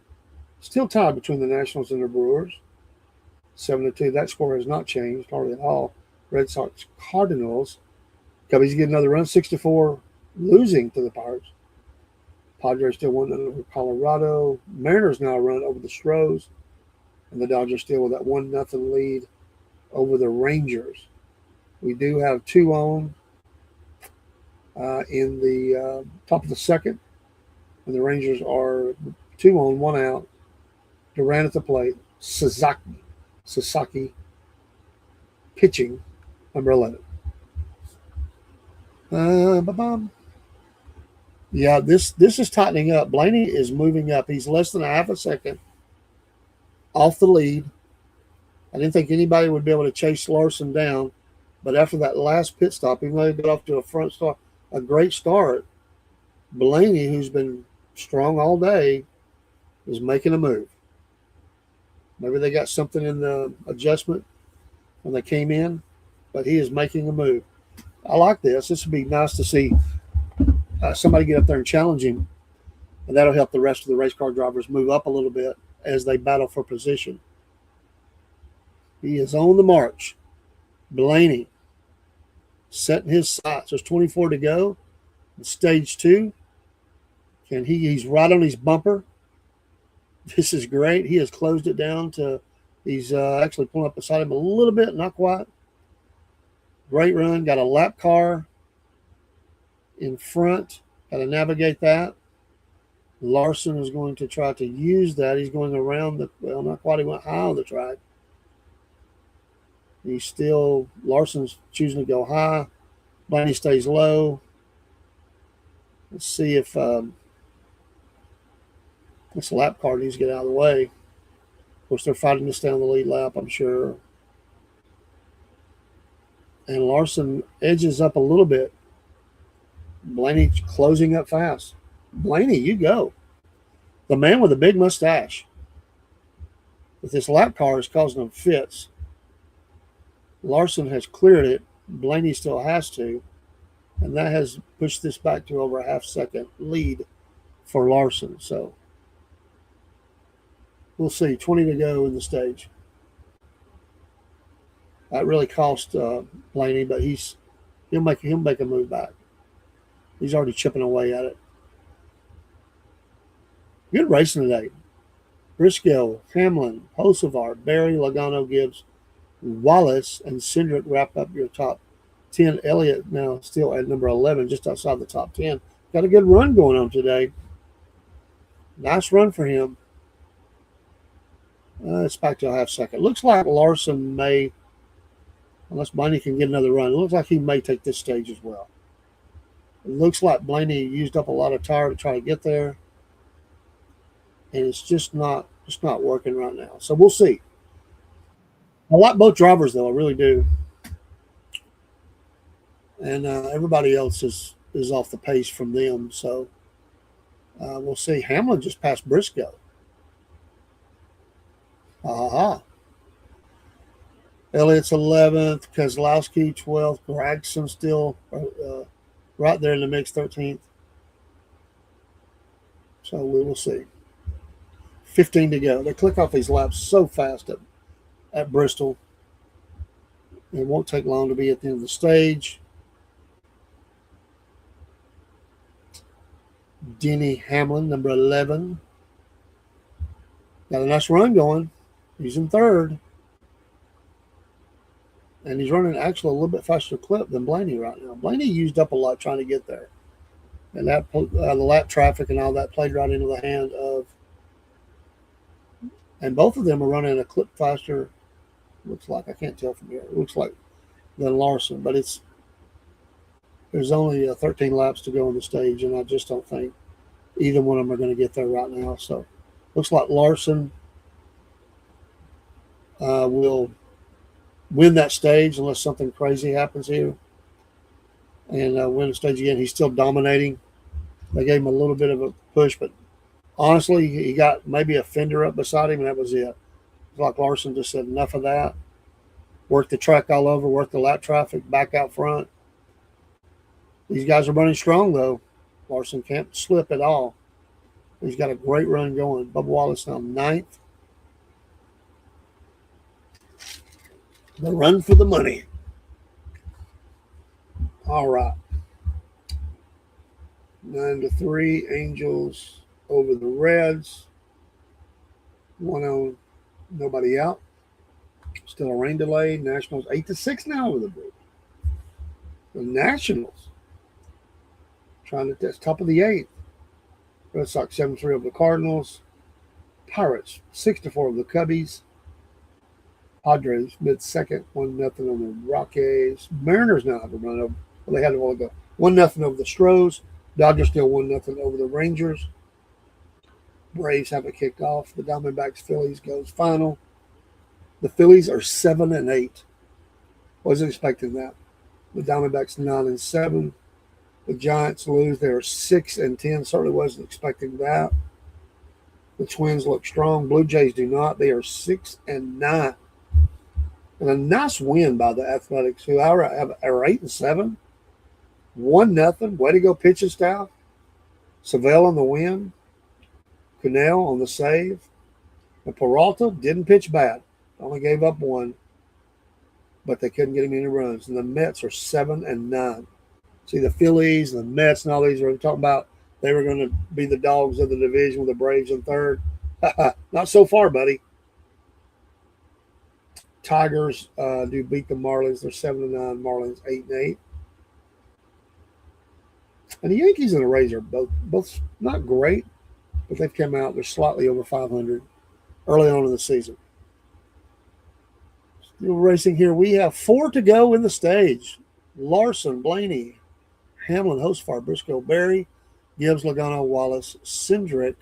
Still tied between the Nationals and the Brewers. 7-2. That score has not changed hardly at all. Red Sox Cardinals. Cubbies get another run. 6-4, losing to the Pirates. Padres still won over Colorado. Mariners now run over the Stros. And the Dodgers still with that 1-0 lead over the Rangers. We do have 2 on in the top of the 2nd. And the Rangers are 2 on, 1 out. Durant at the plate. Sasaki pitching, number 11. Ba-bum. Yeah, this is tightening up. Blaney is moving up. He's less than a half a second off the lead. I didn't think anybody would be able to chase Larson down, but after that last pit stop, even though he got off to a great start, Blaney, who's been strong all day, is making a move. Maybe they got something in the adjustment when they came in, but he is making a move. I like this. This would be nice to see somebody get up there and challenge him, and that'll help the rest of the race car drivers move up a little bit as they battle for position. He is on the march. Blaney setting his sights. There's 24 to go. In stage 2. He's right on his bumper. This is great. He has closed it down to, he's actually pulling up beside him a little bit, not quite. Great run. Got a lap car in front. Got to navigate that. Larson is going to try to use that. He's going around not quite. He went high on the track. Larson's choosing to go high. Blaney stays low. Let's see if this lap car needs to get out of the way. Of course, they're fighting to stay on the lead lap, I'm sure. And Larson edges up a little bit. Blaney closing up fast. Blaney, you go. The man with the big mustache. But this lap car is causing him fits. Larson has cleared it. Blaney still has to. And that has pushed this back to over a half-second lead for Larson. So we'll see. 20 to go in the stage. That really cost Blaney, but he'll make a move back. He's already chipping away at it. Good racing today. Briscoe, Hamlin, Hocevar, Berry, Logano, Gibbs, Wallace, and Cindric wrap up your top 10. Elliott now still at number 11, just outside the top 10. Got a good run going on today. Nice run for him. It's back to a half second. Looks like Larson may, unless Blaney can get another run, it looks like he may take this stage as well. It looks like Blaney used up a lot of tire to try to get there. And it's just not working right now. So we'll see. I like both drivers, though. I really do. And everybody else is off the pace from them. So we'll see. Hamlin just passed Briscoe. Elliott's 11th. Keselowski 12th. Gragson still right there in the mix, 13th. So we will see. 15 to go. They click off these laps so fast at Bristol. It won't take long to be at the end of the stage. Denny Hamlin, number 11. Got a nice run going. He's in third. And he's running actually a little bit faster clip than Blaney right now. Blaney used up a lot trying to get there. And that the lap traffic and all that played right into the hand of. And both of them are running a clip faster. Looks like, I can't tell from here. It looks like than Larson, but there's only 13 laps to go on the stage, and I just don't think either one of them are going to get there right now. So looks like Larson will win that stage unless something crazy happens here, and win the stage again. He's still dominating. They gave him a little bit of a push, but honestly, he got maybe a fender up beside him, and that was it. It's like Larson just said, enough of that. Work the track all over, work the lap traffic, back out front. These guys are running strong, though. Larson can't slip at all. He's got a great run going. Bubba Wallace now 9th. The run for the money. All right. 9-3, Angels over the Reds. 1 on, nobody out. Still a rain delay. Nationals 8-6 now over the Blue. The Nationals trying to test top of the 8th. Red Sox 7-3 over the Cardinals. Pirates 6-4 over the Cubbies. Padres mid-second, 1-0 on the Rockies. Mariners now have a run over. Well, they had a while ago. 1-0 over the Stros. Dodgers still 1-0 over the Rangers. Braves haven't kicked off. The Diamondbacks Phillies goes final. The Phillies are 7-8. Wasn't expecting that. The Diamondbacks 9-7. The Giants lose. They are 6-10. Certainly wasn't expecting that. The Twins look strong. Blue Jays do not. They are 6-9. And a nice win by the Athletics, who are 8-7. 1-0. Way to go, pitching staff. Savelle on the win. Cannell on the save. And Peralta didn't pitch bad. Only gave up one, but they couldn't get him any runs. And the Mets are 7-9. See, the Phillies and the Mets and all these are talking about they were going to be the dogs of the division with the Braves in third. Not so far, buddy. Tigers do beat the Marlins. They're 7-9. Marlins 8-8. And the Yankees and the Rays are both not great, but they've come out. They're slightly over 500 early on in the season. Still racing here. We have 4 to go in the stage. Larson, Blaney, Hamlin, Hosfar, Briscoe, Berry, Gibbs, Logano, Wallace, Cindric.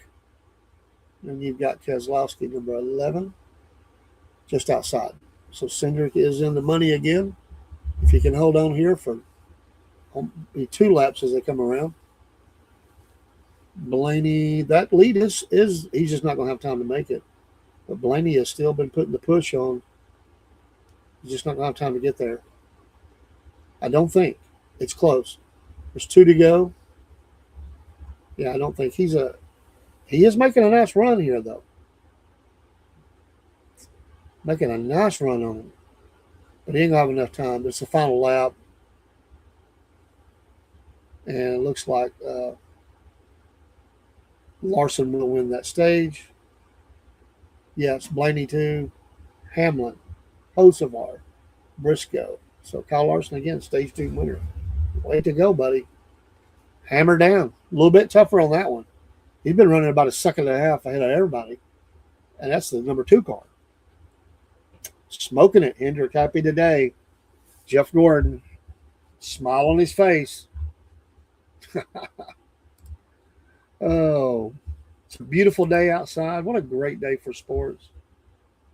And you've got Keselowski, number 11, just outside. So Cindric is in the money again. If he can hold on here for 2 laps as they come around. Blaney, that lead is he's just not going to have time to make it. But Blaney has still been putting the push on. He's just not going to have time to get there. I don't think. It's close. There's 2 to go. Yeah, I don't think he is making a nice run here, though. Making a nice run on him. But he ain't going to have enough time. It's the final lap. And it looks like Larson will win that stage. Yes, Blaney 2. Hamlin, Hocevar, Briscoe. So Kyle Larson again, stage 2 winner. Way to go, buddy. Hammer down. A little bit tougher on that one. He's been running about a second and a half ahead of everybody. And that's the number 2 car. Smoking it. Hendrick happy today. Jeff Gordon. Smile on his face. Oh, it's a beautiful day outside. What a great day for sports.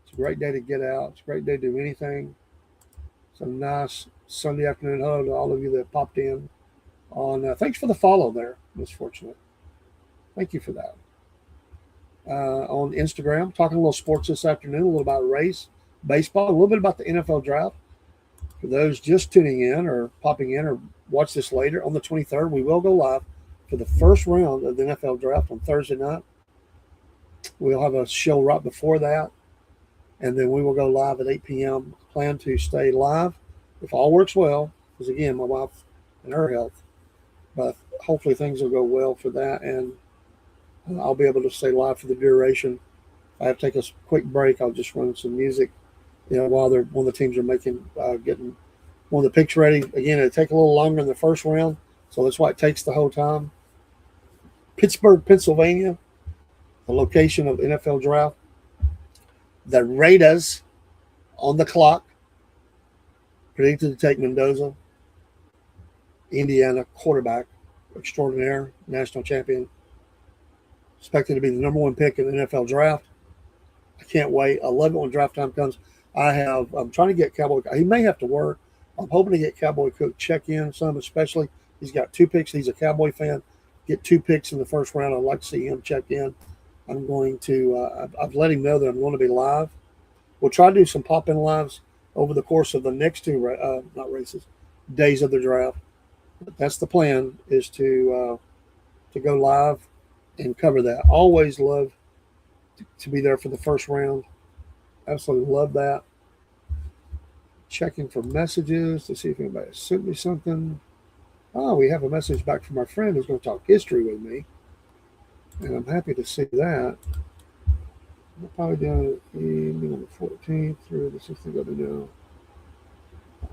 It's a great day to get out. It's a great day to do anything. It's a nice Sunday afternoon. Hello to all of you that popped in. Thanks for the follow there, Miss Fortunate. Thank you for that. On Instagram, talking a little sports this afternoon, a little about race, baseball, a little bit about the NFL draft. For those just tuning in or popping in or watch this later, on the 23rd, we will go live for the first round of the NFL draft on Thursday night. We'll have a show right before that, and then we will go live at 8 p.m. Plan to stay live if all works well, because, again, my wife and her health. But hopefully things will go well for that, and I'll be able to stay live for the duration. If I have to take a quick break, I'll just run some music, while one of the teams are getting one of the picks ready. Again, it'll take a little longer in the first round, so that's why it takes the whole time. Pittsburgh, Pennsylvania, the location of the NFL draft. The Raiders on the clock, predicted to take Mendoza, Indiana quarterback extraordinaire, national champion, expected to be the number 1 pick in the NFL draft. I can't wait. I love it when draft time comes. I'm trying to get Cowboy. He may have to work. I'm hoping to get Cowboy Cook check in some, especially. He's got 2 picks. He's a Cowboy fan. Get 2 picks in the first round. I'd like to see him check in. I'm going to, I've let him know that I'm going to be live. We'll try to do some pop-in lives over the course of the next 2, days of the draft. But that's the plan, is to go live and cover that. Always love to be there for the first round. Absolutely love that. Checking for messages to see if anybody sent me something. Oh, we have a message back from our friend who's going to talk history with me. And I'm happy to see that. We'll probably do it on the 14th through the 16th. Let me know.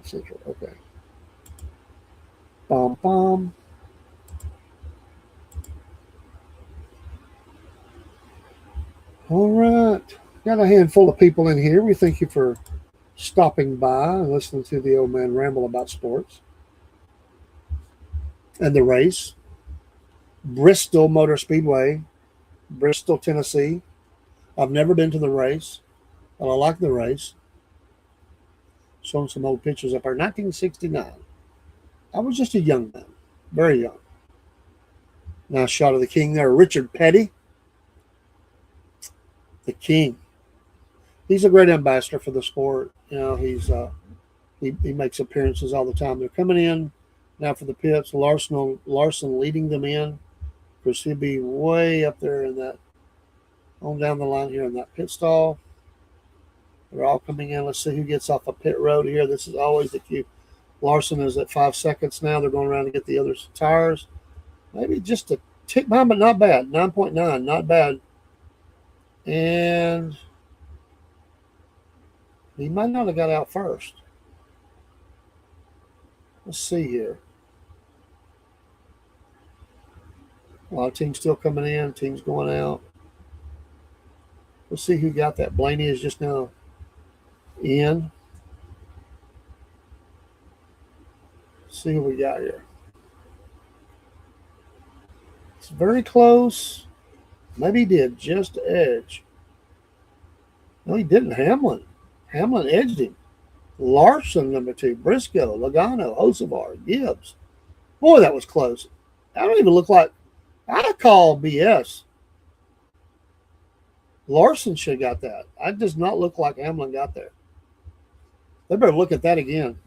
Central. Okay. Bom. All right. Got a handful of people in here. We thank you for stopping by and listening to the old man ramble about sports and the race. Bristol Motor Speedway, Bristol, Tennessee. I've never been to the race, but I like the race. Showing some old pictures up there. 1969. I was just a young man, very young. Nice shot of the king there. Richard Petty, the king. He's a great ambassador for the sport. You know, he makes appearances all the time. They're coming in now for the pits. Larson leading them in. Of course, he'll be way up there in that, on down the line here in that pit stall. They're all coming in. Let's see who gets off a pit road here. This is always the cue. Larson is at 5 seconds now. They're going around to get the other tires. Maybe just a tick behind, but not bad. 9.9, not bad. And he might not have got out first. Let's see here. A lot of teams still coming in, teams going out. Let's see who got that. Blaney is just now in. Let's see who we got here. It's very close. Maybe he did just edge. No, he didn't. Hamlin edged him. Larson, number 2. Briscoe, Logano, Hocevar, Gibbs. Boy, that was close. I don't even look like, I call BS. Larson should have got that. It does not look like Hamlin got there. They better look at that again.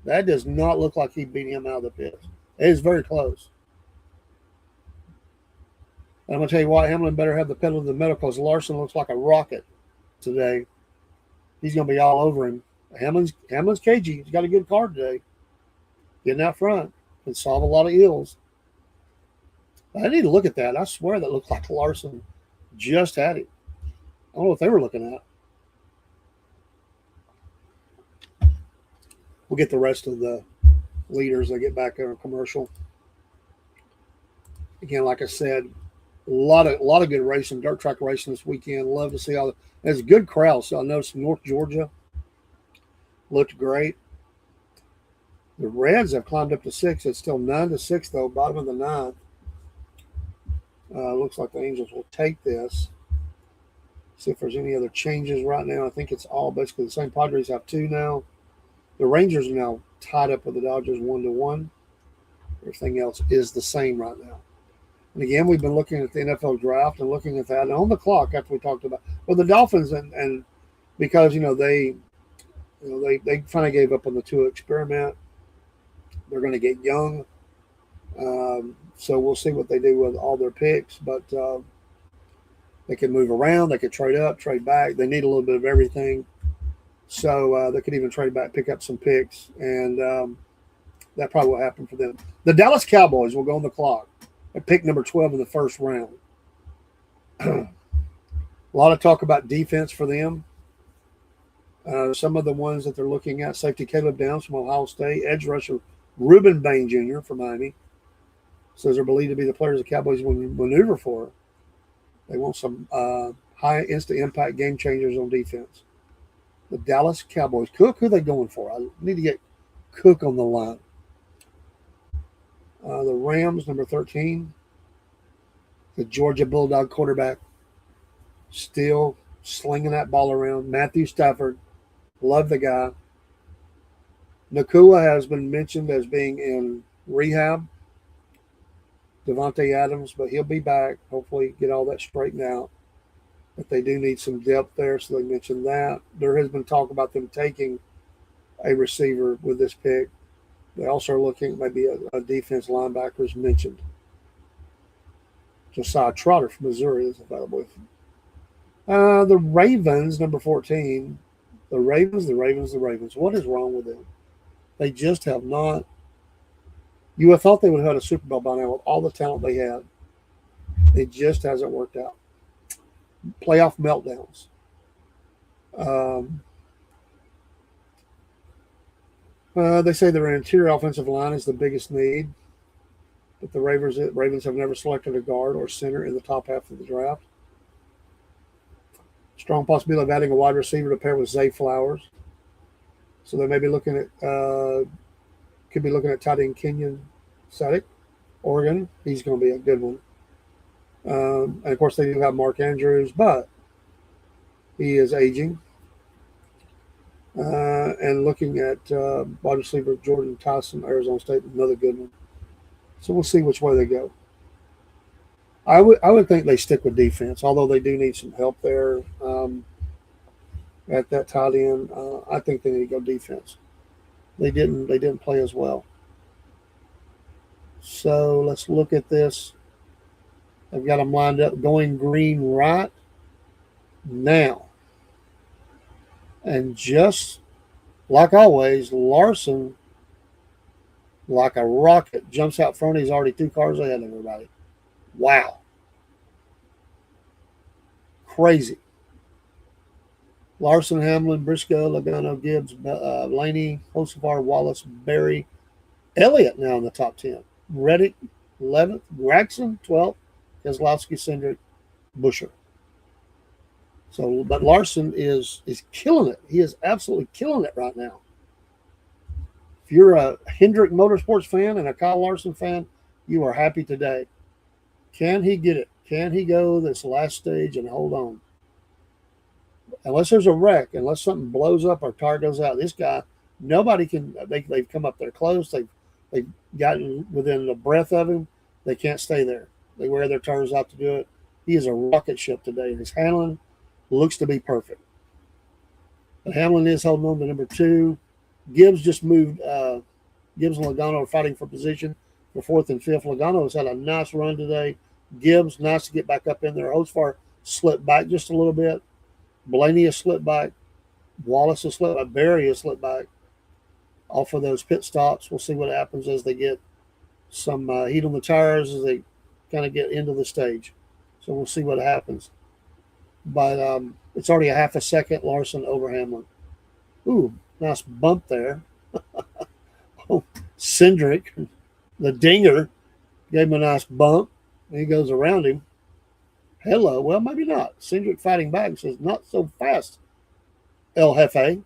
That does not look like he beat him out of the pits. It is very close. And I'm going to tell you what, Hamlin better have the pedal to the metal because Larson looks like a rocket today. He's going to be all over him. Hamlin's cagey. He's got a good car today. Getting out front can solve a lot of ills. I need to look at that. I swear that looked like Larson just had it. I don't know what they were looking at. We'll get the rest of the leaders that get back there on commercial. Again, like I said, a lot of good racing, dirt track racing this weekend. Love to see all the. There's a good crowd. So I noticed North Georgia looked great. The Reds have climbed up to 6. It's still 9-6 though, bottom of the 9th. Looks like the Angels will take this. See if there's any other changes right now. I think it's all basically the same. Padres have 2 now. The Rangers are now tied up with the Dodgers 1-1. Everything else is the same right now. And again, we've been looking at the NFL draft and looking at that. And on the clock, after we talked about, well, the Dolphins and because they finally gave up on the Tua experiment. They're going to get young, so we'll see what they do with all their picks. But they can move around, they could trade up, trade back. They need a little bit of everything. So they could even trade back, pick up some picks, and that probably will happen for them. The Dallas Cowboys will go on the clock at pick number 12 in the first round. A lot of talk about defense for them. Some of the ones that they're looking at, safety Caleb Downs from Ohio State, edge rusher Reuben Bain Jr. from Miami. Says they're believed to be the players the Cowboys will maneuver for. They want some high instant impact game changers on defense. The Dallas Cowboys. Cook, who are they going for? I need to get Cook on the line. The Rams, number 13. The Georgia Bulldog quarterback. Still slinging that ball around. Matthew Stafford. Love the guy. Nakua has been mentioned as being in rehab. Devontae Adams, but he'll be back. Hopefully get all that straightened out. But they do need some depth there, so they mentioned that. There has been talk about them taking a receiver with this pick. They also are looking at maybe a defense linebacker is mentioned. Josiah Trotter from Missouri is available. The Ravens, number 14. The Ravens. What is wrong with them? They just have not. You would have thought they would have had a Super Bowl by now with all the talent they had. It just hasn't worked out. Playoff meltdowns. They say their interior offensive line is the biggest need, but the Ravens have never selected a guard or center in the top half of the draft. Strong possibility of adding a wide receiver to pair with Zay Flowers. So they may be looking at, could be looking at tight end Kenyon Sadek, Oregon. He's going to be a good one. And of course, they do have Mark Andrews, but he is aging. And looking at wide receiver Jordan Tyson, Arizona State, another good one. So we'll see which way they go. I would think they stick with defense, although they do need some help there at that tight end. I think they need to go defense. They didn't play as well. So let's look at this. I've got them lined up going green right now. And just like always, Larson, like a rocket, jumps out front. He's already 2 cars ahead of everybody. Wow. Crazy. Larson, Hamlin, Briscoe, Logano, Gibbs, Laney, Hocevar, Wallace, Berry, Elliott now in the top 10. Reddick, 11th. Gregson, 12th. Keselowski, Cindric, Busher. So, but Larson is killing it. He is absolutely killing it right now. If you're a Hendrick Motorsports fan and a Kyle Larson fan, you are happy today. Can he get it? Can he go this last stage and hold on? Unless there's a wreck, unless something blows up or tire goes out, this guy, nobody can. They've come up there close. They've gotten within a breath of him. They can't stay there. They wear their tires out to do it. He is a rocket ship today. His handling looks to be perfect. But Hamlin is holding on to number 2. Gibbs just moved. Gibbs and Logano are fighting for position for 4th and 5th. Logano has had a nice run today. Gibbs, nice to get back up in there. Hocevar slipped back just a little bit. Blaney has slipped back. Wallace has slipped back. Berry has slipped back off of those pit stops. We'll see what happens as they get some heat on the tires as they kind of get into the stage. So we'll see what happens. But it's already a half a second Larson over Hamlin. Ooh, nice bump there. Oh, Cindric, the dinger, gave him a nice bump. He goes around him. Hello. Well, maybe not. Cindric fighting back says, not so fast, El Jefe.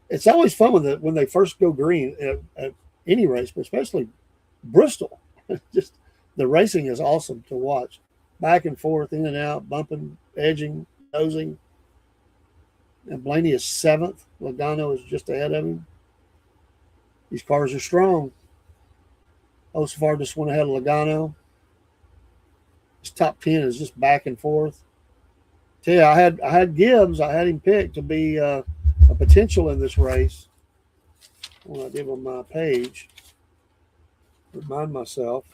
It's always fun when they first go green at any race, but especially Bristol. Just the racing is awesome to watch. Back and forth, in and out, bumping, edging, nosing. And Blaney is 7th. Logano is just ahead of him. These cars are strong. Hocevar just went ahead of Logano. His top 10 is just back and forth. Tell you, I had Gibbs. I had him picked to be a potential in this race. When I give him my page, remind myself.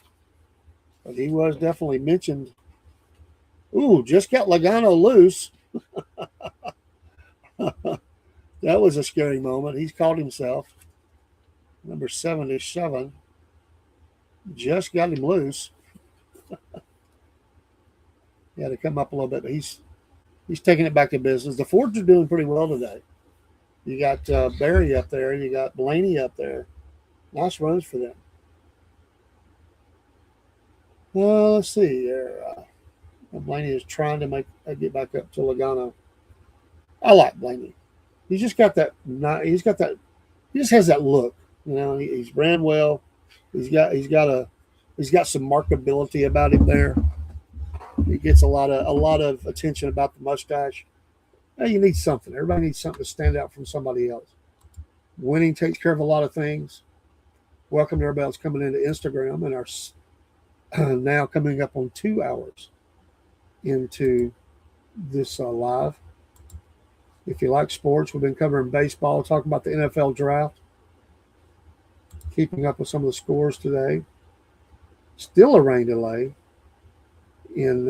But he was definitely mentioned. Ooh, just got Logano loose. That was a scary moment. He's caught himself. Number 77. Just got him loose. He had to come up a little bit, but he's taking it back to business. The Fords are doing pretty well today. You got Berry up there. You got Blaney up there. Nice runs for them. Let's see here. Blaney is trying to get back up to Logano. I like Blaney. He's just got that. He just has that look. You know, he's ran well. He's got some markability about him there. He gets a lot of attention about the mustache. Hey, you need something. Everybody needs something to stand out from somebody else. Winning takes care of a lot of things. Welcome to everybody else coming into Instagram and our now coming up on 2 hours into this live. If you like sports, we've been covering baseball, talking about the NFL draft, keeping up with some of the scores today. Still a rain delay in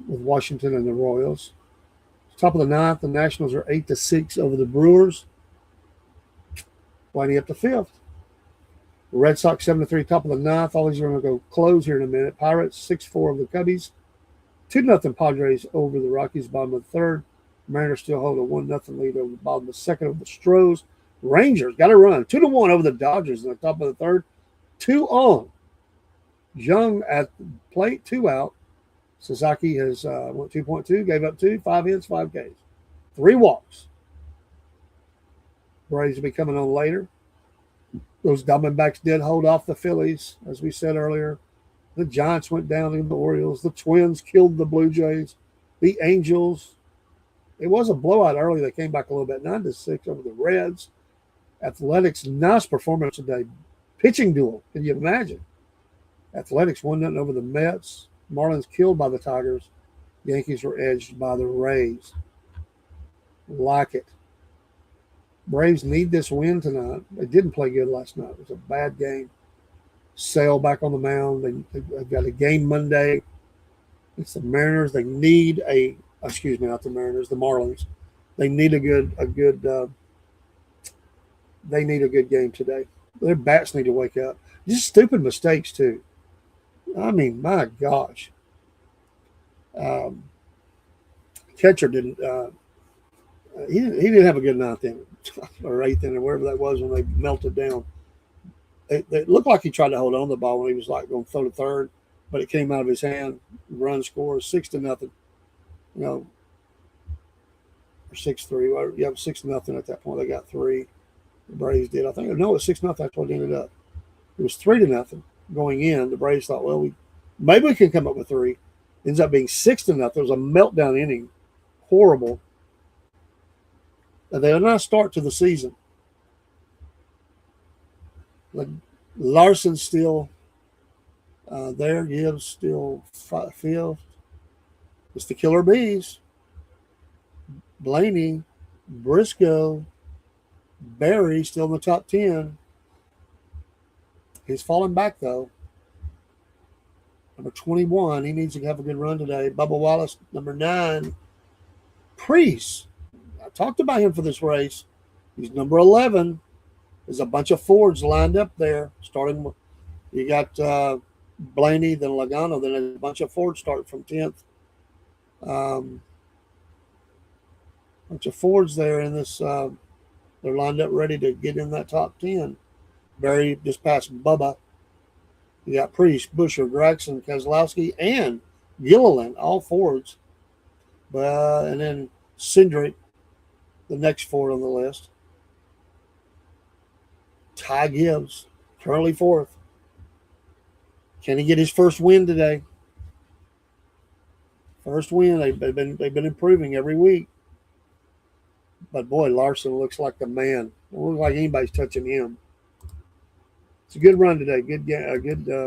with Washington and the Royals. Top of the ninth, the Nationals are 8-6 over the Brewers. Winding up to 5th. The Red Sox 7-3, top of the ninth. All these are going to go close here in a minute. Pirates 6-4 over the Cubbies. 2-0 Padres over the Rockies, bottom of the third. Mariners still hold a 1-0 lead over the bottom of the second over the Stros. Rangers got a run 2-1 over the Dodgers in the top of the third. 2 on. Young at the plate, 2 out. Sasaki has went 2.2, gave up 2, 5 hits, 5 Ks, 3 walks. Braves will be coming on later. Those Diamondbacks did hold off the Phillies, as we said earlier. The Giants went down to the Orioles. The Twins killed the Blue Jays. The Angels. It was a blowout early. They came back a little bit, 9-6 over the Reds. Athletics, nice performance today. Pitching duel, can you imagine? Athletics 1-0 over the Mets. Marlins killed by the Tigers. Yankees were edged by the Rays. Like it. Braves need this win tonight. They didn't play good last night. It was a bad game. Sale back on the mound. They've got a game Monday. It's the Mariners. They need not the Mariners, the Marlins. They need a good game today. Their bats need to wake up. Just stupid mistakes too. I mean, my gosh. Catcher didn't. He didn't have a good ninth inning or eighth inning, wherever that was when they melted down. It looked like he tried to hold on to the ball when he was like going to throw to third, but it came out of his hand. Run score 6-0. Or 6-3. Yeah, 6-0 at that point. They got 3. The Braves did. I think it was 6-0. That's what it ended up. It was 3-0 going in. The Braves thought, well, maybe we can come up with 3. Ends up being 6-0. There was a meltdown inning. Horrible. They are not start to the season. Like Larson's still there. Gibbs still 5th. It's the Killer Bees. Blaney, Briscoe, Barry still in the top 10. He's falling back, though. Number 21, he needs to have a good run today. Bubba Wallace, number 9. Priest, I talked about him for this race. He's number 11. There's a bunch of Fords lined up there. Starting with, you got Blaney, then Logano, then a bunch of Fords starting from 10th. Bunch of Fords there in this. They're lined up ready to get in that top 10. Barry just past Bubba. You got Priest, Busher, Gregson, Keselowski, and Gilliland, all Fords. And then Cindric, the next Ford on the list. Ty Gibbs, currently 4th. Can he get his first win today? First win. They've been improving every week. But boy, Larson looks like the man. It don't look like anybody's touching him. It's a good run today. Good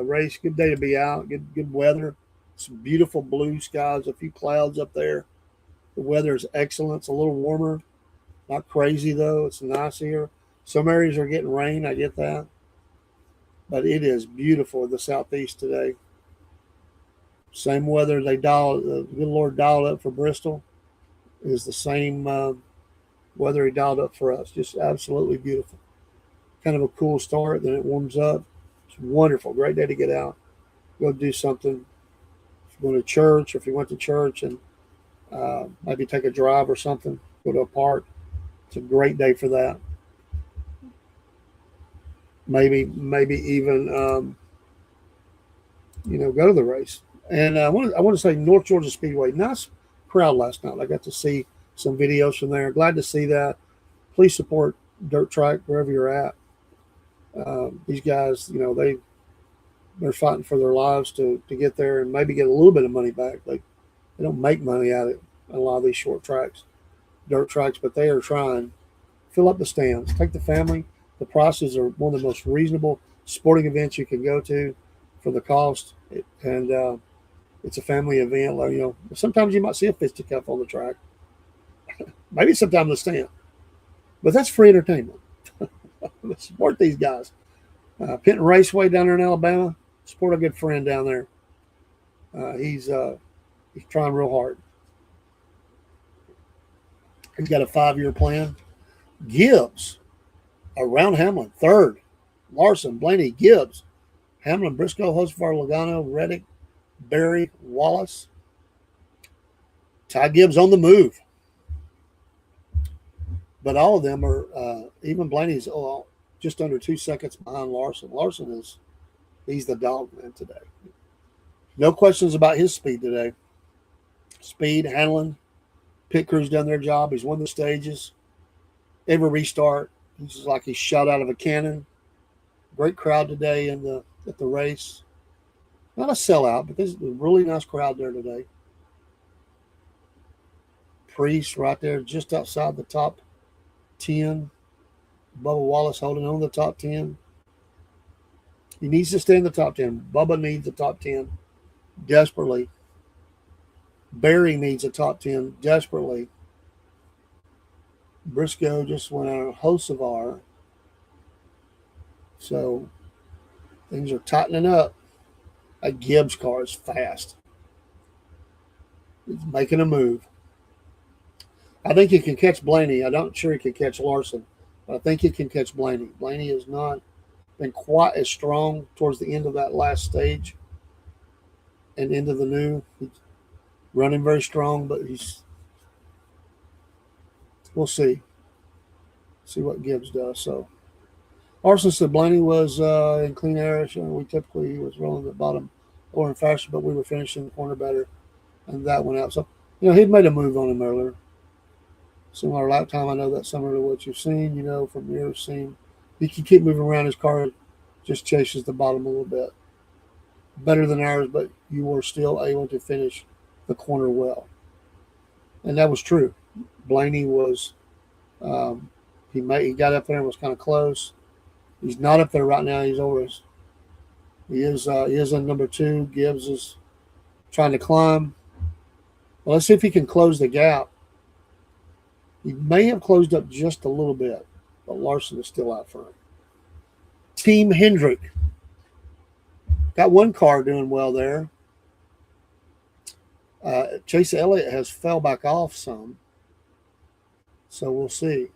race. Good day to be out. Good weather. Some beautiful blue skies. A few clouds up there. The weather is excellent. It's a little warmer. Not crazy though. It's nice here. Some areas are getting rain. I get that. But it is beautiful in the southeast today. Same weather the good Lord dialed up for Bristol is the same weather he dialed up for us. Just absolutely beautiful. Kind of a cool start. Then it warms up. It's wonderful. Great day to get out. Go do something. If you're going to church, or if you went to church and maybe take a drive or something, go to a park. It's a great day for that. Maybe even go to the race. And I want to say North Georgia Speedway, nice crowd last night. I got to see some videos from there. Glad to see that. Please support Dirt Track wherever you're at. These guys, they're fighting for their lives to get there and maybe get a little bit of money back. They don't make money out of a lot of these short tracks, dirt tracks, but they are trying. Fill up the stands. Take the family. The prices are one of the most reasonable sporting events you can go to for the cost. And it's a family event. Sometimes you might see a fisticuff on the track. Maybe sometime in the stand. But that's free entertainment. Support these guys. Penton Raceway down there in Alabama. Support a good friend down there. He's trying real hard. He's got a 5-year plan. Gibbs around Hamlin, 3rd. Larson, Blaney, Gibbs, Hamlin, Briscoe, Hocevar, Logano, Reddick, Barry, Wallace. Ty Gibbs on the move. But all of them are, even Blaney's just under 2 seconds behind Larson. Larson he's the dog man today. No questions about his speed today. Speed, handling, pit crew's done their job. He's won the stages. Every restart, he's just like he's shot out of a cannon. Great crowd today at the race. Not a sellout, but there's a really nice crowd there today. Priest right there just outside the top 10. Bubba Wallace holding on the top 10. He needs to stay in the top 10. Bubba needs the top 10 desperately. Barry needs a top 10 desperately. Briscoe just went out of Hocevar. So things are tightening up. A Gibbs car is fast. It's making a move. I think he can catch Blaney. I'm not sure he can catch Larson, but I think he can catch Blaney. Blaney has not been quite as strong towards the end of that last stage and into the new. He's running very strong, but we'll see. See what Gibbs does. So Larson said Blaney was in clean air. We typically, he was rolling the bottom or in faster, but we were finishing the corner better, and that went out. So, he'd made a move on him earlier. Similar lap time, I know that's similar to what you've seen, from your scene. He can keep moving around. His car just chases the bottom a little bit. Better than ours, but you were still able to finish the corner well. And that was true. Blaney was, he got up there and was kind of close. He's not up there right now. He's over us. He is in number 2. Gibbs is trying to climb. Well, let's see if he can close the gap. He may have closed up just a little bit, but Larson is still out front. Team Hendrick. Got one car doing well there. Chase Elliott has fell back off some. So we'll see.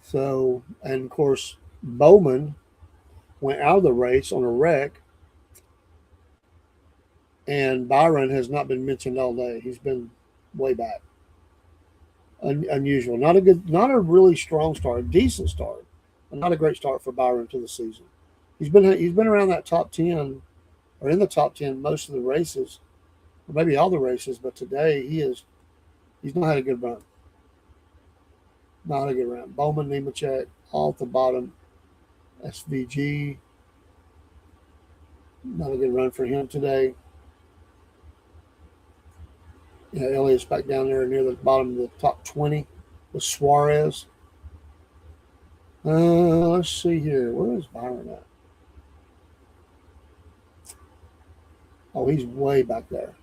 So, and of course, Bowman went out of the race on a wreck. And Byron has not been mentioned all day. He's been way back. Unusual. Not a really strong start. A decent start, but not a great start for Byron to the season. He's been around that top 10 or in the top 10 most of the races, or maybe all the races, but today he's not had a good run. Not a good run. Bowman, Nemechek, all at the bottom. SVG. Not a good run for him today. Elliott's back down there near the bottom of the top 20 with Suarez. Let's see here. Where is Byron at? Oh, he's way back there.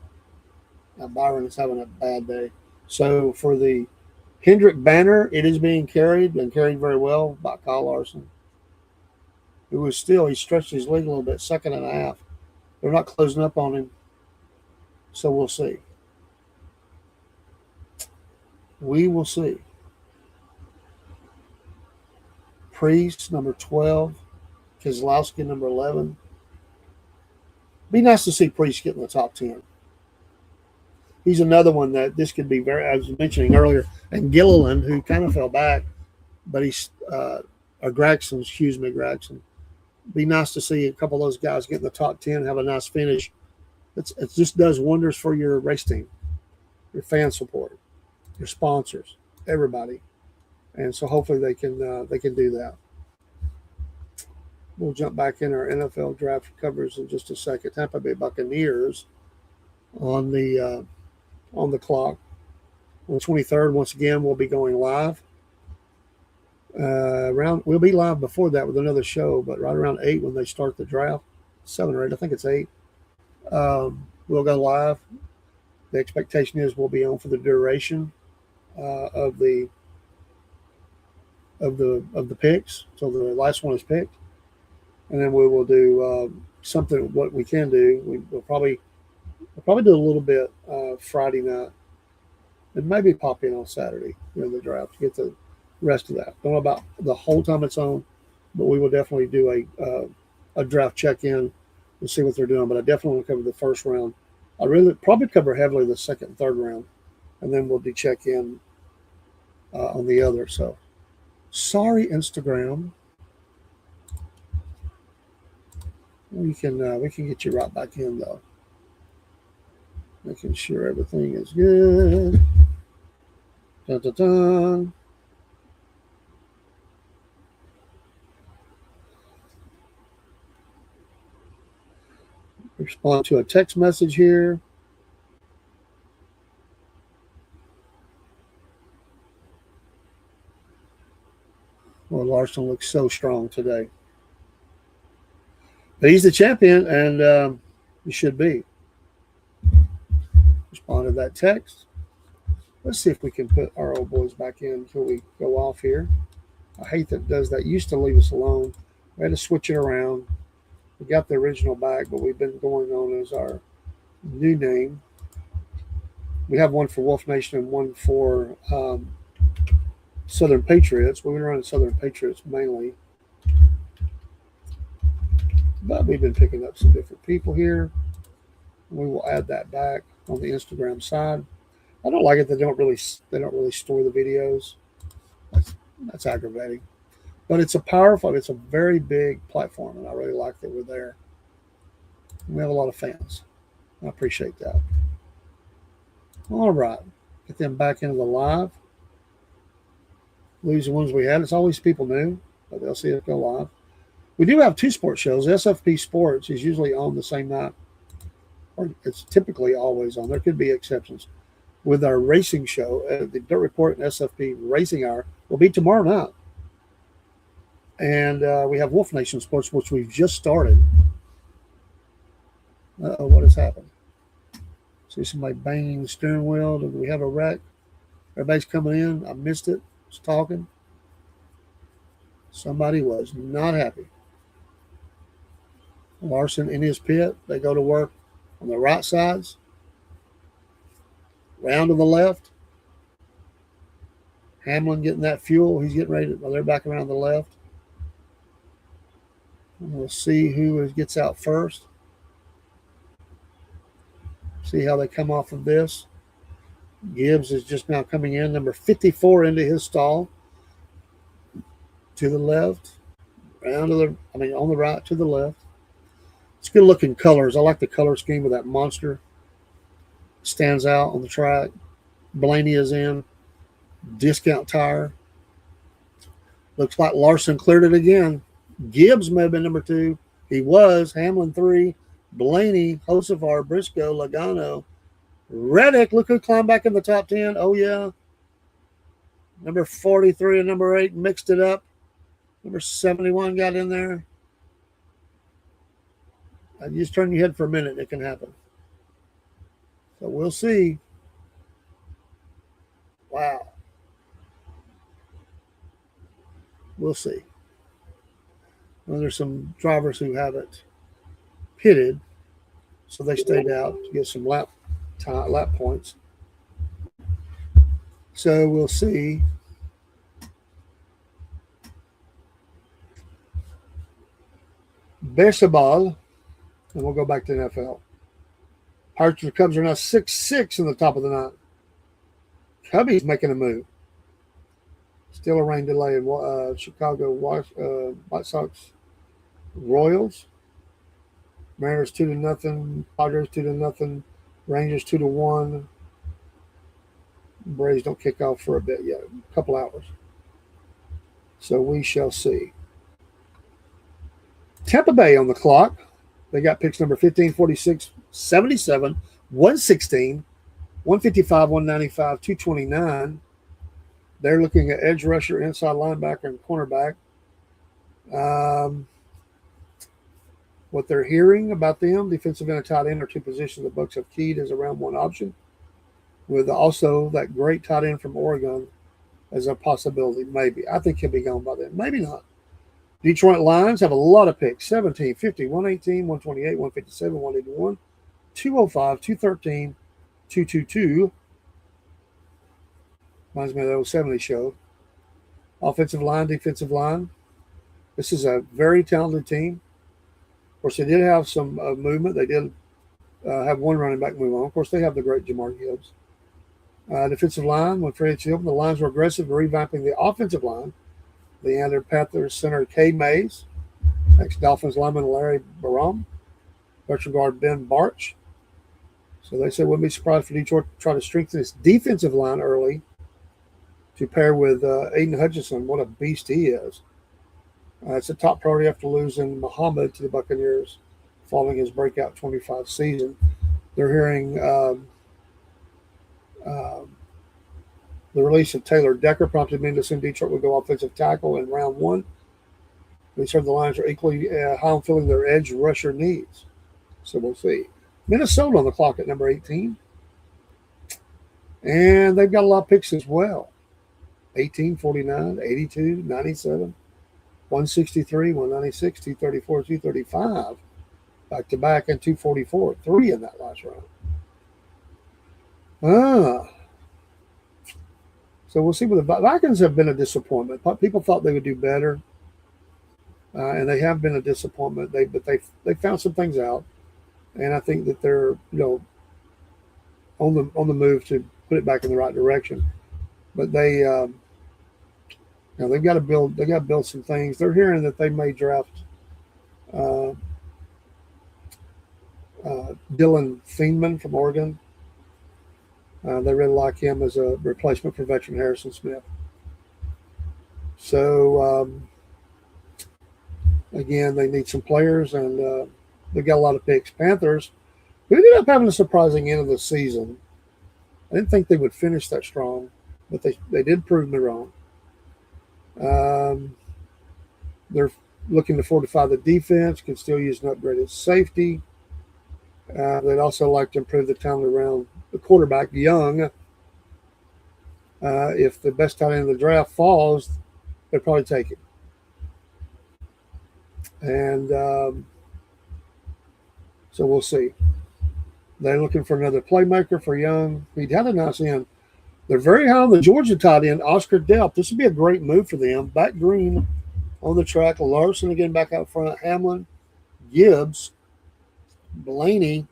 Now Byron is having a bad day. So for the Hendrick banner, it is being carried and carried very well by Kyle Larson. He stretched his leg a little bit, second and a half. They're not closing up on him. So we'll see. We will see. Priest, number 12. Keselowski, number 11. Be nice to see Priest get in the top 10. He's another one that this could be I was mentioning earlier, and Gilliland, who kind of fell back, but he's, Gregson. Be nice to see a couple of those guys get in the top 10, have a nice finish. It just does wonders for your race team, your fan support, your sponsors, everybody. And so hopefully they can do that. We'll jump back in our NFL draft coverage in just a second. Tampa Bay Buccaneers on the clock. On the 23rd, once again, we'll be going live. We'll be live before that with another show, but right around 8 when they start the draft, 7 or 8, I think it's 8. We'll go live. The expectation is we'll be on for the duration of the picks. So the last one is picked, and then we will do something. What we can do, we'll probably do a little bit Friday night, and maybe pop in on Saturday in the draft to get the rest of that. Don't know about the whole time it's on, but we will definitely do a draft check-in and see what they're doing. But I definitely want to cover the first round. I really probably cover heavily the second and third round, and then we'll do check-in on the other. So sorry, Instagram. We can get you right back in though. Making sure everything is good. Dun, dun, dun. Respond to a text message here. Well, Larson looks so strong today. But he's the champion, and he should be. Respond to that text. Let's see if we can put our old boys back in until we go off here. I hate that it does that. It used to leave us alone. We had to switch it around. We got the original back, but we've been going on as our new name. We have one for Wolf Nation and one for Southern Patriots. We've been running Southern Patriots mainly. But we've been picking up some different people here. We will add that back on the Instagram side. I don't like it. They don't really store the videos. That's aggravating. But it's a very big platform, and I really like that we're there. We have a lot of fans. I appreciate that. All right. Get them back into the live. Lose the ones we had. It's always people new, but they'll see it go live. We do have 2 sports shows. SFP Sports is usually on the same night, or it's typically always on. There could be exceptions. With our racing show, the Dirt Report and SFP Racing Hour will be tomorrow night. And we have Wolf Nation Sports, which we've just started. What has happened? See somebody banging the steering wheel. Do we have a wreck? Everybody's coming in. I missed it. I was talking. Somebody was not happy. Larson in his pit. They go to work on the right sides. Round to the left. Hamlin getting that fuel. He's getting ready they're back around the left. And we'll see who gets out first. See how they come off of this. Gibbs is just now coming in, number 54 into his stall. To the left. On the right to the left. It's good looking colors. I like the color scheme of that monster. Stands out on the track. Blaney is in. Discount tire. Looks like Larson cleared it again. Gibbs may have been number 2. He was. Hamlin 3. Blaney, Josefar, Briscoe, Logano. Reddick, look who climbed back in the top 10. Oh, yeah. Number 43 and number 8 mixed it up. Number 71 got in there. You just turn your head for a minute, it can happen. So we'll see. Wow. We'll see. Well, there's some drivers who haven't pitted, so they stayed out to get some lap points. So we'll see. Baseball, and we'll go back to the NFL. Pirates and Cubs are now 6-6 in the top of the ninth. Cubbies making a move. Still a rain delay in Chicago White Sox Royals. Mariners 2-0. Padres 2-0. Rangers 2-1. Braves don't kick off for a bit yet, a couple hours. So we shall see. Tampa Bay on the clock. They got picks number 15, 46, 77, 116, 155, 195, 229. They're looking at edge rusher, inside linebacker, and cornerback. What they're hearing about them, defensive end and tight end are 2 positions the Bucs have keyed as a round 1 option, with also that great tight end from Oregon as a possibility, maybe. I think he'll be gone by then. Maybe not. Detroit Lions have a lot of picks, 17, 50, 118, 128, 157, 181, 205, 213, 222. Reminds me of the old 70s show. Offensive line, defensive line. This is a very talented team. Of course, they did have some movement. They did have one running back move on. Of course, they have the great Jamar Gibbs. Defensive line, when free agency opened, the Lions were aggressive in revamping the offensive line. They added Panthers center Cade Mays, ex-Dolphins lineman Larry Barum, veteran guard Ben Barch, So they said, wouldn't be surprised for Detroit to try to strengthen its defensive line early to pair with Aiden Hutchinson. What a beast he is. It's a top priority after losing Muhammad to the Buccaneers following his breakout 25 season. They're hearing um, the release of Taylor Decker prompted me to assume Detroit would go offensive tackle in round one. They said the Lions are equally high on filling their edge rusher needs. So we'll see. Minnesota on the clock at number 18. And they've got a lot of picks as well. 18, 49, 82, 97, 163, 196, 234, 235. Back to back and 244. 3 in that last round. So we'll see. What the Vikings have been a disappointment. People thought they would do better. And they have been a disappointment. But they found some things out. And I think that they're on the move to put it back in the right direction. But they've got to build some things. They're hearing that they may draft Dylan Thieneman from Oregon. They really like him as a replacement for veteran Harrison Smith. So again, they need some players, and they got a lot of picks. Panthers, who ended up having a surprising end of the season. I didn't think they would finish that strong, but they did prove me wrong. They're looking to fortify the defense, can still use an upgraded safety. They'd also like to improve the talent around the quarterback, Young. If the best tight end in the draft falls, they'd probably take it. And so we'll see. They're looking for another playmaker for Young. He'd had a nice end. They're very high on the Georgia tight end, Oscar Delp. This would be a great move for them. Back Green on the track. Larson again back out front. Hamlin, Gibbs, Blaney,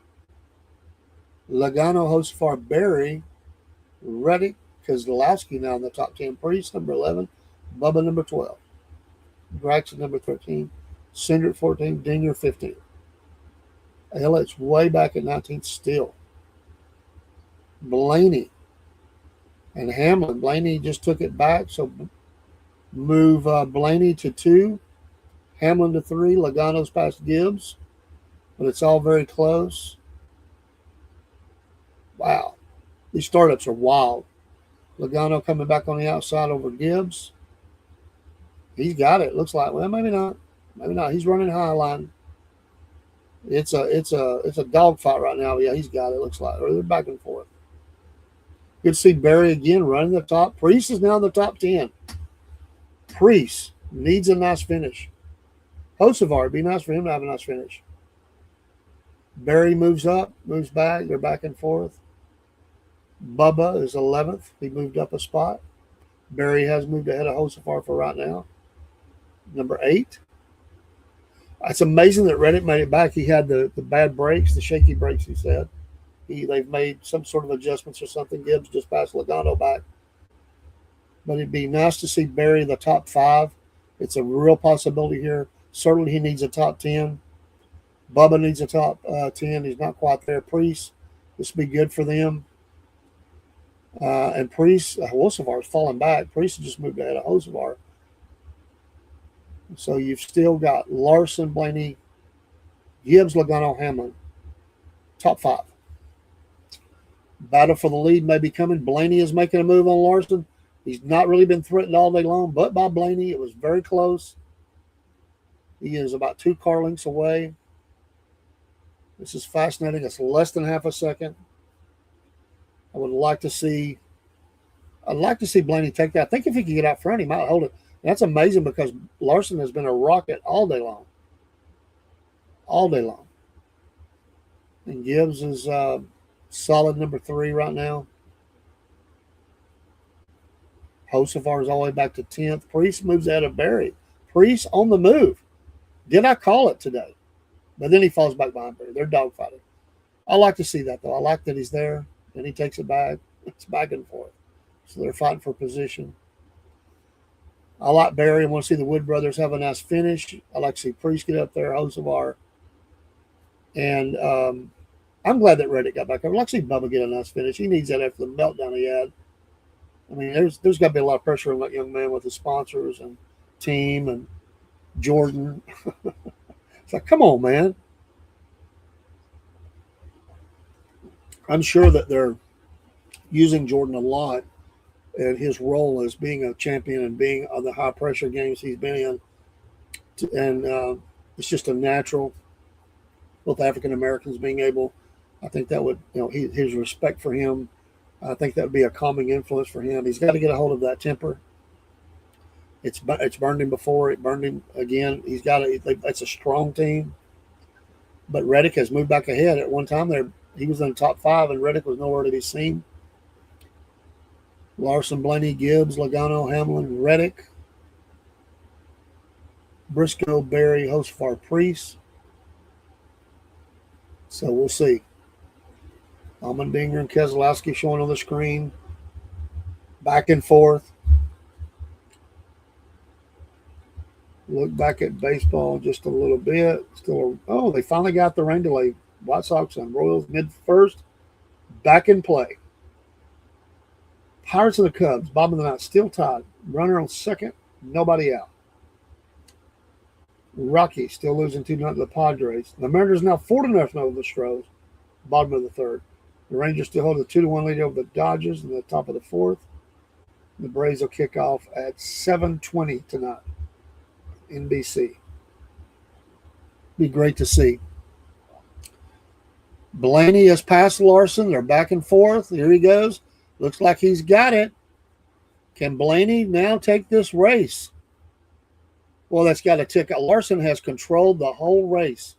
Logano, Hosfar, Berry, Reddick, Kozlowski now in the top 10. Priest, number 11. Bubba, number 12. Gregson, number 13. Cindric, 14. Dinger, 15. Hell, it's way back at 19 still. Blaney and Hamlin. Blaney just took it back, so move Blaney to 2. Hamlin to 3. Logano's past Gibbs, but it's all very close. Wow. These startups are wild. Logano coming back on the outside over Gibbs. He's got it. Looks like, well, maybe not. Maybe not. He's running high line. It's a dogfight right now. Yeah, he's got it. Looks like, or they're back and forth. Good to see Berry again running the top. Priest is now in the top 10. Priest needs a nice finish. Hocevar, it'd be nice for him to have a nice finish. Berry moves up, moves back. They're back and forth. Bubba is 11th. He moved up a spot. Berry has moved ahead of Hocevar for right now. Number 8. It's amazing that Reddick made it back. He had the bad breaks, the shaky breaks, he said. They've made some sort of adjustments or something. Gibbs just passed Logano back. But it'd be nice to see Berry in the top 5. It's a real possibility here. Certainly he needs a top 10. Bubba needs a top 10. He's not quite there. Priest, this would be good for them. And Priest, Hocevar's falling back. Priest just moved ahead of Hocevar. So you've still got Larson, Blaney, Gibbs, Logano, Hamlin. Top 5. Battle for the lead may be coming. Blaney is making a move on Larson. He's not really been threatened all day long, but by Blaney, it was very close. He is about 2 car lengths away. This is fascinating. It's less than half a second. I'd like to see Blaney take that. I think if he could get out front, he might hold it. And that's amazing because Larson has been a rocket all day long. All day long. And Gibbs is solid number 3 right now. Hocevar is all the way back to 10th. Priest moves out of Berry. Priest on the move. Did I call it today? But then he falls back behind Berry. They're dogfighting. I like to see that, though. I like that he's there, and he takes it back. It's back and forth. So they're fighting for position. I like Berry. I want to see the Wood brothers have a nice finish. I like to see Priest get up there, Hocevar, and I'm glad that Reddick got back over. Let's see Bubba get a nice finish. He needs that after the meltdown he had. I mean, there's got to be a lot of pressure on that young man with his sponsors and team and Jordan. It's like, come on, man. I'm sure that they're using Jordan a lot and his role as being a champion and being on the high pressure games he's been in. And it's just a natural with African Americans being able. I think that would, his respect for him. I think that would be a calming influence for him. He's got to get a hold of that temper. It's burned him before. It burned him again. He's got to. It's a strong team. But Reddick has moved back ahead. At one time, there he was in the top 5, and Reddick was nowhere to be seen. Larson, Blaney, Gibbs, Logano, Hamlin, Reddick, Briscoe, Berry, Hosfar, Priest. So we'll see. Allmendinger and Keselowski showing on the screen. Back and forth. Look back at baseball just a little bit. They finally got the rain delay. White Sox and Royals mid-first. Back in play. Pirates and the Cubs, bottom of the ninth, still tied. Runner on second, nobody out. Rockies still losing 2-0 to the Padres. The Mariners now 4-0 over the Stros, bottom of the third. The Rangers still hold a 2-1 lead over the Dodgers in the top of the fourth. The Braves will kick off at 7:20 tonight. NBC. Be great to see. Blaney has passed Larson. They're back and forth. Here he goes. Looks like he's got it. Can Blaney now take this race? Well, that's got to tick. Larson has controlled the whole race.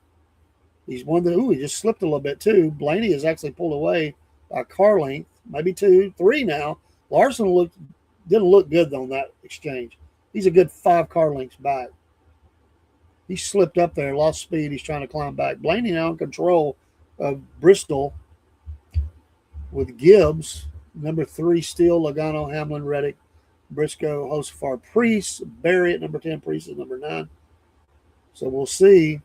He's won he just slipped a little bit too. Blaney has actually pulled away by a car length, maybe 2, 3 now. Larson didn't look good on that exchange. He's a good 5 car lengths back. He slipped up there, lost speed. He's trying to climb back. Blaney now in control of Bristol with Gibbs, number 3 still, Logano, Hamlin, Reddick, Briscoe, Hosfar, Priest, Berry at number 10, Priest is number 9. So we'll see.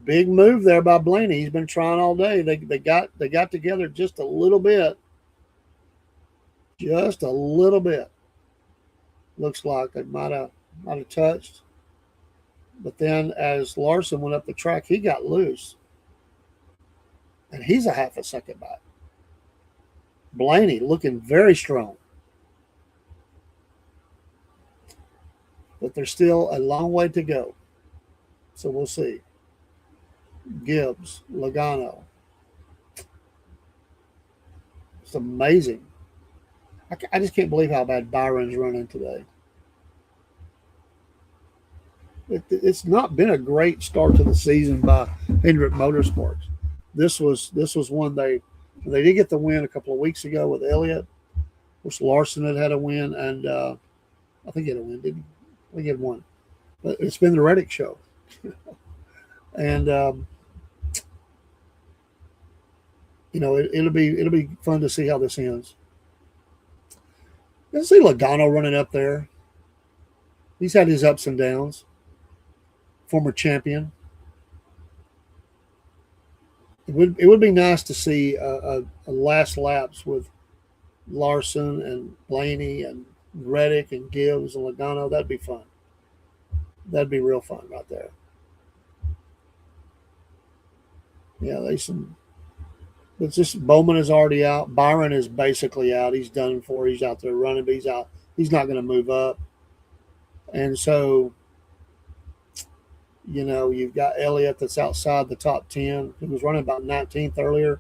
Big move there by Blaney. He's been trying all day. They got together just a little bit. Just a little bit. Looks like they might have touched. But then as Larson went up the track, he got loose. And he's a half a second back. Blaney looking very strong. But there's still a long way to go. So we'll see. Gibbs, Logano. It's amazing. I just can't believe how bad Byron's running today. It's not been a great start to the season by Hendrick Motorsports. This was one they did get the win a couple of weeks ago with Elliott. Of course, Larson had a win, and I think he had a win, didn't he? I think he had one. But it's been the Reddick show. And it'll be fun to see how this ends. Let's see Logano running up there. He's had his ups and downs. Former champion. It would be nice to see a last laps with Larson and Blaney and Reddick and Gibbs and Logano. That'd be fun. That'd be real fun right there. Yeah, it's just Bowman is already out. Byron is basically out. He's done for. He's out there running, but he's out. He's not going to move up. And so, you've got Elliott that's outside the top 10. He was running about 19th earlier.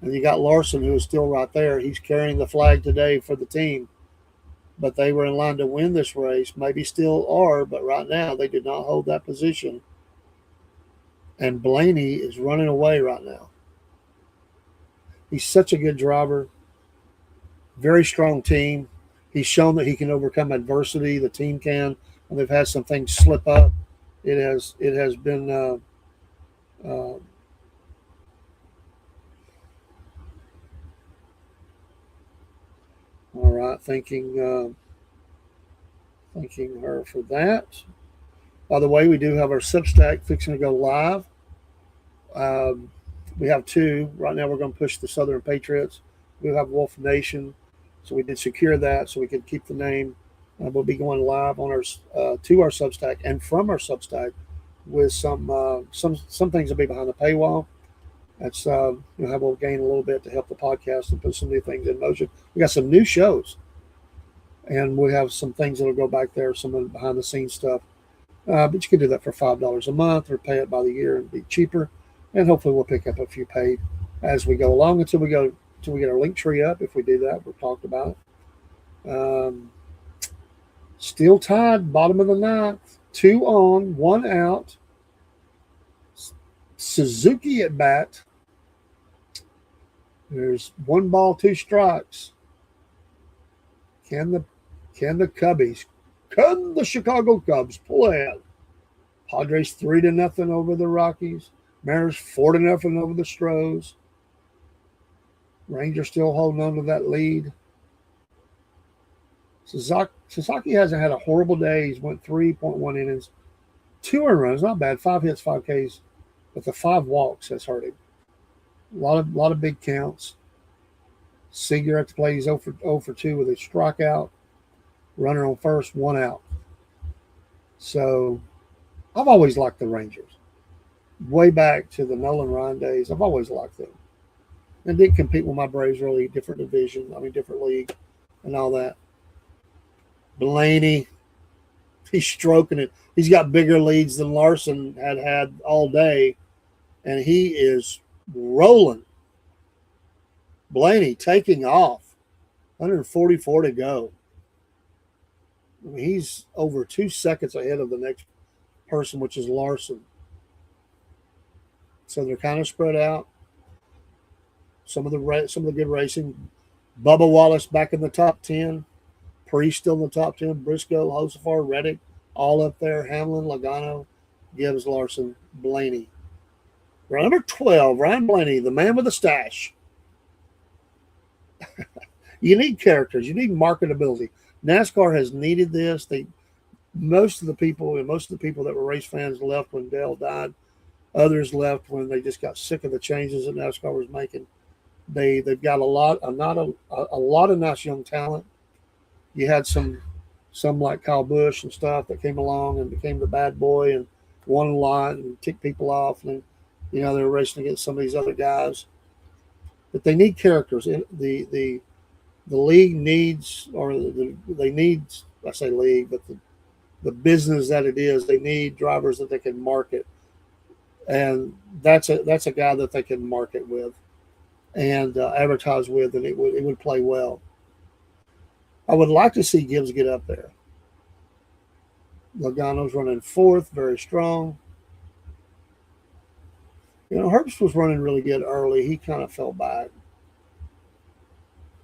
And you got Larson, who is still right there. He's carrying the flag today for the team. But they were in line to win this race. Maybe still are, but right now they did not hold that position. And Blaney is running away right now. He's such a good driver. Very strong team. He's shown that he can overcome adversity. The team can. And they've had some things slip up. It has been all right. Thanking her for that. By the way, we do have our Substack fixing to go live. We have two. Right now we're going to push the Southern Patriots. We have Wolf Nation. So we did secure that so we could keep the name. We'll be going live on our to our Substack and from our Substack with some things will be behind the paywall. That's how we'll gain a little bit to help the podcast and put some new things in motion. We got some new shows, and we have some things that'll go back there, some behind the scenes stuff. But you can do that for $5 a month, or pay it by the year and be cheaper. And hopefully we'll pick up a few paid as we go along until we get our link tree up. If we do that, we've talked about it. Still tied, bottom of the ninth, 2 on, 1 out. Suzuki at bat. There's 1 ball, 2 strikes. Can the Cubbies, can the Chicago Cubs pull ahead? Padres 3-0 over the Rockies. Mariners 4-0 over the Stros. Rangers still holding on to that lead. Sasaki hasn't had a horrible day. He's went 3.1 innings, 2 earned runs, not bad. 5 hits, 5 Ks, but the 5 walks has hurt him. A lot of big counts. Seager at the plate. He's 0 for 2 with a strikeout. Runner on first, 1 out. So I've always liked the Rangers. Way back to the Nolan Ryan days, I've always liked them. And did compete with my Braves, really different different league and all that. Blaney, he's stroking it. He's got bigger leads than Larson had all day, and he is rolling. Blaney taking off. 144 to go. I mean, he's over 2 seconds ahead of the next person, which is Larson. So they're kind of spread out. Some of the good racing. Bubba Wallace back in the top 10. Priest still in the top 10. Briscoe, Josefar, Reddick, all up there. Hamlin, Logano, Gibbs, Larson, Blaney. Number 12, Ryan Blaney, the man with the stash. You need characters. You need marketability. NASCAR has needed this. Most of the people that were race fans left when Dale died. Others left when they just got sick of the changes that NASCAR was making. They've got a lot of nice young talent. You had some like Kyle Busch and stuff that came along and became the bad boy and won a lot and ticked people off, and they were racing against some of these other guys. But they need characters. The league needs, they need. I say league, but the business that it is, they need drivers that they can market, and that's a guy that they can market with and advertise with, and it would play well. I would like to see Gibbs get up there. Logano's running 4th, very strong. Herbst was running really good early. He kind of fell back,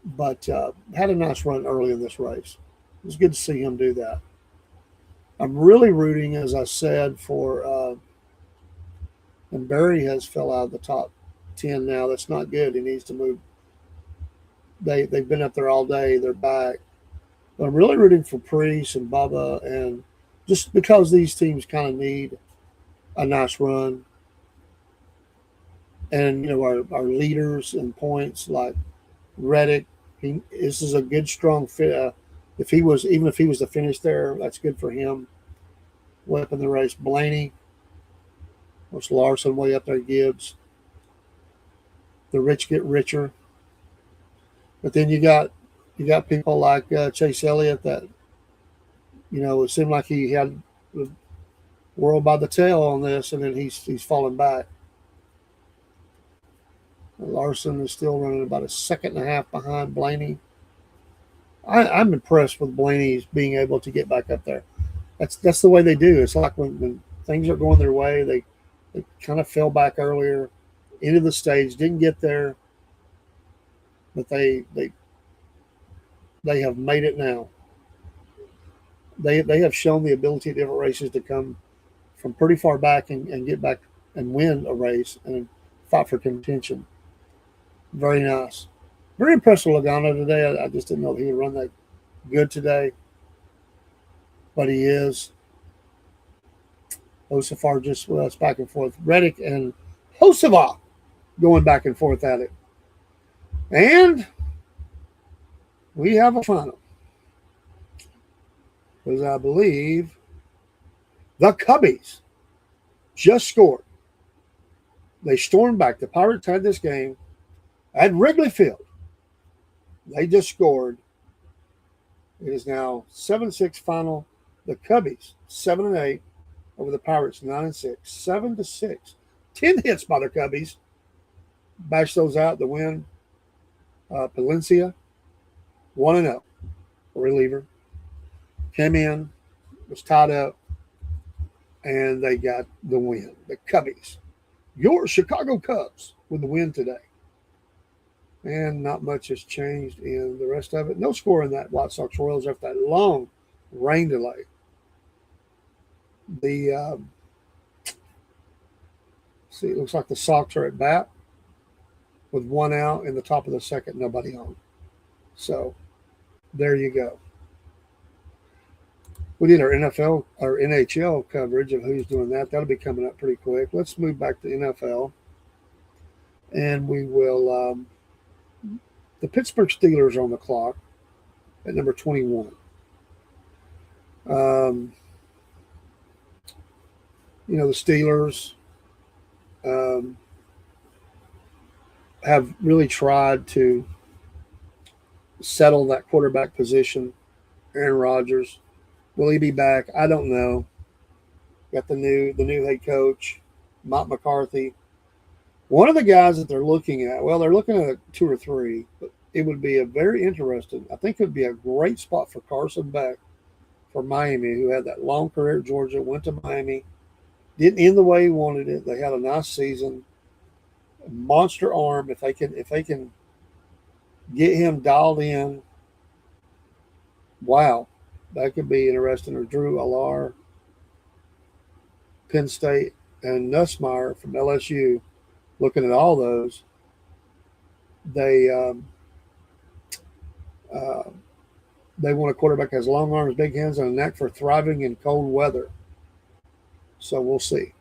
but had a nice run early in this race. It was good to see him do that. I'm really rooting, as I said, for and Barry has fell out of the top 10 now. That's not good. He needs to move. They've been up there all day. They're back. But I'm really rooting for Priest and Bubba, and just because these teams kind of need a nice run. And our leaders in points like Reddick, this is a good strong fit. If he was to finish there, that's good for him. Way up in the race, Blaney. What's Larson way up there? Gibbs. The rich get richer. But then you got people like Chase Elliott that it seemed like he had the world by the tail on this, and then he's fallen back. Larson is still running about a 1.5 seconds behind Blaney. I'm impressed with Blaney's being able to get back up there. That's the way they do. It's like when things are going their way, they kind of fell back earlier into the stage, didn't get there, but they have made it now. They have shown the ability at different races to come from pretty far back and get back and win a race and fight for contention. Very nice. Very impressed with Logano today. I just didn't know he would run that good today, but he is. Josefar just it's back and forth. Reddick and Josefar going back and forth at it. And we have a final. Because I believe the Cubbies just scored. They stormed back. The Pirates had this game at Wrigley Field. They just scored. It is now 7-6 final. The Cubbies 7-8 over the Pirates 9-6. 7-6. 10 hits by the Cubbies. Bash those out. The win. Palencia 1-0. Reliever. Came in. Was tied up. And they got the win. The Cubbies. Your Chicago Cubs with the win today. And not much has changed in the rest of it. No score in that White Sox Royals after that long rain delay. See, it looks like the Sox are at bat with one out in the top of the second, nobody on. So there you go. We did our NFL or NHL coverage of who's doing that. That'll be coming up pretty quick. Let's move back to NFL. And we will the Pittsburgh Steelers are on the clock at number 21. The Steelers have really tried to settle that quarterback position. Aaron Rodgers, will he be back? I don't know. Got the new head coach, Mike McCarthy. One of the guys that they're looking at, well, they're looking at 2 or 3, but it would be a very interesting. I think it would be a great spot for Carson Beck for Miami, who had that long career at Georgia, went to Miami, didn't end the way he wanted it. They had a nice season, monster arm. If they can get him dialed in, wow, that could be interesting. Or Drew Allar, Penn State, and Nussmeier from LSU. Looking at all those, they want a quarterback that has long arms, big hands, and a knack for thriving in cold weather. So we'll see.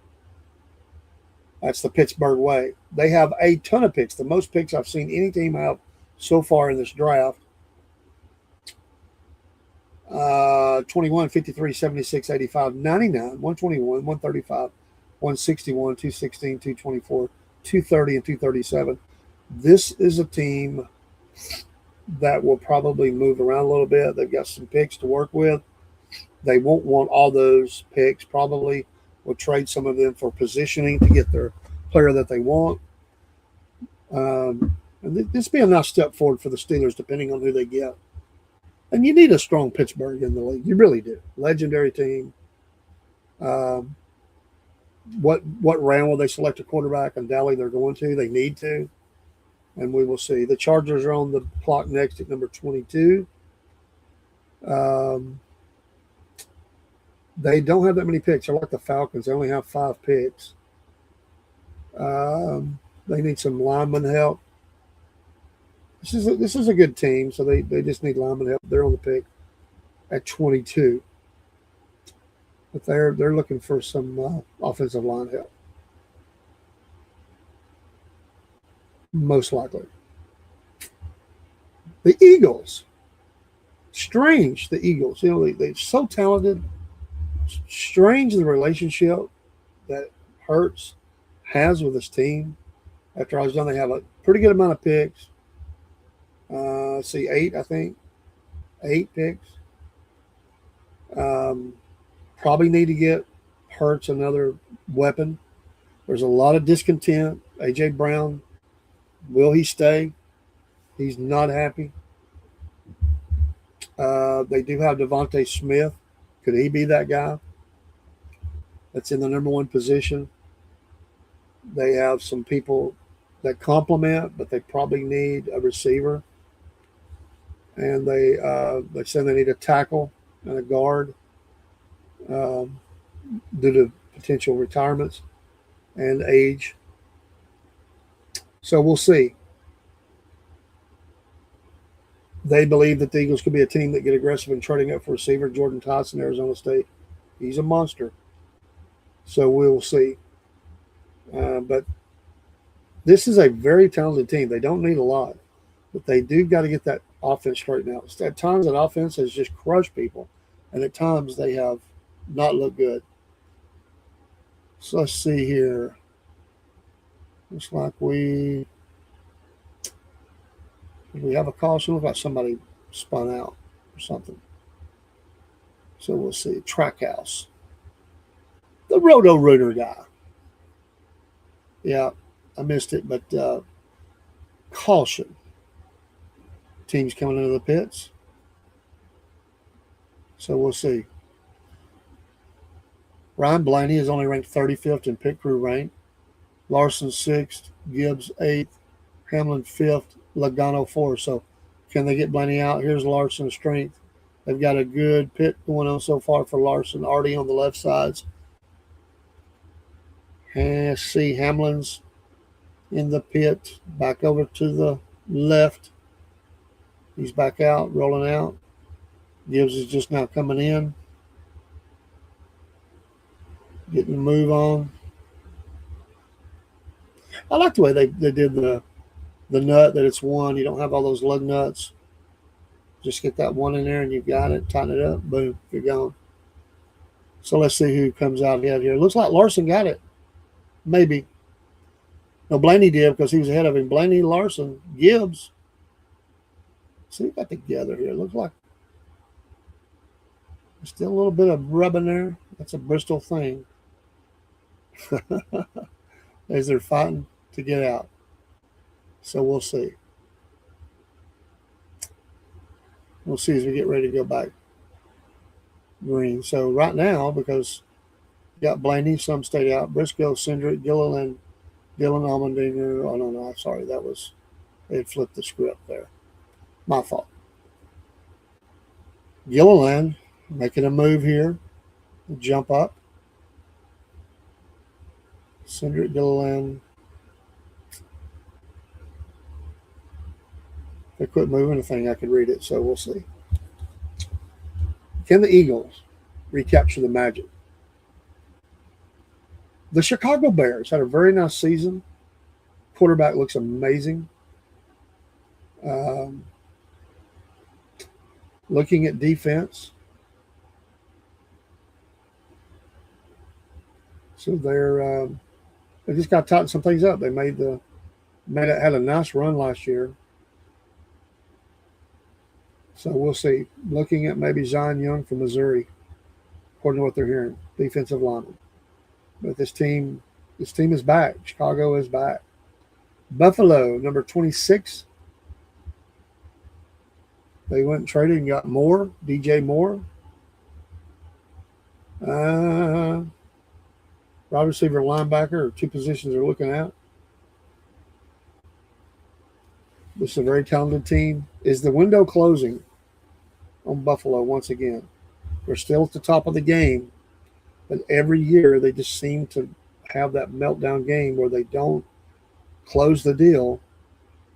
That's the Pittsburgh way. They have a ton of picks, the most picks I've seen any team have so far in this draft. 21, 53, 76, 85, 99, 121, 135, 161, 216, 224, 230, and 237. This is a team that will probably move around a little bit. They've got some picks to work with. They won't want all those picks. Probably will trade some of them for positioning to get their player that they want. And this will be a nice step forward for the Steelers, depending on who they get. And you need a strong Pittsburgh in the league. You really do. Legendary team. What round will they select a quarterback? Undoubtedly they're going to. They need to. And we will see. The Chargers are on the clock next at number 22. They don't have that many picks. They're like the Falcons. They only have 5 picks. They need some lineman help. This is a good team, so they just need lineman help. They're on the pick at 22. But they're looking for some offensive line help. Most likely. The Eagles. Strange, the Eagles. They're so talented. Strange the relationship that Hurts has with his team. After I was done, they have a pretty good amount of picks. 8, I think. 8 picks. Probably need to get Hurts another weapon. There's a lot of discontent. A.J. Brown, will he stay? He's not happy. They do have Devontae Smith. Could he be that guy that's in the number 1 position? They have some people that complement, but they probably need a receiver. And they said they need a tackle and a guard due to potential retirements and age. So we'll see. They believe that the Eagles could be a team that get aggressive in trading up for receiver. Jordan Tyson, Arizona State. He's a monster. So we'll see. But This is a very talented team. They don't need a lot, but they do got to get that offense straightened out. At times, that offense has just crushed people, and at times they have not looked good. So let's see here. Looks like we have a caution. Looks like somebody spun out or something. So we'll see. Trackhouse, the Roto Rooter guy. Yeah, I missed it, but caution. Teams coming into the pits. So we'll see. Ryan Blaney is only ranked 35th in pit crew rank. Larson 6th, Gibbs 8th, Hamlin 5th, Logano 4th. So can they get Blaney out? Here's Larson's strength. They've got a good pit going on so far for Larson, already on the left sides. And see Hamlin's in the pit, back over to the left. He's back out, rolling out. Gibbs is just now coming in, getting the move on. I like the way they did the nut, that it's one. You don't have all those lug nuts. Just get that one in there and you've got it. Tighten it up. Boom. You're gone. So let's see who comes out ahead here. Looks like Larson got it. Maybe. No, Blaney did because he was ahead of him. Blaney, Larson, Gibbs. See, we got together here. Looks like there's still a little bit of rubbing there. That's a Bristol thing. As they're fighting to get out. So we'll see. We'll see as we get ready to go back green. So right now, because you got Blaney, some stayed out. Briscoe, Cindric, Gilliland, Dylan Allmendinger. Oh, no, I'm sorry. That was, they had flipped the script there. My fault. Gilliland making a move here. Jump up. Cindric, Gilliland. If they quit moving the thing, I could read it, so we'll see. Can the Eagles recapture the magic? The Chicago Bears had a very nice season. Quarterback looks amazing. Looking at defense, so they just got to tighten some things up. They had a nice run last year. So we'll see. Looking at maybe Zion Young from Missouri, according to what they're hearing, defensive lineman. But this team is back. Chicago is back. Buffalo, number 26. They went and traded and got Moore, DJ Moore. Wide receiver, linebacker are two positions they're looking at. This is a very talented team. Is the window closing on Buffalo once again? They're still at the top of the game, but every year they just seem to have that meltdown game where they don't close the deal.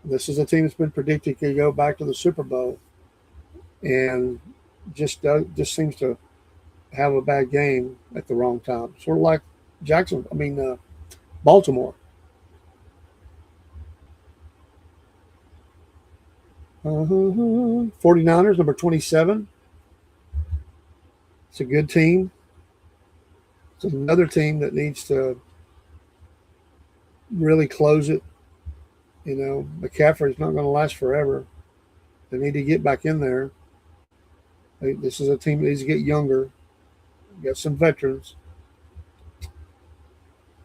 This is a team that's been predicted to go back to the Super Bowl, and just seems to have a bad game at the wrong time. Sort of like Baltimore. 49ers, number 27. It's a good team. It's another team that needs to really close it. You know, McCaffrey's not going to last forever. They need to get back in there. This is a team that needs to get younger. Got some veterans.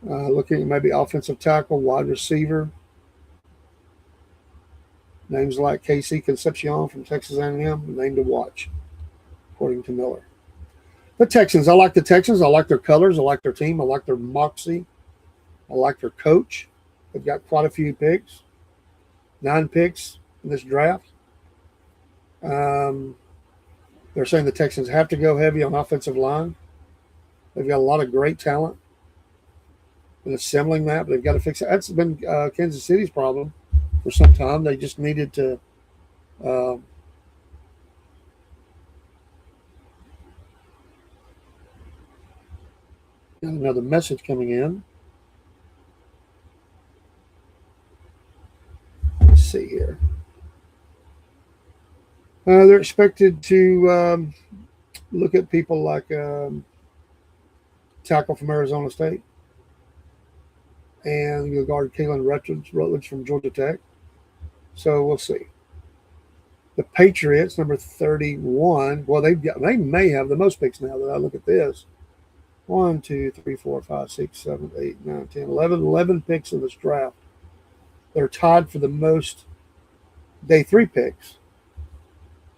Looking at maybe offensive tackle, wide receiver. Names like Casey Concepcion from Texas A&M, name to watch, according to Miller. The Texans, I like the Texans. I like their colors. I like their team. I like their moxie. I like their coach. They've got quite a few picks. 9 picks in this draft. They're saying the Texans have to go heavy on offensive line. They've got a lot of great talent in assembling that, but they've got to fix it. That's been Kansas City's problem for some time. They just needed to got another message coming in. They're expected to look at people like tackle from Arizona State and you'll guard Kalen Rutledge from Georgia Tech. So we'll see. The Patriots, number 31. Well, they may have the most picks now that I look at this. 1, 2, 3, 4, 5, 6, 7, 8, 9, 10, 11. 11 picks in this draft. They're tied for the most day 3 picks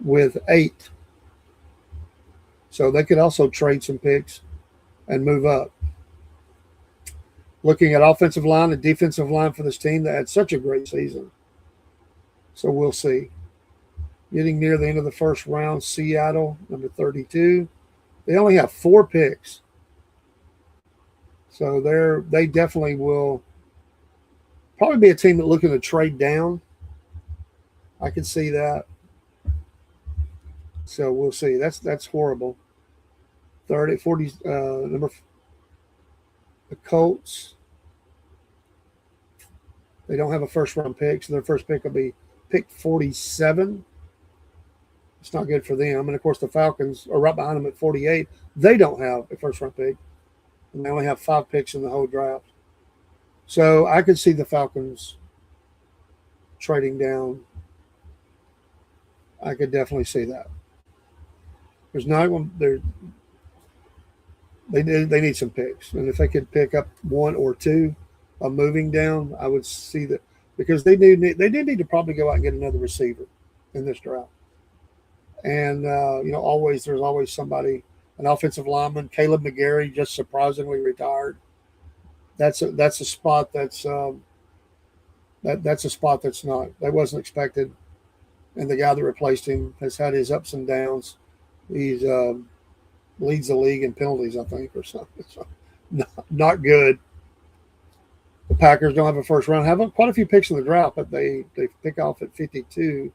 with 8. So they could also trade some picks and move up. Looking at offensive line and defensive line for this team that had such a great season. So we'll see. Getting near the end of the first round, Seattle, number 32. They only have 4 picks. So they definitely will probably be a team that looking to trade down. I can see that. So we'll see. That's horrible. 30, 40, the Colts. They don't have a first round pick, so their first pick will be pick 47. It's not good for them. And of course, the Falcons are right behind them at 48. They don't have a first round pick, and they only have 5 picks in the whole draft. So I could see the Falcons trading down. I could definitely see that. There's not one. They need some picks, and if they could pick up 1 or 2 of moving down, I would see that because they do need to probably go out and get another receiver in this draft. And there's always somebody, an offensive lineman. Caleb McGarry just surprisingly retired. That's a spot that's that's a spot that's not that wasn't expected. And the guy that replaced him has had his ups and downs. He's leads the league in penalties, I think, or something. So, not good. The Packers don't have a first round. Have quite a few picks in the draft, but they pick off at 52.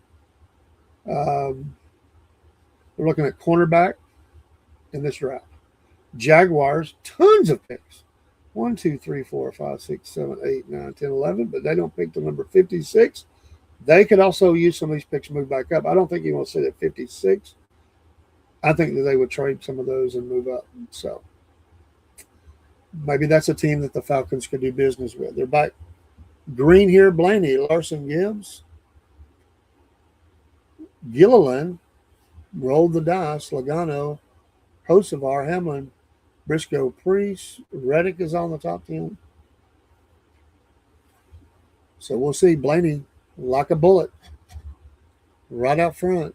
We're looking at cornerback in this draft. Jaguars, tons of picks. 1, 2, 3, 4, 5, 6, 7, 8, 9, 10, 11, but they don't pick the number 56. They could also use some of these picks to move back up. I don't think you want to sit at 56. I think that they would trade some of those and move up. So maybe that's a team that the Falcons could do business with. They're back green here. Blaney, Larson Gibbs, Gilliland, rolled the dice. Logano, Hocevar, Hamlin, Briscoe, Priest, Reddick is on the top 10. So we'll see. Blaney, like a bullet, right out front.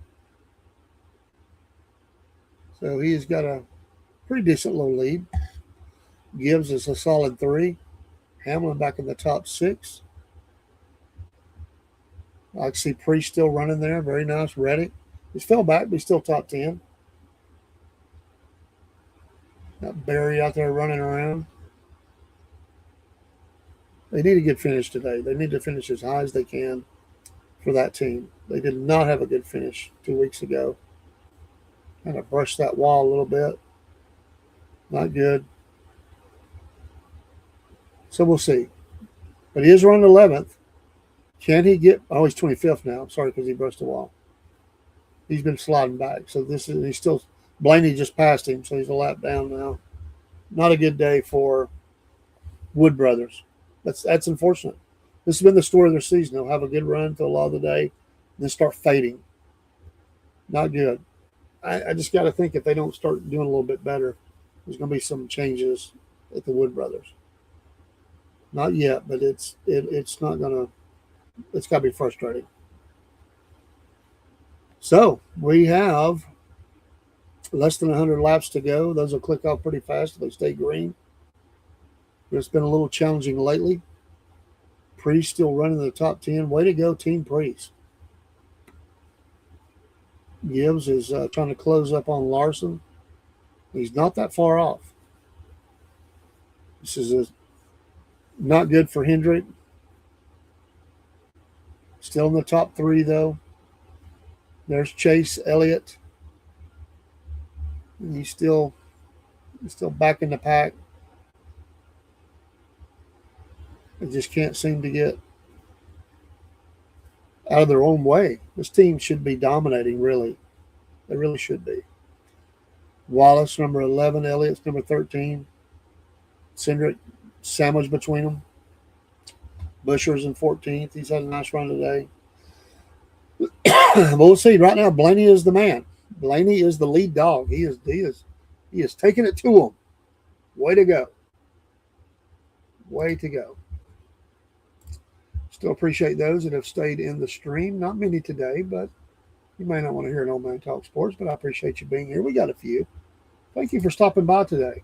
So he's got a pretty decent low lead. Gibbs is a solid 3. Hamlin back in the top 6. I see Priest still running there. Very nice. Reddick. He's fell back, but he's still top 10. Got Barry out there running around. They need a good finish today. They need to finish as high as they can for that team. They did not have a good finish 2 weeks ago. Kind of brushed that wall a little bit. Not good. So we'll see. But he is running 11th. Can he get? Oh, he's 25th now. Sorry, because he brushed the wall. He's been sliding back. So he's still, Blaney just passed him, so he's a lap down now. Not a good day for Wood Brothers. That's unfortunate. This has been the story of their season. They'll have a good run through a lot of the day, and then start fading. Not good. I just got to think if they don't start doing a little bit better, there's going to be some changes at the Wood Brothers. Not yet, but it's not going to. It's got to be frustrating. So we have less than 100 laps to go. Those will click off pretty fast if they stay green. But it's been a little challenging lately. Priest still running the top 10. Way to go, Team Priest. Gibbs is trying to close up on Larson. He's not that far off. This is not good for Hendrick. Still in the top 3, though. There's Chase Elliott. He's still back in the pack. I just can't seem to get out of their own way. This team should be dominating, really. They really should be. Wallace, number 11. Elliott's number 13. Cindric, sandwiched between them. Busher's in 14th. He's had a nice run today. But we'll see. Right now, Blaney is the man. Blaney is the lead dog. He is taking it to him. Way to go. Way to go. Still appreciate those that have stayed in the stream. Not many today, but you may not want to hear an old man talk sports, but I appreciate you being here. We got a few. Thank you for stopping by today.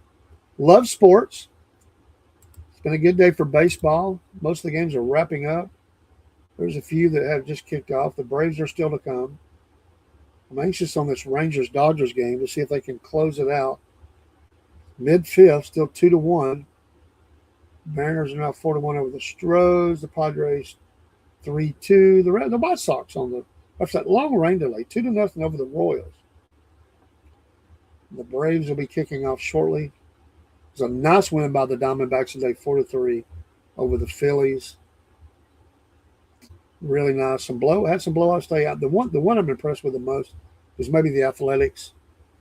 Love sports. It's been a good day for baseball. Most of the games are wrapping up. There's a few that have just kicked off. The Braves are still to come. I'm anxious on this Rangers-Dodgers game to see if they can close it out. Mid-fifth, still 2-1. Mariners are now 4-1 over the Stros. The Padres 3-2. The White Sox after that long rain delay, 2-0 over the Royals. The Braves will be kicking off shortly. It was a nice win by the Diamondbacks today, 4-3 over the Phillies. Really nice. Had some blowouts today. The one I'm impressed with the most is maybe the Athletics.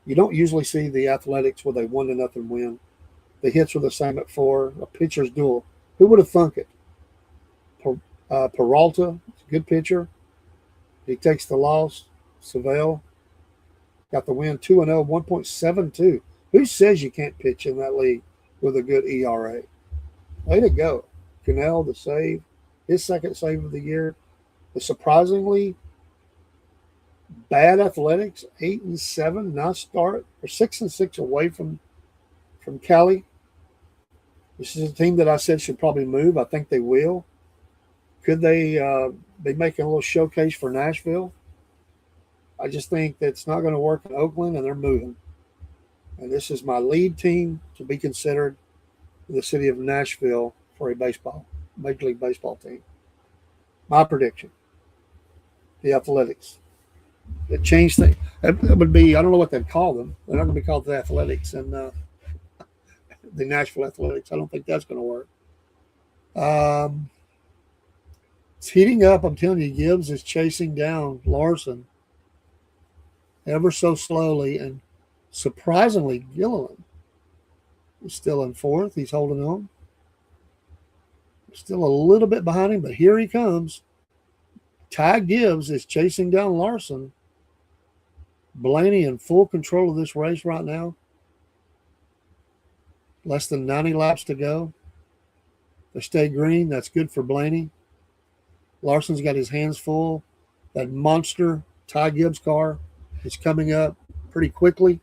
You don't usually see the Athletics with a 1-0 win. The hits were the same at 4. A pitcher's duel. Who would have thunk it? Peralta, a good pitcher. He takes the loss. Savelle got the win, 2-0, 1.72. Who says you can't pitch in that league with a good ERA? Way to go. Cannell, the save. His second save of the year. The surprisingly bad Athletics, 8-7, nice start. They're 6-6 away from Cali. This is a team that I said should probably move. I think they will. Could they be making a little showcase for Nashville? I just think that's not going to work in Oakland, and they're moving. And this is my lead team to be considered in the city of Nashville for a Major League Baseball team. My prediction. The Athletics. It changed things. It would be, I don't know what they'd call them. They're not going to be called the Athletics and the Nashville Athletics. I don't think that's going to work. It's heating up. I'm telling you, Gibbs is chasing down Larson ever so slowly. And surprisingly, Gilliland is still in 4th. He's holding on. Still a little bit behind him, but here he comes. Ty Gibbs is chasing down Larson. Blaney in full control of this race right now. Less than 90 laps to go. They stay green. That's good for Blaney. Larson's got his hands full. That monster Ty Gibbs car is coming up pretty quickly.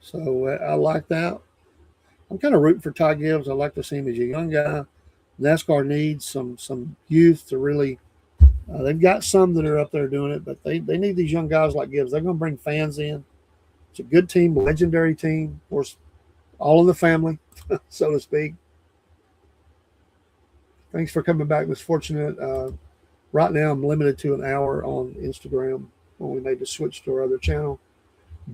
So I like that. I'm kind of rooting for Ty Gibbs. I like to see him as a young guy. NASCAR needs some youth to really they've got some that are up there doing it, but they need these young guys like Gibbs. They're going to bring fans in. It's a good team, legendary team. Of course, all in the family, so to speak. Thanks for coming back, Miss Fortunate. Right now, I'm limited to an hour on Instagram when we made the switch to our other channel.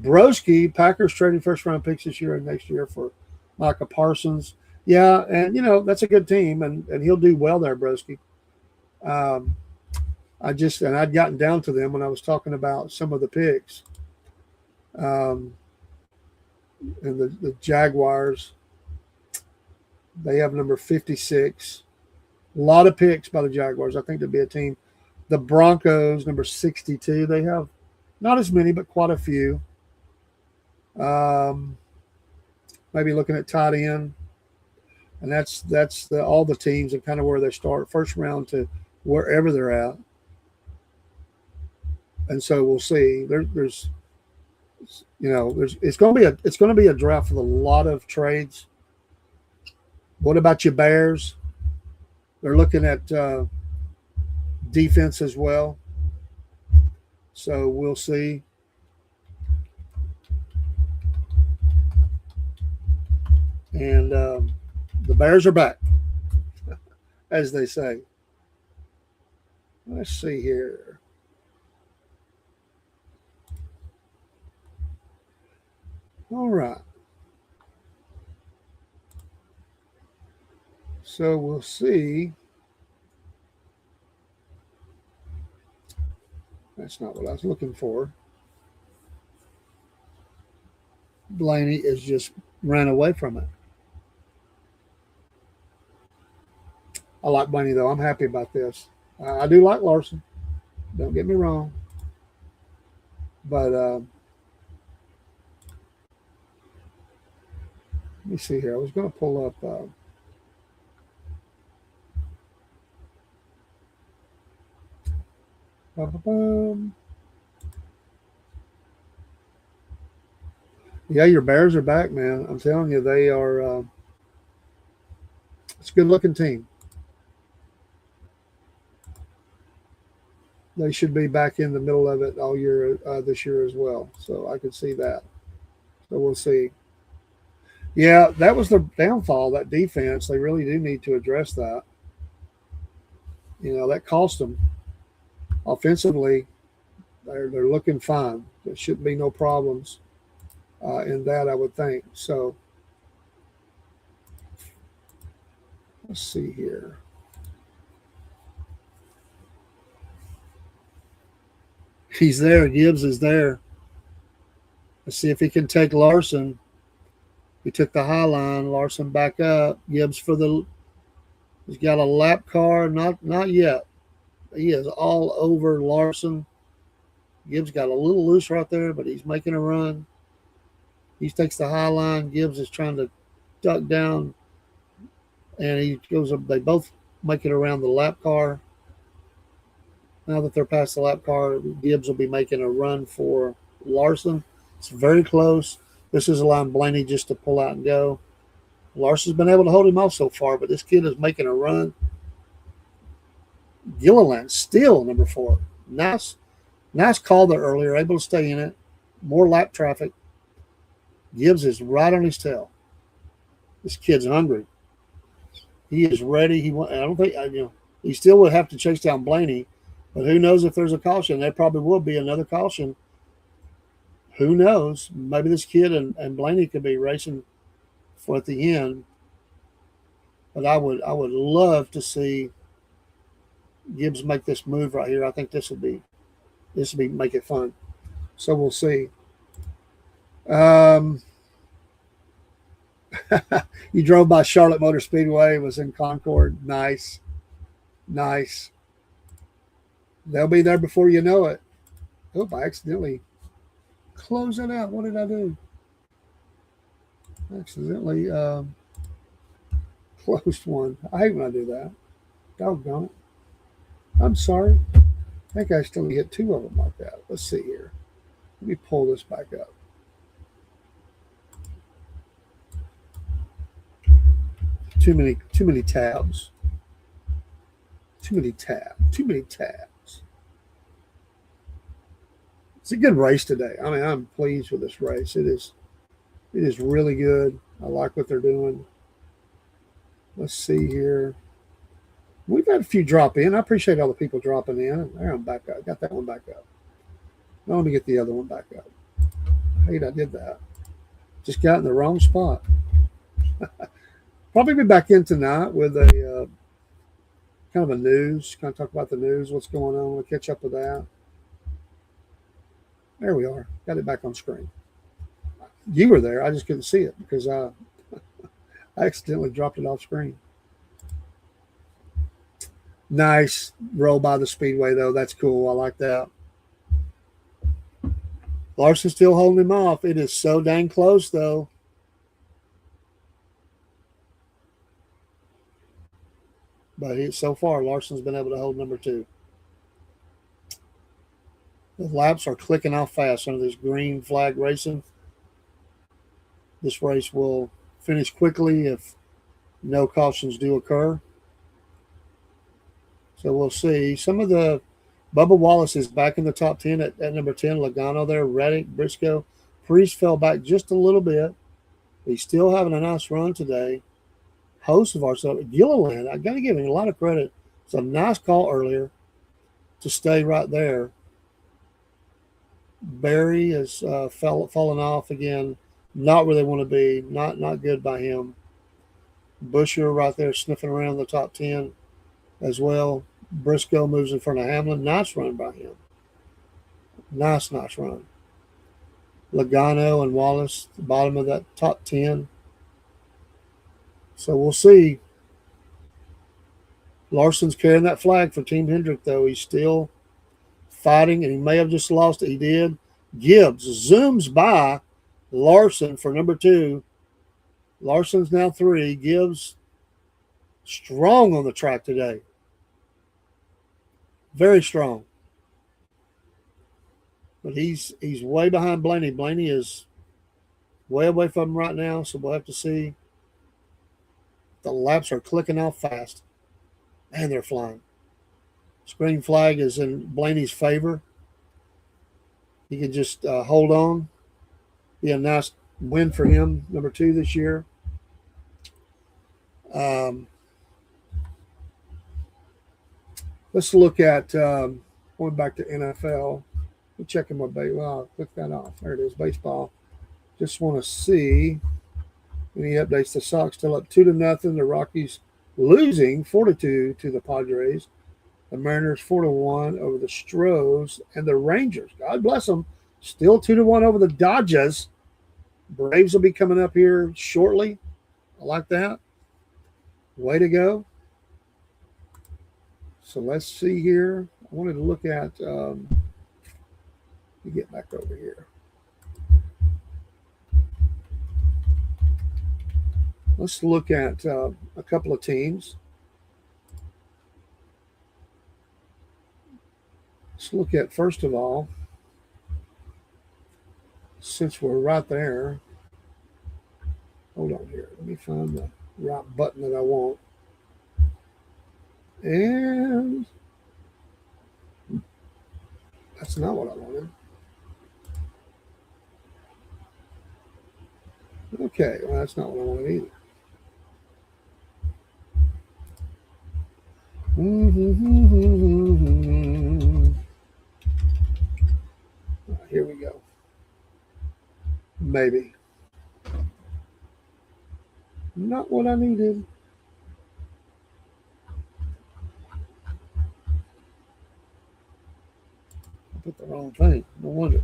Broski, Packers trading first-round picks this year and next year for Micah Parsons. Yeah, and, that's a good team, and he'll do well there, Broski. I'd gotten down to them when I was talking about some of the picks. And the Jaguars, they have number 56. A lot of picks by the Jaguars. I think there'd be a team. The Broncos, number 62. They have not as many, but quite a few. Maybe looking at tight end. And that's all the teams and kind of where they start, first round to wherever they're at. And so we'll see. There's it's going to be a draft with a lot of trades. What about your Bears? They're looking at defense as well. So we'll see. And the Bears are back, as they say. Let's see here. All right. So we'll see. That's not what I was looking for. Blaney is just ran away from it. I like Blaney though. I'm happy about this. I do like Larson. Don't get me wrong. But let me see here. I was going to pull up. Yeah, your Bears are back, man. I'm telling you, they are. It's a good looking team. They should be back in the middle of it all year this year as well. So I could see that. So we'll see. Yeah, that was their downfall. That defense. They really do need to address that. That cost them offensively. They're looking fine. There shouldn't be no problems in that, I would think. So let's see here. He's there. Gibbs is there. Let's see if he can take Larson. He took the high line. Larson back up. Gibbs for the. He's got a lap car. Not yet. He is all over Larson. Gibbs got a little loose right there, but he's making a run. He takes the high line. Gibbs is trying to duck down, and he goes up. They both make it around the lap car. Now that they're past the lap car, Gibbs will be making a run for Larson. It's very close. This is allowing Blaney just to pull out and go. Larson's been able to hold him off so far, but this kid is making a run. Gilliland still number 4. Nice call there earlier. Able to stay in it. More lap traffic. Gibbs is right on his tail. This kid's hungry. He is ready. I don't think he still would have to chase down Blaney, but who knows if there's a caution? There probably will be another caution. Who knows? Maybe this kid and Blaney could be racing for at the end. But I would love to see Gibbs make this move right here. I think this would be make it fun. So we'll see. You drove by Charlotte Motor Speedway, was in Concord. Nice. They'll be there before you know it. Oh, I accidentally closed it out. What did I do? I accidentally closed one. I hate when I do that. Doggone it. I'm sorry. I think I still hit 2 of them like that. Let's see here. Let me pull this back up. Too many tabs. Too many tabs. It's a good race today. I mean, I'm pleased with this race. It is really good. I like what they're doing. Let's see here. We've had a few drop in. I appreciate all the people dropping in. There, I'm back up. Got that one back up. Now let me get the other one back up. I hate I did that. Just got in the wrong spot. Probably be back in tonight with a kind of a news. Kind of talk about the news, what's going on. We'll catch up with that. There we are. Got it back on screen. You were there. I just couldn't see it because I accidentally dropped it off screen. Nice roll by the speedway, though. That's cool. I like that. Larson's still holding him off. It is so dang close, though. But so far, Larson's been able to hold number 2. The laps are clicking off fast under this green flag racing. This race will finish quickly if no cautions do occur. So we'll see. Some of the Bubba Wallace is back in the top 10 at number 10. Logano there, Reddick, Briscoe. Priest fell back just a little bit. He's still having a nice run today. Host of ourselves, Gilliland, I got to give him a lot of credit. It's a nice call earlier to stay right there. Barry has fallen off again. Not where they want to be. Not good by him. Busher right there sniffing around the top 10 as well. Briscoe moves in front of Hamlin. Nice run by him. Nice run. Logano and Wallace, the bottom of that top 10. So we'll see. Larson's carrying that flag for Team Hendrick, though. He's still fighting, and he may have just lost it. He did. Gibbs zooms by Larson for number 2. Larson's now 3. Gibbs strong on the track today. Very strong. But he's way behind Blaney. Blaney is way away from him right now, so we'll have to see. The laps are clicking off fast. Man, they're flying. Green flag is in Blaney's favor. He can just hold on. Be a nice win for him, number 2 this year. Let's look at going back to NFL. I'm checking my baseball. Well, I'll click that off. There it is, baseball. Just want to see any updates. The Sox still up 2-0. The Rockies losing 4-2 to the Padres. The Mariners 4-1 over the Stros, and the Rangers, God bless them, still 2-1 over the Dodgers. Braves will be coming up here shortly. I like that. Way to go. So let's see here. I wanted to look at, let me get back over here. Let's look at a couple of teams. Let's look at, first of all, since we're right there, hold on here. Let me find the right button that I want. And that's not what I wanted. Okay, well, that's not what I wanted either. Here we go. Maybe. Not what I needed. I put the wrong thing. No wonder.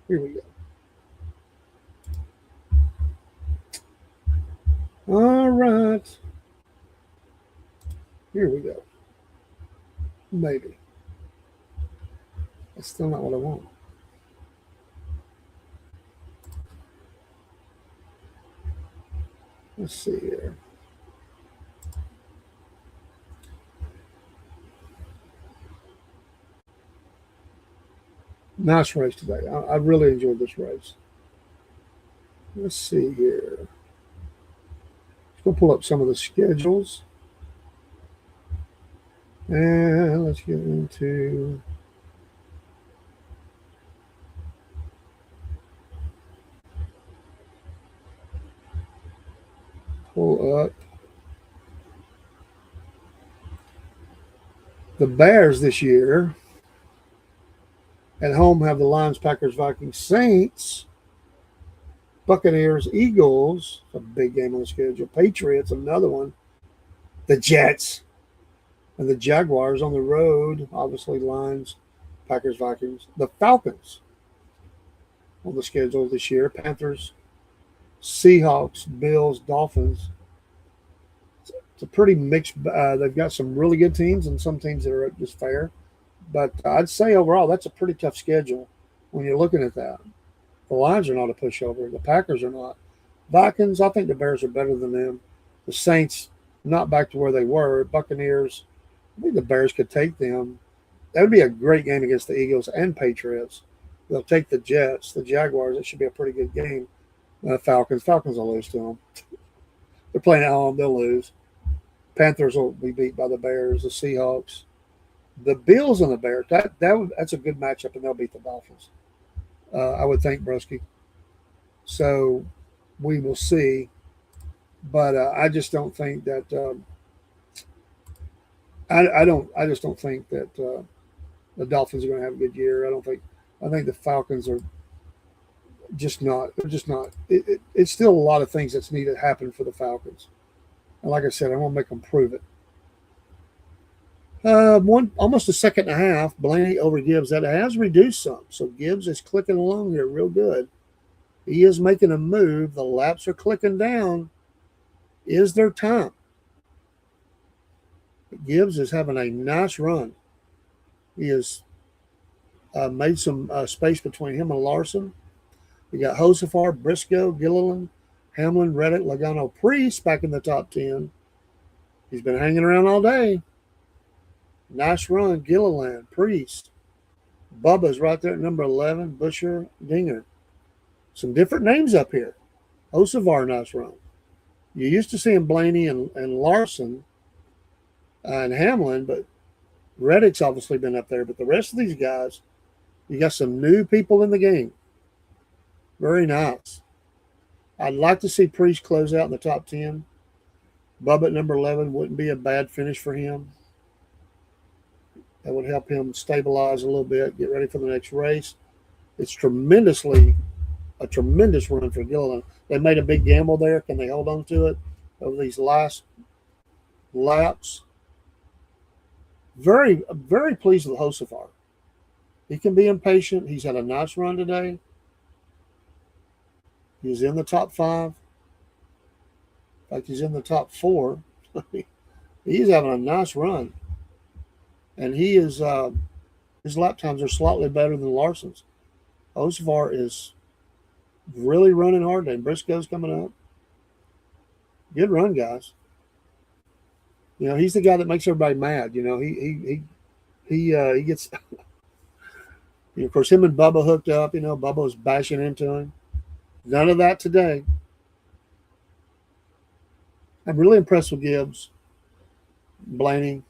Here we go. All right. Here we go. Maybe. That's still not what I want. Let's see here. Nice race today. I really enjoyed this race. Let's see here. Let's go pull up some of the schedules. And let's get into pull up the Bears this year. At home have the Lions, Packers, Vikings, Saints, Buccaneers, Eagles, a big game on the schedule, Patriots, another one, the Jets, and the Jaguars on the road, obviously Lions, Packers, Vikings, the Falcons on the schedule this year, Panthers, Seahawks, Bills, Dolphins. It's a pretty mixed, they've got some really good teams and some teams that are just fair. But I'd say overall, that's a pretty tough schedule when you're looking at that. The Lions are not a pushover. The Packers are not. Vikings, I think the Bears are better than them. The Saints, not back to where they were. Buccaneers, I think the Bears could take them. That would be a great game against the Eagles and Patriots. They'll take the Jets, the Jaguars. It should be a pretty good game. Falcons will lose to them. They're playing at home. They'll lose. Panthers will be beat by the Bears, the Seahawks. The Bills and the Bears, that's a good matchup, and they'll beat the Dolphins. I would think, Broski. So we will see. But I just don't think that I just don't think that the Dolphins are going to have a good year. I think the Falcons are just not. They're just not. It's still a lot of things that's needed to happen for the Falcons. And like I said, I want to make them prove it. One almost a second and a half. Blaney over Gibbs. That has reduced some. So Gibbs is clicking along here real good. He is making a move. The laps are clicking down. Is there time? Gibbs is having a nice run. He has made some space between him and Larson. We got Josefar, Briscoe, Gilliland, Hamlin, Reddick, Logano, Priest back in the top 10. He's been hanging around all day. Nice run, Gilliland, Priest. Bubba's right there at number 11, Busher, Dinger. Some different names up here. Josefar, nice run. You used to seeing Blaney and Larson and Hamlin, but Reddick's obviously been up there. But the rest of these guys, you got some new people in the game. Very nice. I'd like to see Priest close out in the top 10. Bubba at number 11 wouldn't be a bad finish for him. That would help him stabilize a little bit, get ready for the next race. It's a tremendous run for Gilliland. They made a big gamble there. Can they hold on to it over these last laps? Very, very pleased with Josefar. He can be impatient. He's had a nice run today. He's in the top 5. In fact, he's in the top 4. He's having a nice run. And he is his lap times are slightly better than Larson's. Josefar is really running hard today. Briscoe's coming up. Good run, guys. You know, he's the guy that makes everybody mad. You know, he gets. You know, of course, him and Bubba hooked up. You know, Bubba was bashing into him. None of that today. I'm really impressed with Gibbs, Blaney,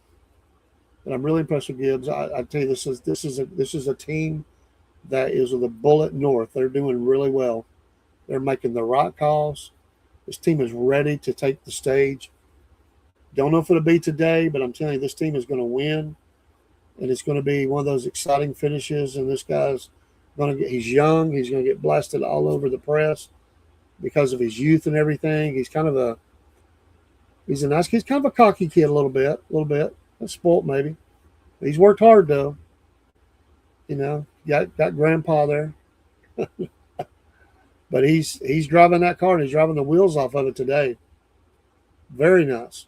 but I'm really impressed with Gibbs. I tell you, this is a team that is with a bullet north. They're doing really well. They're making the right calls. This team is ready to take the stage. Don't know if it'll be today, but I'm telling you, this team is going to win, and it's going to be one of those exciting finishes. And this guy's going to get—he's young. He's going to get blasted all over the press because of his youth and everything. He's kind of a—he's a nice kid. He's kind of a cocky kid, a little bit. That's spoiled, maybe. He's worked hard though. You know, got grandpa there. But he's driving that car and he's driving the wheels off of it today. Very nice.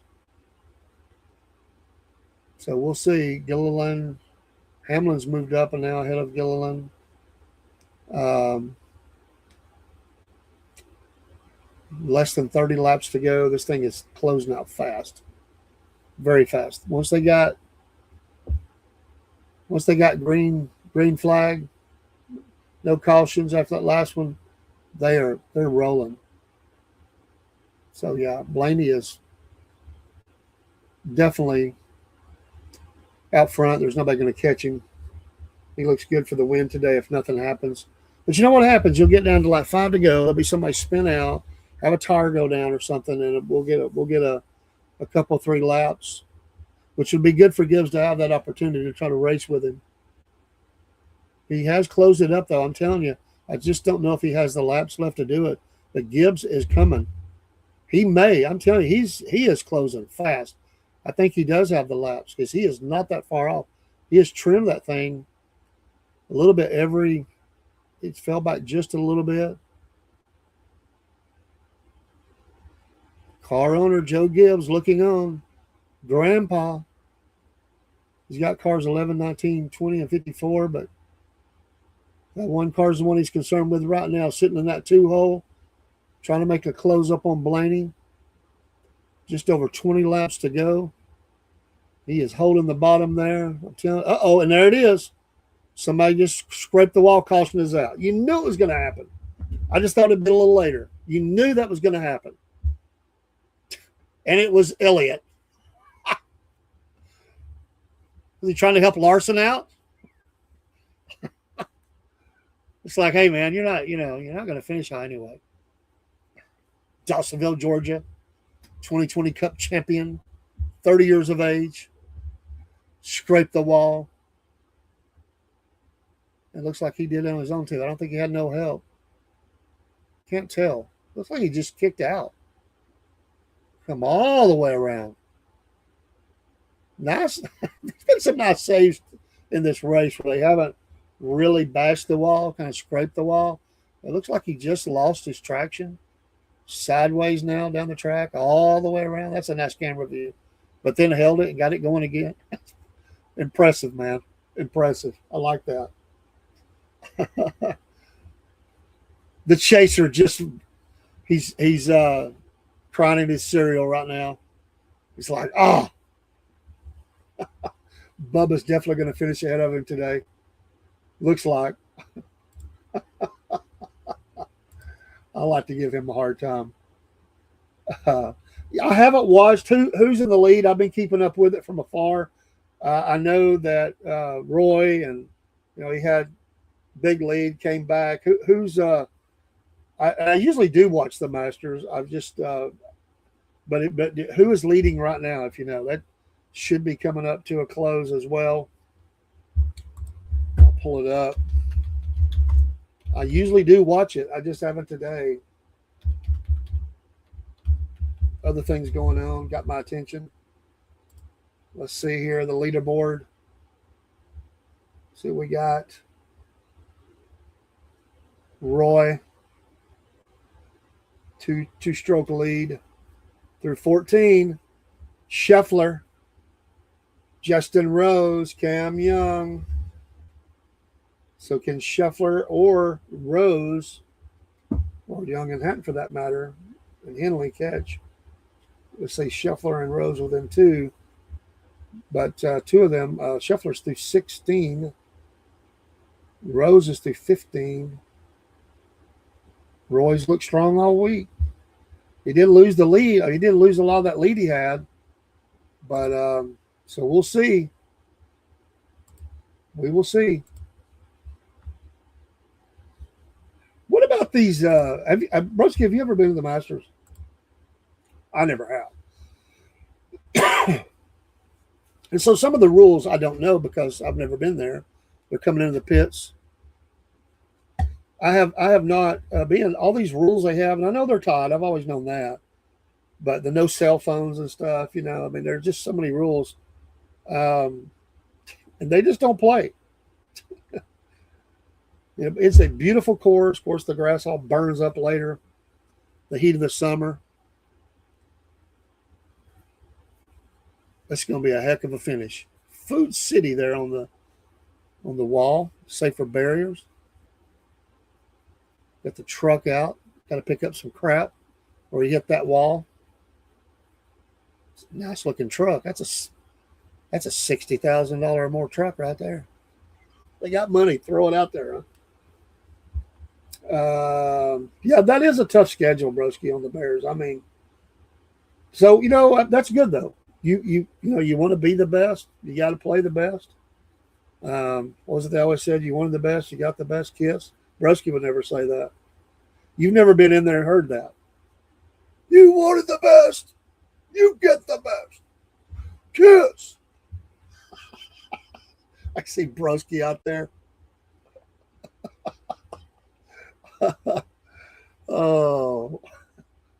So we'll see. Gilliland, Hamlin's moved up and now ahead of Gilliland. Less than 30 laps to go. This thing is closing out fast. Very fast. Once they got green flag, no cautions after that last one, they're rolling. So yeah, Blaney is definitely out front. There's nobody going to catch him. He looks good for the win today if nothing happens. But you know what happens? You'll get down to like 5 to go. There'll be somebody spin out, have a tire go down or something, and we'll get a couple 3 laps, which would be good for Gibbs to have that opportunity to try to race with him. He has closed it up, though. I'm telling you, I just don't know if he has the laps left to do it. But Gibbs is coming. He may. I'm telling you, he is closing fast. I think he does have the laps because he is not that far off. He has trimmed that thing a little bit it fell back just a little bit. Car owner Joe Gibbs looking on. Grandpa. He's got cars 11, 19, 20, and 54, but that one car is the one he's concerned with right now, sitting in that 2-hole, trying to make a close up on Blaney. Just over 20 laps to go. He is holding the bottom there. I'm telling you, and there it is. Somebody just scraped the wall, caution is out. You knew it was going to happen. I just thought it'd be a little later. You knew that was going to happen. And it was Elliott. Was he trying to help Larson out? It's like, hey man, you're not going to finish high anyway. Dawsonville, Georgia, 2020 Cup champion, 30 years of age, scraped the wall. It looks like he did it on his own too. I don't think he had no help. Can't tell. Looks like he just kicked out. Come all the way around. Nice. There's been some nice saves in this race where they haven't really bashed the wall, kind of scraped the wall. It looks like he just lost his traction sideways now down the track, all the way around. That's a nice camera view. But then held it and got it going again. Impressive, man. Impressive. I like that. The chaser he's crying in his cereal right now. He's like, oh, Bubba's definitely going to finish ahead of him today. Looks like. I like to give him a hard time. I haven't watched who's in the lead. I've been keeping up with it from afar. I know that Roy and he had big lead, came back. Who's I usually do watch the Masters. I've just but who is leading right now? If you know, that should be coming up to a close as well. I'll pull it up. I usually do watch it. I just haven't today. Other things going on got my attention. Let's see here, the leaderboard. See what we got. Roy, two-stroke lead through 14. Scheffler, Justin Rose, Cam Young. So can Scheffler or Rose, or Young and Hatton for that matter, and Henley catch? Let's say Scheffler and Rose within 2. But two of them, Scheffler's through 16. Rose is through 15. Roy's looked strong all week. He did lose the lead. He did lose a lot of that lead he had. But so we'll see. We will see. What about these? Broski, have you ever been to the Masters? I never have. And so some of the rules I don't know because I've never been there. They're coming into the pits. I have not been. All these rules they have, and I know they're tight. I've always known that. But the no cell phones and stuff, I mean, there's just so many rules. And they just don't play. It's a beautiful course. Of course, the grass all burns up later. The heat of the summer. That's going to be a heck of a finish. Food City there on the wall. Safer barriers. Got the truck out. Got to pick up some crap or you hit that wall. It's a nice looking truck. That's a $60,000 or more truck right there. They got money. Throw it out there, huh? Yeah, that is a tough schedule, Broski, on the Bears. I mean, so that's good though. You want to be the best. You got to play the best. What was it they always said? You wanted the best. You got the best kiss. Broski would never say that. You've never been in there and heard that. You wanted the best. You get the best. Kiss. I see Broski out there. Oh,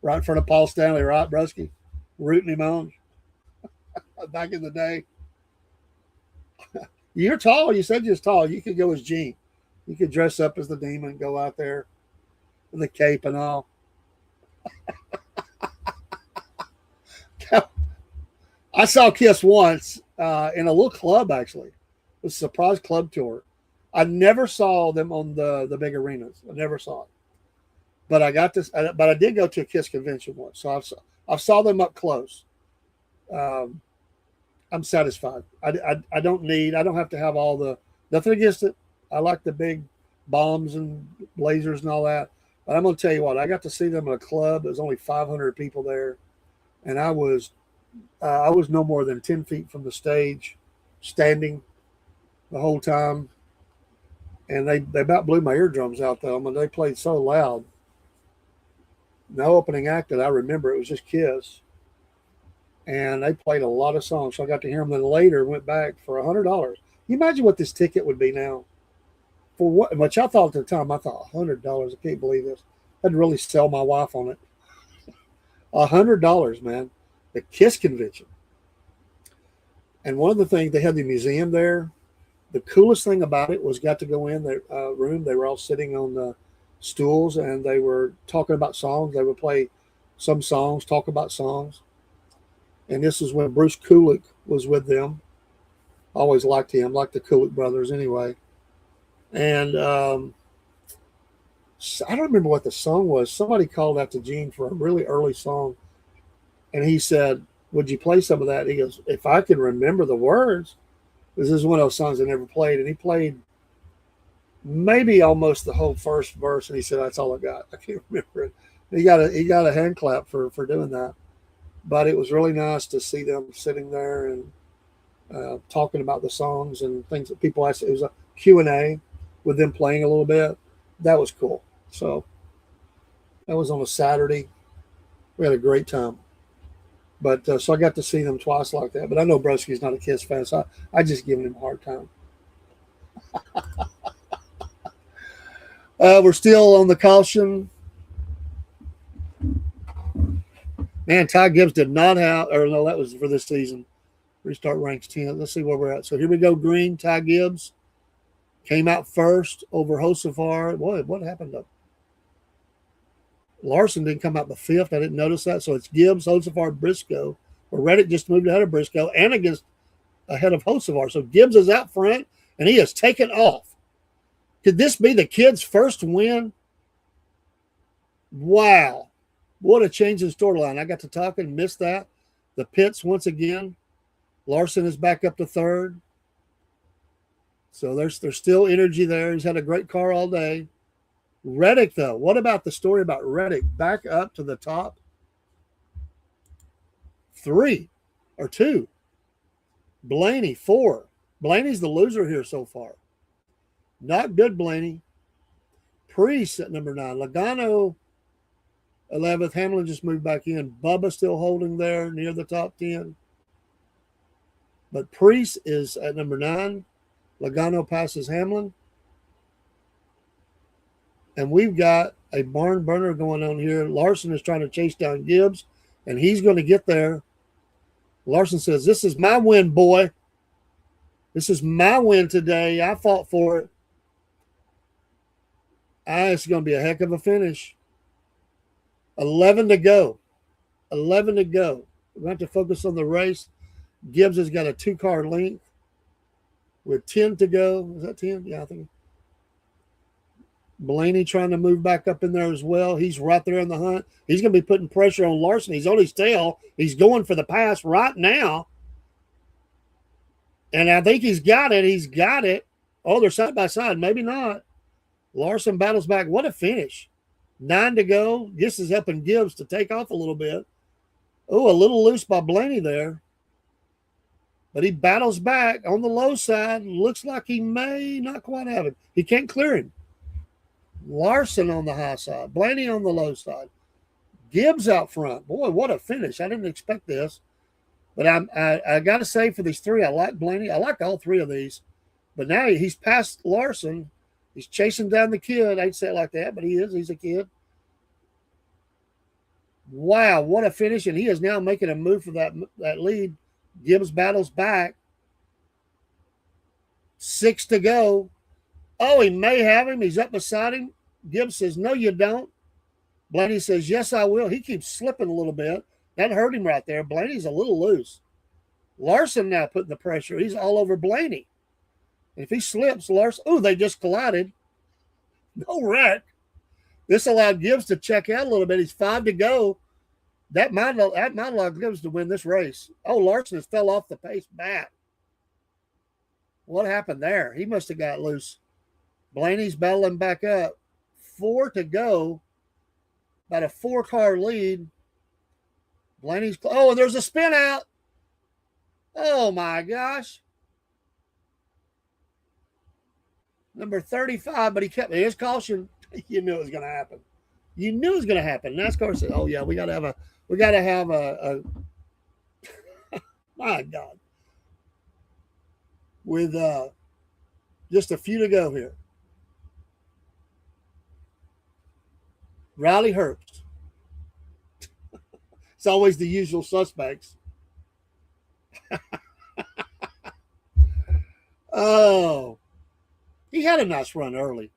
right in front of Paul Stanley, right, Broski? Rooting him on. Back in the day. You're tall. You said you're tall. You could go as Gene. You could dress up as the demon and go out there with the cape and all. I saw Kiss once in a little club, actually. It was a surprise club tour. I never saw them on the big arenas. I never saw it. But I did go to a Kiss convention once. So I saw them up close. I'm satisfied. I don't have to have all the, nothing against it. I like the big bombs and lasers and all that. But I'm going to tell you what, I got to see them in a club. There's only 500 people there. And I was no more than 10 feet from the stage, standing the whole time. And they about blew my eardrums out, though. I mean, they played so loud. No opening act that I remember. It was just Kiss. And they played a lot of songs. So I got to hear them. Then later went back for $100. Can you imagine what this ticket would be now? For what? Which I thought at the time, I thought $100. I can't believe this. had to really sell my wife on it. $100, man. The Kiss convention. And one of the things, they had the museum there. The coolest thing about it was got to go in their room. They were all sitting on the stools and they were talking about songs. They would play some songs, talk about songs. And this is when Bruce Kulick was with them. I always liked him, liked the Kulick brothers anyway. And I don't remember what the song was. Somebody called out to Gene for a really early song. And he said, would you play some of that? He goes, if I can remember the words. This is one of those songs I never played. And he played maybe almost the whole first verse. And he said, that's all I got. I can't remember it. He got a hand clap for doing that. But it was really nice to see them sitting there and talking about the songs and things that people asked. It was a Q&A with them playing a little bit. That was cool. So that was on a Saturday. We had a great time. But so I got to see them twice like that. But I know Broski's not a Kiss fan, so I just giving him a hard time. We're still on the caution. Man, Ty Gibbs did not have, or no, that was for this season. Restart ranks 10. Let's see where we're at. So here we go. Green, Ty Gibbs came out first over Josefar. Boy, what happened to Larson? Didn't come out the fifth. I didn't notice that. So it's Gibbs, Josefar, Briscoe. Where Reddick just moved ahead of Briscoe and ahead of Josefar. So Gibbs is out front and he has taken off. Could this be the kid's first win? Wow. What a change in storyline. I got to talking, missed that. The pits once again. Larson is back up to third. So there's still energy there. He's had a great car all day. Reddick, though. What about the story about Reddick? Back up to the top. 3 or 2. Blaney, 4. Blaney's the loser here so far. Not good, Blaney. Priest at number 9. Logano, 11th. Hamlin just moved back in. Bubba still holding there near the top 10. But Priest is at number 9. Logano passes Hamlin. And we've got a barn burner going on here. Larson is trying to chase down Gibbs, and he's going to get there. Larson says, this is my win, boy. This is my win today. I fought for it. It's going to be a heck of a finish. 11 to go. 11 to go. We're going to have to focus on the race. Gibbs has got a 2-car length with 10 to go. Is that 10? Yeah, I think. Blaney trying to move back up in there as well. He's right there in the hunt. He's going to be putting pressure on Larson. He's on his tail. He's going for the pass right now. And I think he's got it. He's got it. Oh, they're side by side. Maybe not. Larson battles back. What a finish. 9 to go. This is helping Gibbs to take off a little bit. Oh, a little loose by Blaney there. But he battles back on the low side. Looks like he may not quite have it. He can't clear him. Larson on the high side. Blaney on the low side. Gibbs out front. Boy, what a finish. I didn't expect this. But I got to say for these 3, I like Blaney. I like all 3 of these. But now he's past Larson. He's chasing down the kid. I hate to say it like that, but he is. He's a kid. Wow, what a finish. And he is now making a move for that lead. Gibbs battles back. 6 to go. Oh, he may have him. He's up beside him. Gibbs says, no, you don't. Blaney says, yes, I will. He keeps slipping a little bit. That hurt him right there. Blaney's a little loose. Larson now putting the pressure. He's all over Blaney. And if he slips, Larson, oh, they just collided. No wreck. This allowed Gibbs to check out a little bit. He's 5 to go. That might allow Gibbs to win this race. Oh, Larson has fell off the pace back. What happened there? He must have got loose. Blaney's battling back up. 4 to go. About a 4-car lead. Blaney's. Oh, and there's a spin out. Oh, my gosh. Number 35, but he kept his caution. You knew it was going to happen. You knew it was going to happen. NASCAR said, oh, yeah, we got to have a my God. With just a few to go here. Riley Herbst. It's always the usual suspects. Oh, he had a nice run early.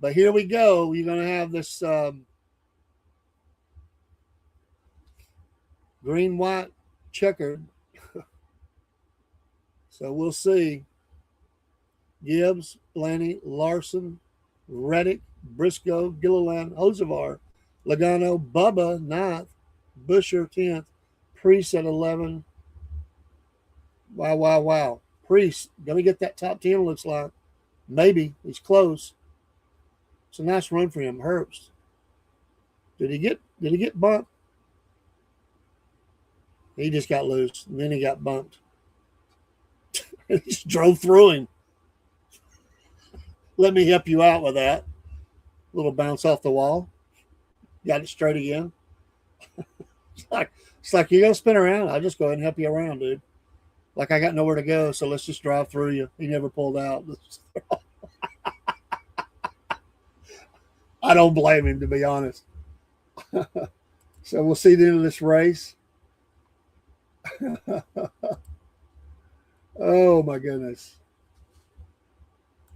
But here we go. You're going to have this green, white, checkered. So we'll see. Gibbs, Blaney, Larson, Reddick, Briscoe, Gilliland, Hosevar, Logano, Bubba, 9th, Busher, 10th, Priest at 11. Wow, wow, wow. Priest, going to get that top 10, looks like. Maybe. He's close. It's a nice run for him. Herbst. Did he get bumped? He just got loose, and then he got bumped. He just drove through him. Let me help you out with that. Little bounce off the wall. Got it straight again. It's like you're gonna spin around. I'll just go ahead and help you around, dude. Like I got nowhere to go, so let's just drive through you. He never pulled out. I don't blame him, to be honest. So we'll see the end of this race. Oh my goodness.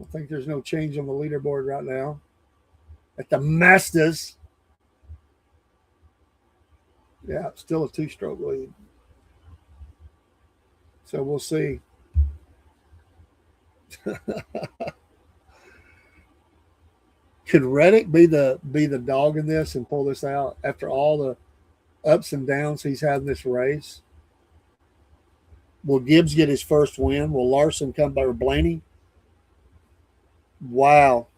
I think there's no change on the leaderboard right now. At the Masters. Yeah, still a 2-stroke lead. So we'll see. Could Reddick be the dog in this and pull this out after all the ups and downs he's had in this race? Will Gibbs get his first win? Will Larson come by, or Blaney? Wow.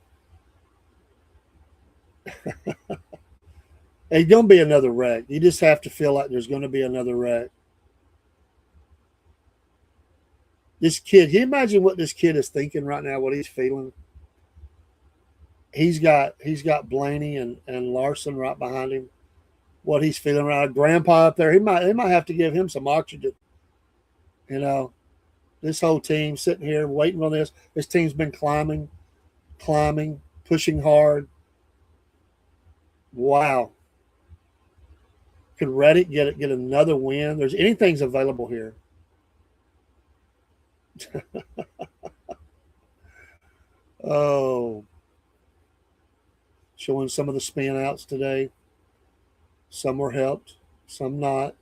There's going to be another wreck. You just have to feel like there's going to be another wreck. This kid, can you imagine what this kid is thinking right now, what he's feeling? He's got Blaney and Larson right behind him. What he's feeling right now. Grandpa up there, they might have to give him some oxygen. You know, this whole team sitting here waiting on this. This team's been climbing, pushing hard. Wow. Could Reddick get another win? There's anything's available here. Oh. Showing some of the spin outs today. Some were helped, some not.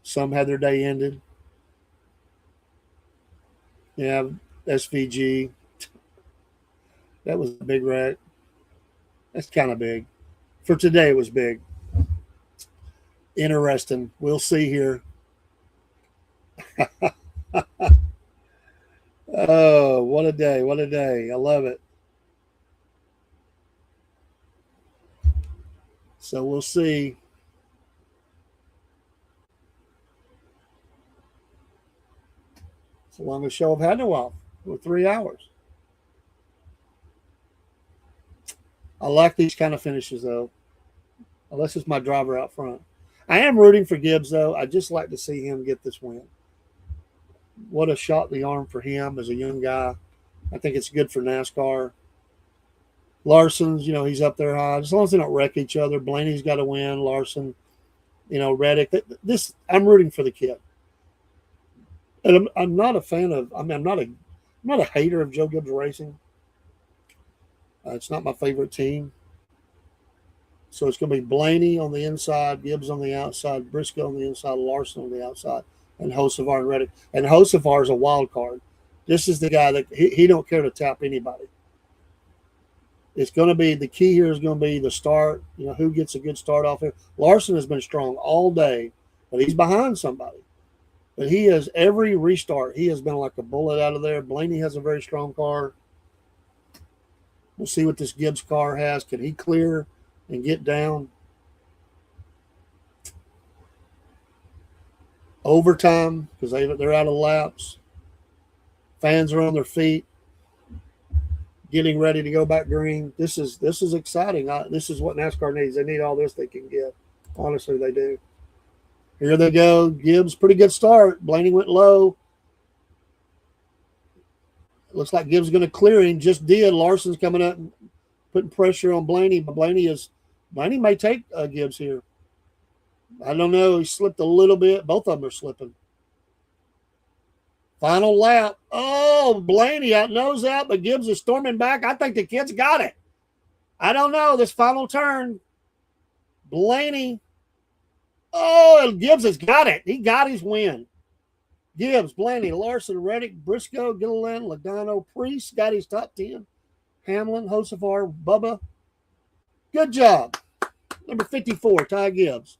Some had their day ended. Yeah, SVG. That was a big wreck. That's kind of big. For today, it was big. Interesting. We'll see here. Oh, what a day. What a day. I love it. So we'll see. It's the longest show I've had in a while. For 3 hours. I like these kind of finishes, though. Unless it's my driver out front. I am rooting for Gibbs, though. I just like to see him get this win. What a shot in the arm for him as a young guy. I think it's good for NASCAR. Larson's, he's up there high. As long as they don't wreck each other. Blaney's got to win. Larson, Reddick. I'm rooting for the kid. And I'm not a fan of. I'm not a hater of Joe Gibbs Racing. It's not my favorite team. So it's going to be Blaney on the inside, Gibbs on the outside, Briscoe on the inside, Larson on the outside, and Hosevar and Reddick. And Hosevar is a wild card. This is the guy that he don't care to tap anybody. It's going to be, the key here is going to be the start, who gets a good start off here. Larson has been strong all day, but he's behind somebody. But he has, every restart, he has been like a bullet out of there. Blaney has a very strong car. We'll see what this Gibbs car has. Can he clear and get down? Overtime, because they're out of laps. Fans are on their feet, getting ready to go back green. This is exciting. This is what NASCAR needs. They need all this they can get. Honestly, they do. Here they go. Gibbs, pretty good start. Blaney went low. Looks like Gibbs going to clear him. Just did. Larson's coming up, putting pressure on Blaney, but Blaney may take Gibbs here. I don't know. He slipped a little bit. Both of them are slipping. Final lap. Oh, Blaney nose out, but Gibbs is storming back. I think the kid's got it. I don't know. This final turn. Blaney. Oh, Gibbs has got it. He got his win. Gibbs, Blaney, Larson, Reddick, Briscoe, Gilliland, Logano, Priest got his top 10. Hamlin, Hocevar, Bubba. Good job. Number 54, Ty Gibbs.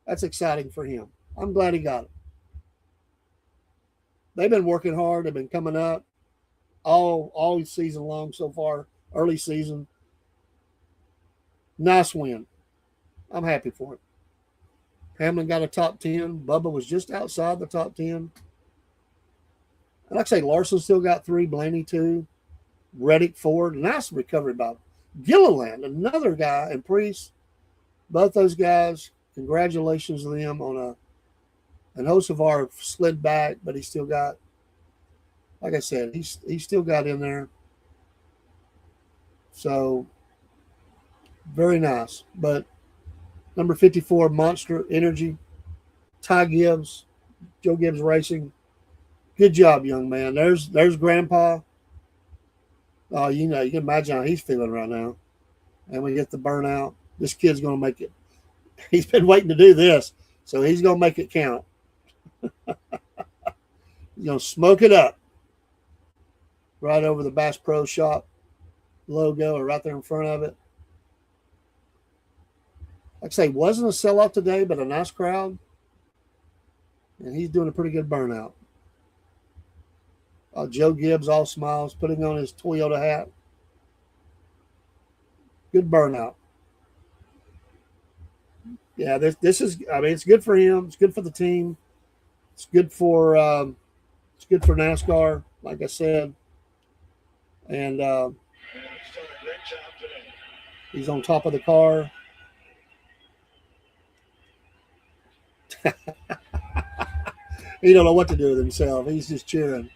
That's exciting for him. I'm glad he got it. They've been working hard. They've been coming up all season long so far, early season. Nice win. I'm happy for it. Hamlin got a top 10. Bubba was just outside the top 10. And like I say, Larson still got 3, Blaney 2, Reddick 4. Nice recovery by Gilliland, another guy, and Priest. Both those guys, congratulations to them on and Hocevar slid back, but he still got, like I said, he still got in there. So, very nice. But number 54, Monster Energy, Ty Gibbs, Joe Gibbs Racing. Good job, young man. There's Grandpa. Oh, you can imagine how he's feeling right now. And we get the burnout. This kid's going to make it. He's been waiting to do this, so he's going to make it count. He's going to smoke it up. Right over the Bass Pro Shop logo or right there in front of it. Like I say, wasn't a sellout today, but a nice crowd. And he's doing a pretty good burnout. Joe Gibbs, all smiles, putting on his Toyota hat. Good burnout. Yeah, this is. I mean, it's good for him. It's good for the team. It's good for NASCAR, like I said. And he's on top of the car. He don't know what to do with himself. He's just cheering.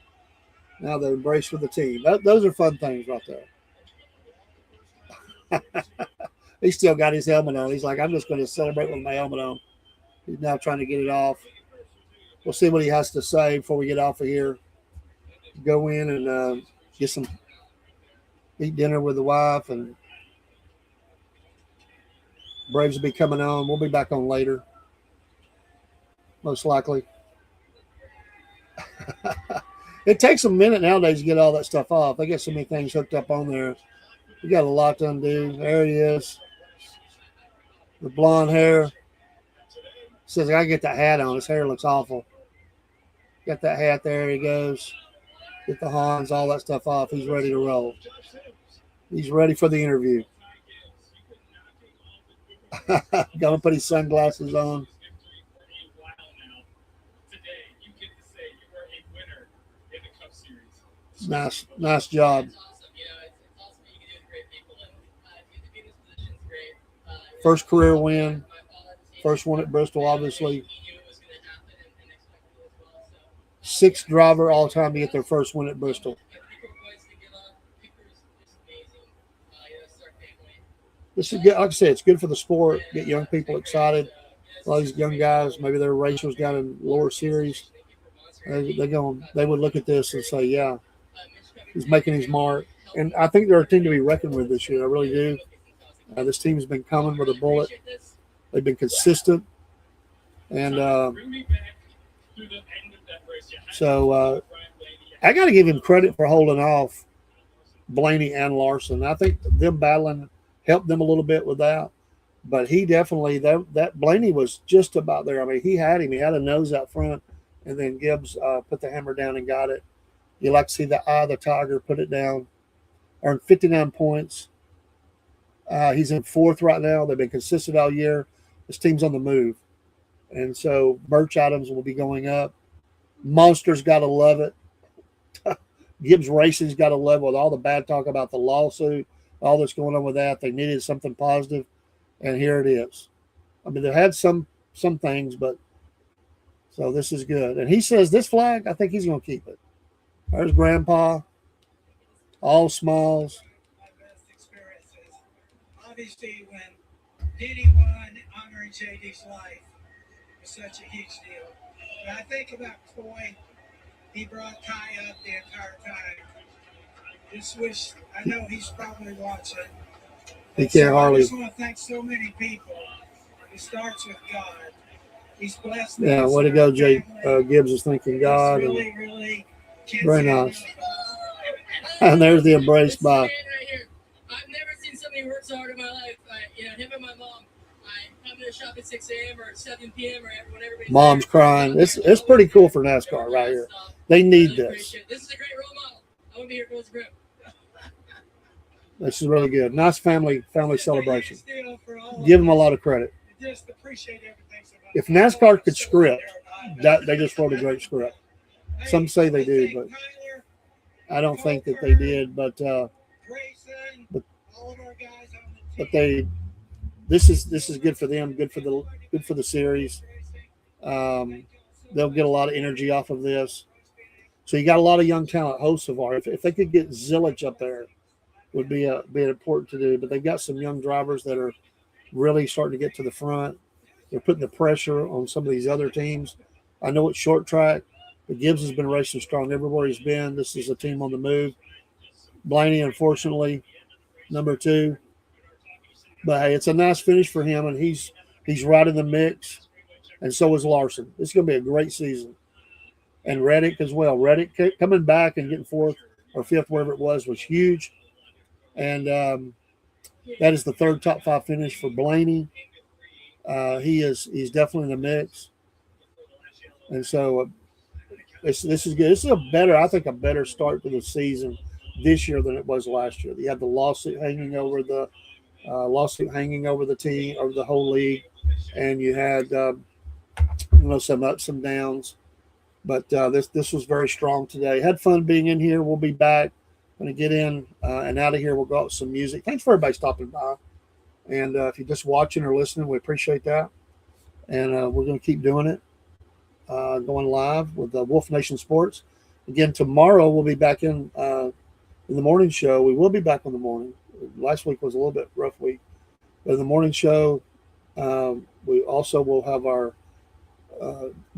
Now the embrace for the team. Those are fun things right there. He still got his helmet on. He's like, I'm just going to celebrate with my helmet on. He's now trying to get it off. We'll see what he has to say before we get off of here. Go in and eat dinner with the wife, and Braves will be coming on. We'll be back on later, most likely. It takes a minute nowadays to get all that stuff off. They get so many things hooked up on there. You got a lot to undo. There he is. The blonde hair. Says, I got to get that hat on. His hair looks awful. Got that hat there. He goes. Get the Hans, all that stuff off. He's ready to roll. He's ready for the interview. Gonna put his sunglasses on. Nice job. First career win. First one at Bristol, obviously. 6th driver all time to get their first win at Bristol. This is good. Like I said, it's good for the sport. Get young people excited. A lot of these young guys, maybe they're racers down in lower series. They would look at this and say, yeah, he's making his mark. And I think they're a team to be reckoned with this year. I really do. This team has been coming with a bullet. They've been consistent. And so I got to give him credit for holding off Blaney and Larson. I think them battling helped them a little bit with that. But he definitely, that Blaney was just about there. I mean, he had him. He had a nose out front. And then Gibbs put the hammer down and got it. You like to see the eye of the tiger, put it down. Earned 59 points. He's in 4th right now. They've been consistent all year. This team's on the move. And so Birch Adams will be going up. Monster's got to love it. Gibbs Racing's got to love it with all the bad talk about the lawsuit, all that's going on with that. They needed something positive, and here it is. I mean, they had some things, but so this is good. And he says this flag, I think he's going to keep it. There's Grandpa, all smiles. obviously, when Diddy won, honoring JD's life was such a huge deal. But I think about Coy. He brought Ty up the entire time. Just wish, I know he's probably watching. He can't hardly. I just want to thank so many people. It starts with God. He's blessed. Yeah, way to go, Jay. Gibbs is thanking God. Really, really very nice. And there's the embrace by. I've never seen somebody work so hard in my life. Him and my mom. I come to the shop at 6 a.m. or 7 p.m. or whenever. Mom's crying. It's pretty cool for NASCAR right here. They need this. This is a great role model. I want to be here for this group. This is really good. Nice family celebration. Give them a lot of credit. Just appreciate everything. If NASCAR could script, that they just wrote a great script. Some say they do, but I don't think that they did. But they, this is good for them. Good for the series. They'll get a lot of energy off of this. So you got a lot of young talent. Hocevar, if they could get Zilich up there, would be important to do. But they've got some young drivers that are really starting to get to the front. They're putting the pressure on some of these other teams. I know it's short track, but Gibbs has been racing strong everywhere he's been. This is a team on the move. Blaney, unfortunately, number 2. But hey, it's a nice finish for him, and he's right in the mix, and so is Larson. It's going to be a great season. And Reddick as well. Reddick coming back and getting 4th or 5th, wherever it was huge. And that is the 3rd top 5 finish for Blaney. He's definitely in the mix. And so this is good. This is I think a better start to the season this year than it was last year. You had the lawsuit hanging over the team, over the whole league, and you had some ups, some downs. But this was very strong today. Had fun being in here. We'll be back. Going to get in and out of here. We'll go out with some music. Thanks for everybody stopping by. And if you're just watching or listening, we appreciate that. And we're going to keep doing it, going live with Wolf Nation Sports. Again, tomorrow we'll be back in the morning show. We will be back in the morning. Last week was a little bit rough week. But in the morning show, we also will have our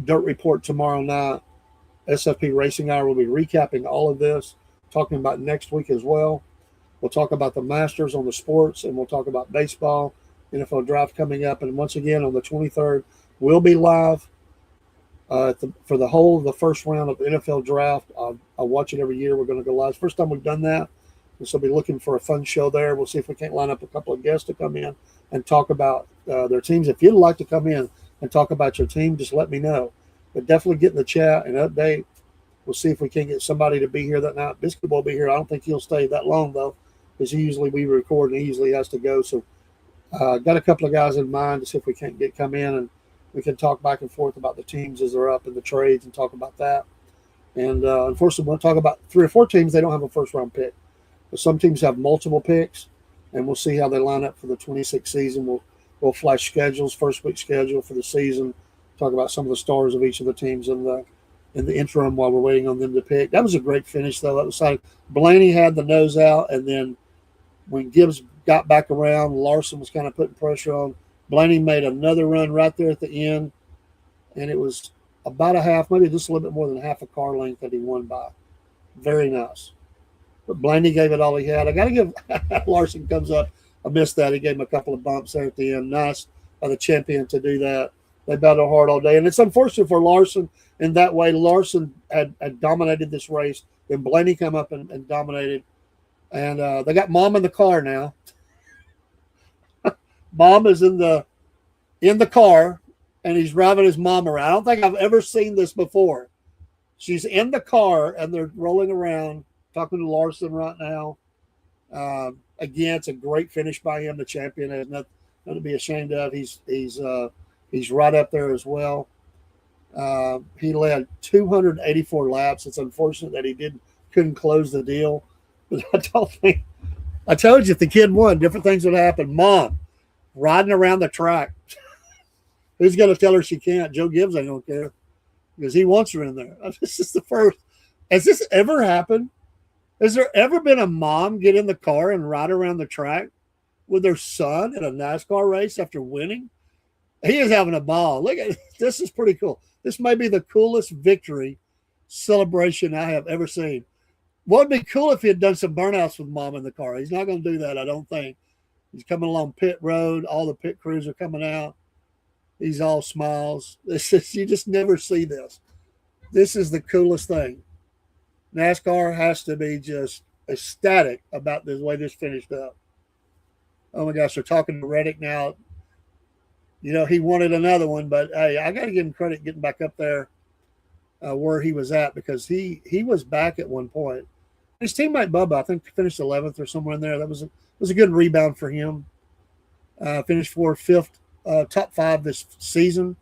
Dirt Report tomorrow night. SFP Racing Hour will be recapping all of this, talking about next week as well. We'll talk about the Masters on the sports, and we'll talk about baseball, NFL draft coming up. And once again, on the 23rd, we'll be live for the first round of the NFL draft. I watch it every year. We're going to go live. First time we've done that. And so we'll be looking for a fun show there. We'll see if we can't line up a couple of guests to come in and talk about their teams. If you'd like to come in and talk about your team, just let me know. But definitely get in the chat and update. We'll see if we can get somebody to be here that night. Biscuit will be here. I don't think he'll stay that long, though, because we record and he usually has to go. So got a couple of guys in mind to see if we can't come in and we can talk back and forth about the teams as they're up in the trades and talk about that. And unfortunately, we'll talk about 3 or 4 teams. They don't have a first-round pick. But some teams have multiple picks, and we'll see how they line up for the 26th season. We'll flash schedules, first week schedule for the season, talk about some of the stars of each of the teams in the interim while we're waiting on them to pick. That was a great finish, though. That was like Blaney had the nose out, and then when Gibbs got back around, Larson was kind of putting pressure on. Blaney made another run right there at the end, and it was about a half, maybe just a little bit more than half a car length that he won by. Very nice. But Blaney gave it all he had. I got to give Larson comes up. I missed that. He gave him a couple of bumps there at the end. Nice by the champion to do that. They battled hard all day. And it's unfortunate for Larson in that way. Larson had dominated this race. Then Blaney come up and dominated. And they got Mom in the car now. Mom is in the car, and he's driving his mom around. I don't think I've ever seen this before. She's in the car, and they're rolling around, talking to Larson right now. Again, it's a great finish by him. The champion has nothing to be ashamed of. He's right up there as well. He led 284 laps. It's unfortunate that he couldn't close the deal. But I told you if the kid won, different things would happen. Mom riding around the track. Who's going to tell her she can't? Joe Gibbs ain't going to care because he wants her in there. This is the first. Has this ever happened? Has there ever been a mom get in the car and ride around the track with their son in a NASCAR race after winning. He is having a ball. Look at this. Is pretty cool. This may be the coolest victory celebration I have ever seen. What would be cool if he had done some burnouts with mom in the car? He's not going to do that, I don't think. He's coming along pit road. All the pit crews are coming out. He's all smiles. You just never see this. This is the coolest thing. NASCAR has to be just ecstatic about the way this finished up. Oh my gosh, they're talking to Reddick now. You know, he wanted another one, but hey, I got to give him credit getting back up there where he was at, because he was back at one point. His teammate Bubba, I think, finished 11th or somewhere in there. That was a good rebound for him. Finished fifth, top 5 this season.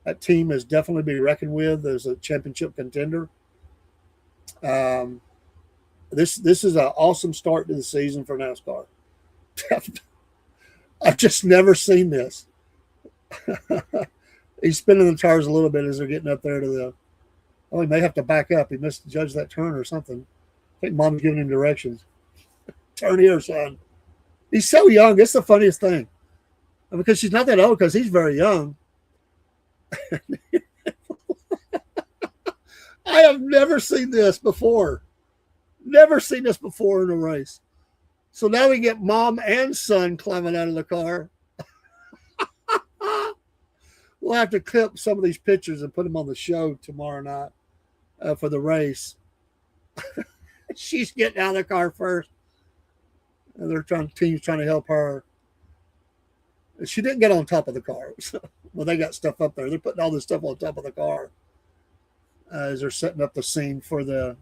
That team is definitely be reckoned with as a championship contender. This is an awesome start to the season for NASCAR. I've just never seen this. He's spinning the tires a little bit as they're getting up there to the. Oh, he may have to back up. He misjudged that turn or something. I think mom's giving him directions. Turn here, son. He's so young. It's the funniest thing. Because she's not that old, because he's very young. I have never seen this before. Never seen this before in a race. So now we get mom and son climbing out of the car. We'll have to clip some of these pictures and put them on the show tomorrow night for the race. She's getting out of the car first. And team's trying to help her. She didn't get on top of the car. Well, they got stuff up there. They're putting all this stuff on top of the car as they're setting up the scene for the.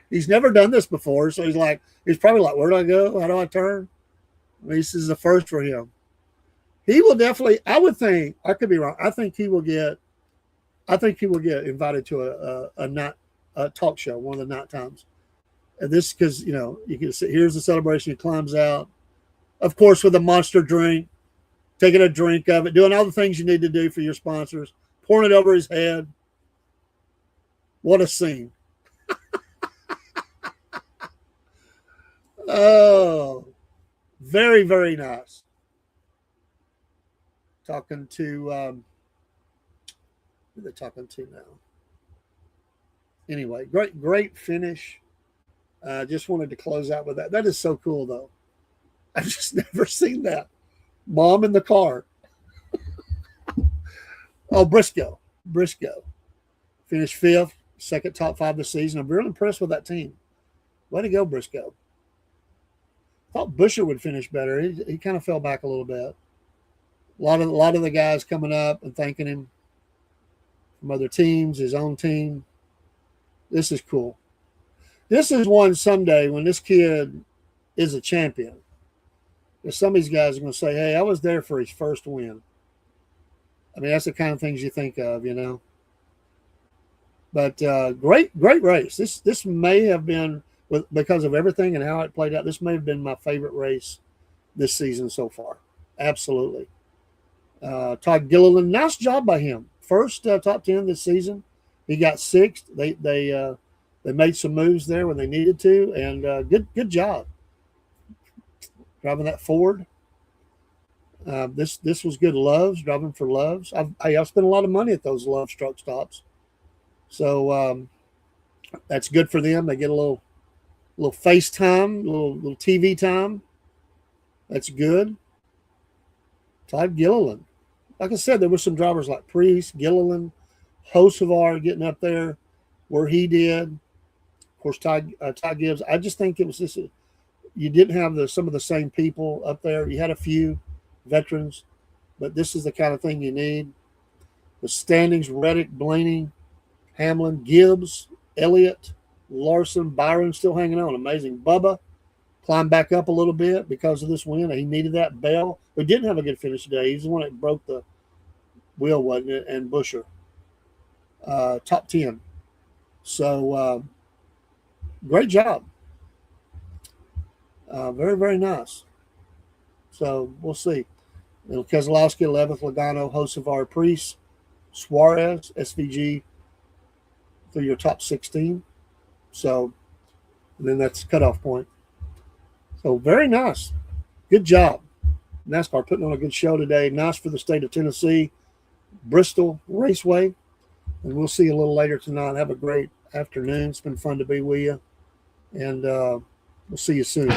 He's never done this before, so he's probably like, where do I go? How do I turn? This is the first for him. He will definitely. I would think. I could be wrong. I think he will get invited to a talk show, one of the night times. And this, because you can see here's the celebration. He climbs out, of course, with a monster drink, taking a drink of it, doing all the things you need to do for your sponsors, pouring it over his head. What a scene! Oh, very, very nice. Talking to who they're talking to now. Anyway, great finish. Just wanted to close out with that. That is so cool, though. I've just never seen that. Mom in the car. Oh, Briscoe finished 5th, second top 5 this season. I'm really impressed with that team. Way to go, Briscoe. Thought Busher would finish better. He kind of fell back a little bit. A lot of the guys coming up and thanking him from other teams, his own team. This is cool. This is one someday when this kid is a champion. Some of these guys are going to say, hey, I was there for his first win. I mean, that's the kind of things you think of, But great race. This may have been, because of everything and how it played out, this may have been my favorite race this season so far. Absolutely. Todd Gilliland, nice job by him. First top 10 this season. He got 6th. They made some moves there when they needed to, and good job driving that Ford. This was good. Loves, driving for Loves. I've spent a lot of money at those Loves truck stops, so that's good for them. They get a little FaceTime, little TV time. That's good. Todd Gilliland. Like I said, there were some drivers like Priest, Gilliland, Hocevar getting up there where he did. Of course, Todd Gibbs. I just think it was this. You didn't have some of the same people up there. You had a few veterans, but this is the kind of thing you need. The standings: Reddick, Blaney, Hamlin, Gibbs, Elliott, Larson, Byron still hanging on. Amazing. Bubba climbed back up a little bit because of this win. He needed that. Bell, who didn't have a good finish today. He's the one that broke the wheel, wasn't it? And Busher. Top 10. So, great job. Very, very nice. So, we'll see. Keselowski, 11th, Logano, Hocevar, Priest, Suarez, SVG, through your top 16. So, and then that's cutoff point. So, very nice. good job. NASCAR putting on a good show today. Nice for the state of Tennessee. Bristol Raceway. And we'll see you a little later tonight. Have a great afternoon. It's been fun to be with you. And we'll see you soon.